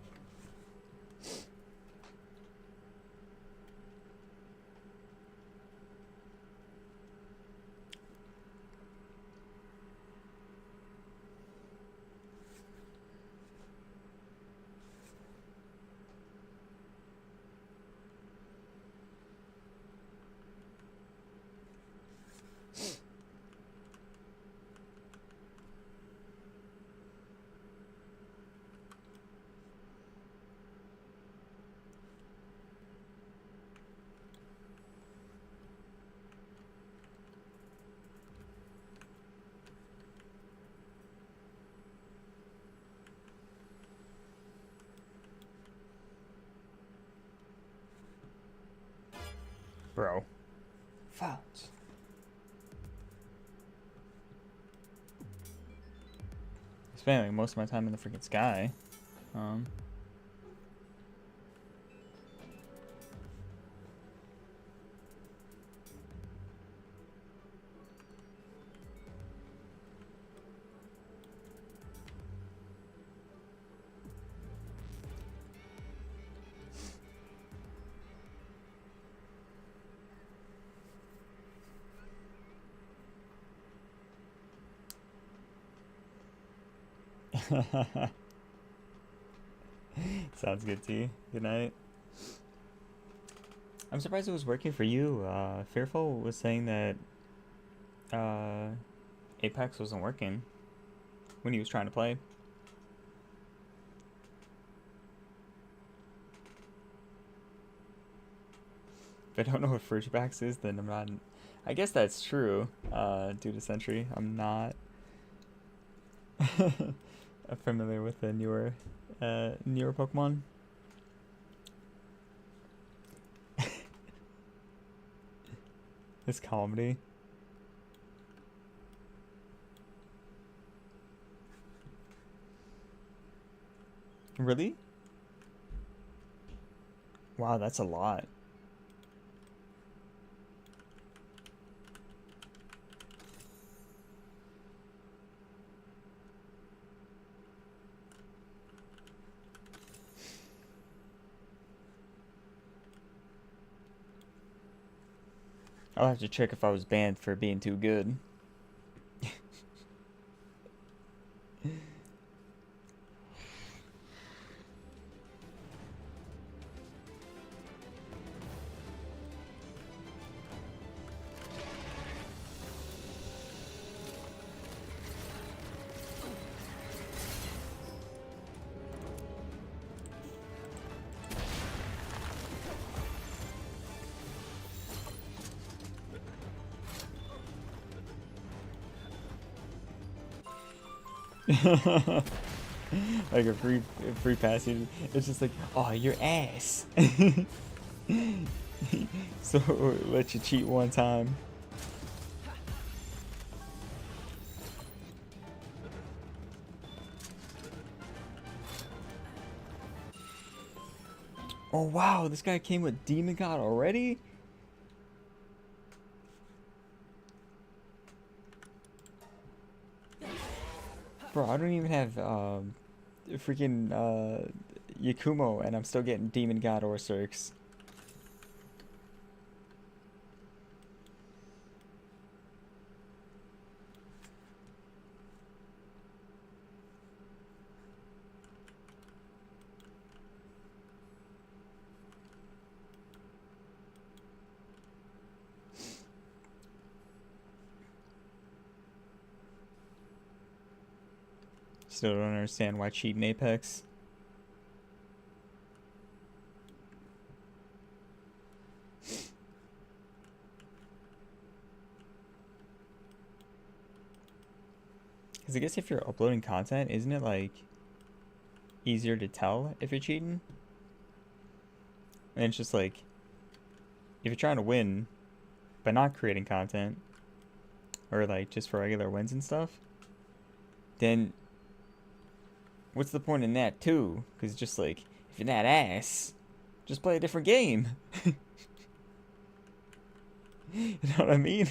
Bro. Fouts. Spending most of my time in the freaking sky. Sounds good to you. Good night. I'm surprised it was working for you. Fearful was saying that Apex wasn't working when he was trying to play. If I don't know what Fruitbacks is, then I'm not... I guess that's true, due to Sentry. I'm not familiar with the newer Pokemon. This comedy. Really? Wow, that's a lot. I'll have to check if I was banned for being too good. Like a free passage. It's just like, oh, your ass. So let you cheat one time. Oh wow, this guy came with Demon God already? Bro, I don't even have freaking Yakumo, and I'm still getting Demon God or Cirques. Still don't understand why cheating Apex. Because I guess if you're uploading content, isn't it like easier to tell if you're cheating? And it's just like, if you're trying to win by not creating content, or like just for regular wins and stuff, then what's the point in that too? Because just like, if you're that ass, just play a different game. You know what I mean?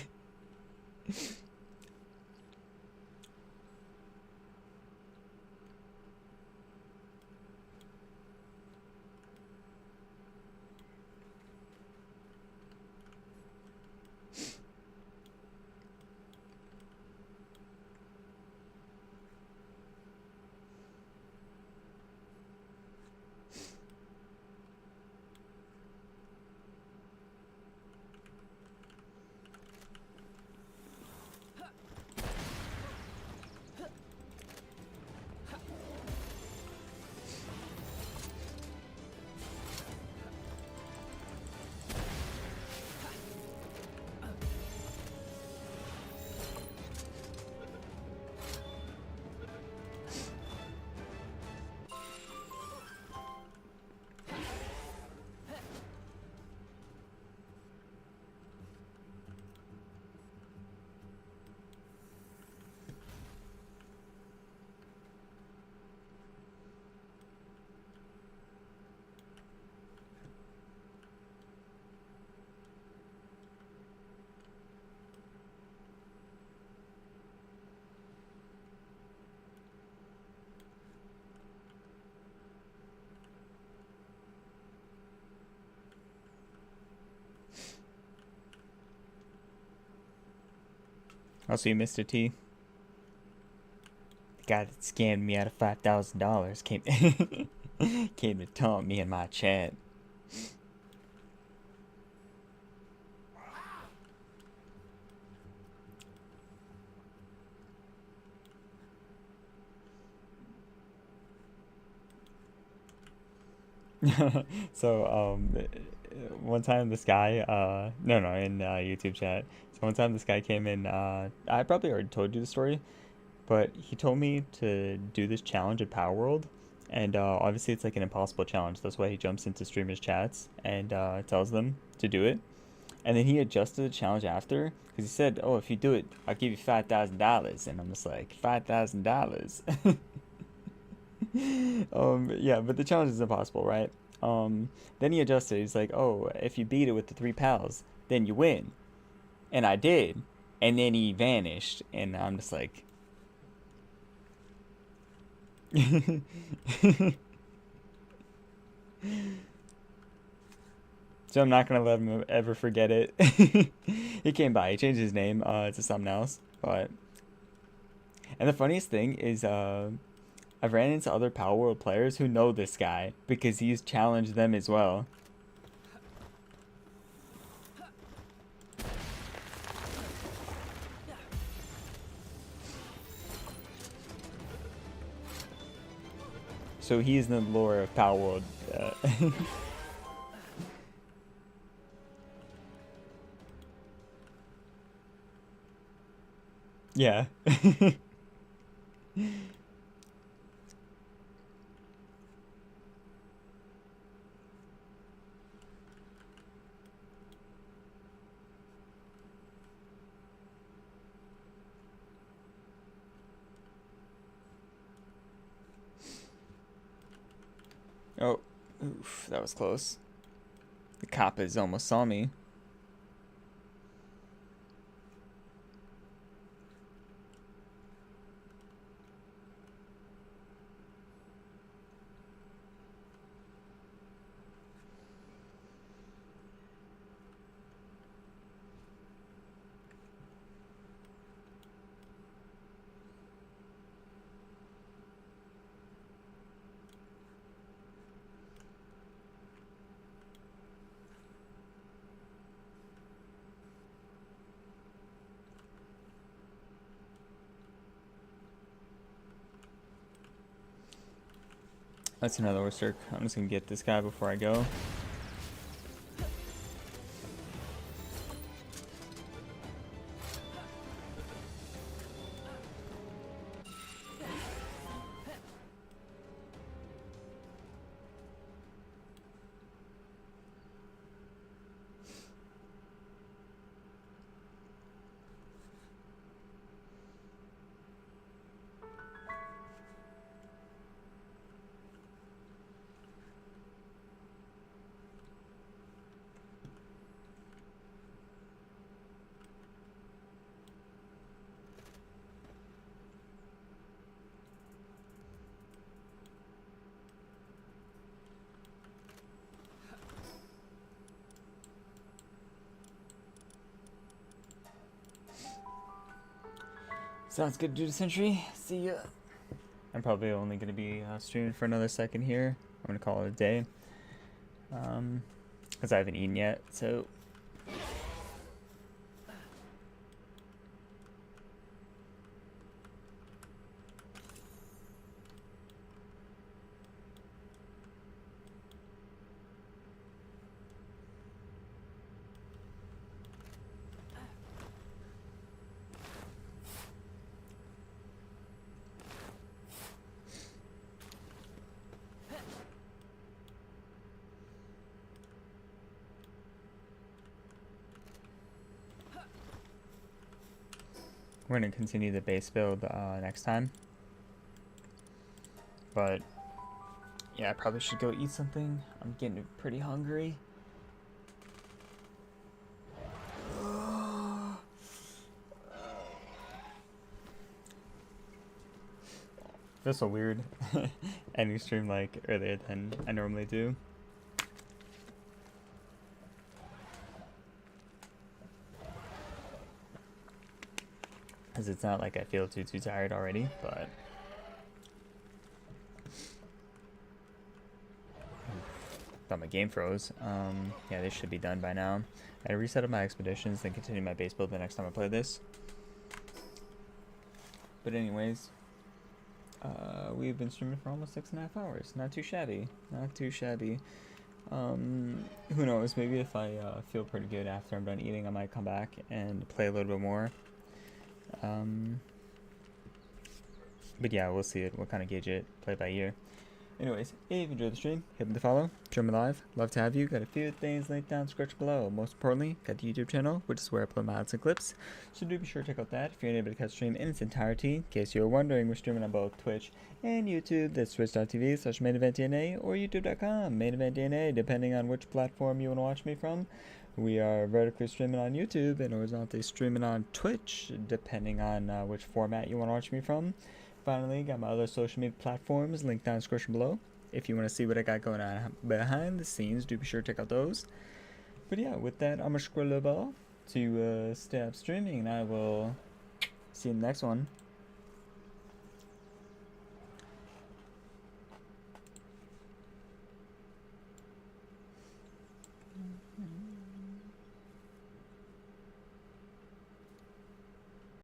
Also, you missed a T. The guy that scammed me out of $5,000 came came to taunt me in my chat. So one time this guy no in YouTube chat. So one time this guy came in. I probably already told you the story, but he told me to do this challenge at Palworld, and obviously it's like an impossible challenge. That's why he jumps into streamers' chats and tells them to do it. And then he adjusted the challenge after because he said, "Oh, if you do it, I'll give you $5,000." And I'm just like, $5,000. Yeah, but the challenge is impossible, right? Then he adjusted. He's like, "Oh, if you beat it with the 3 pals, then you win." And I did. And then he vanished, and I'm just like, so I'm not gonna let him ever forget it. He came by. He changed his name to something else. But and the funniest thing is, I've ran into other Palworld players who know this guy because he's challenged them as well. So he's in the lore of Palworld. Yeah. Oh, oof, that was close. The coppers almost saw me. That's another oyster. I'm just gonna get this guy before I go. Sounds good, dude. Century. See ya. I'm probably only gonna be streaming for another second here. I'm gonna call it a day. Because I haven't eaten yet, so. We're gonna continue the base build next time. But yeah, I probably should go eat something. I'm getting pretty hungry. Feels so weird ending stream like earlier than I normally do. Because it's not like I feel too tired already, but thought my game froze. Yeah, this should be done by now. I reset my expeditions, then continue my base build the next time I play this. But anyways, we've been streaming for almost 6.5 hours. Not too shabby. Not too shabby. Who knows? Maybe if I feel pretty good after I'm done eating, I might come back and play a little bit more. But yeah, we'll see it. We'll kind of gauge it, play by ear. Anyways, if you enjoyed the stream, hit me the follow, join me live. Love to have you. Got a few things linked down in the description below. Most importantly, got the YouTube channel, which is where I upload my ads and clips. So do be sure to check out that if you're unable to catch the stream in its entirety. In case you're wondering, we're streaming on both Twitch and YouTube. That's twitch.tv/maineventdna or youtube.com/maineventdna, depending on which platform you want to watch me from. We are vertically streaming on YouTube and horizontally streaming on Twitch, depending on which format you want to watch me from. Finally, got my other social media platforms linked down in the description below. If you want to see what I got going on behind the scenes, do be sure to check out those. But yeah, with that, I'm going to scroll the ball to stay up streaming, and I will see you in the next one.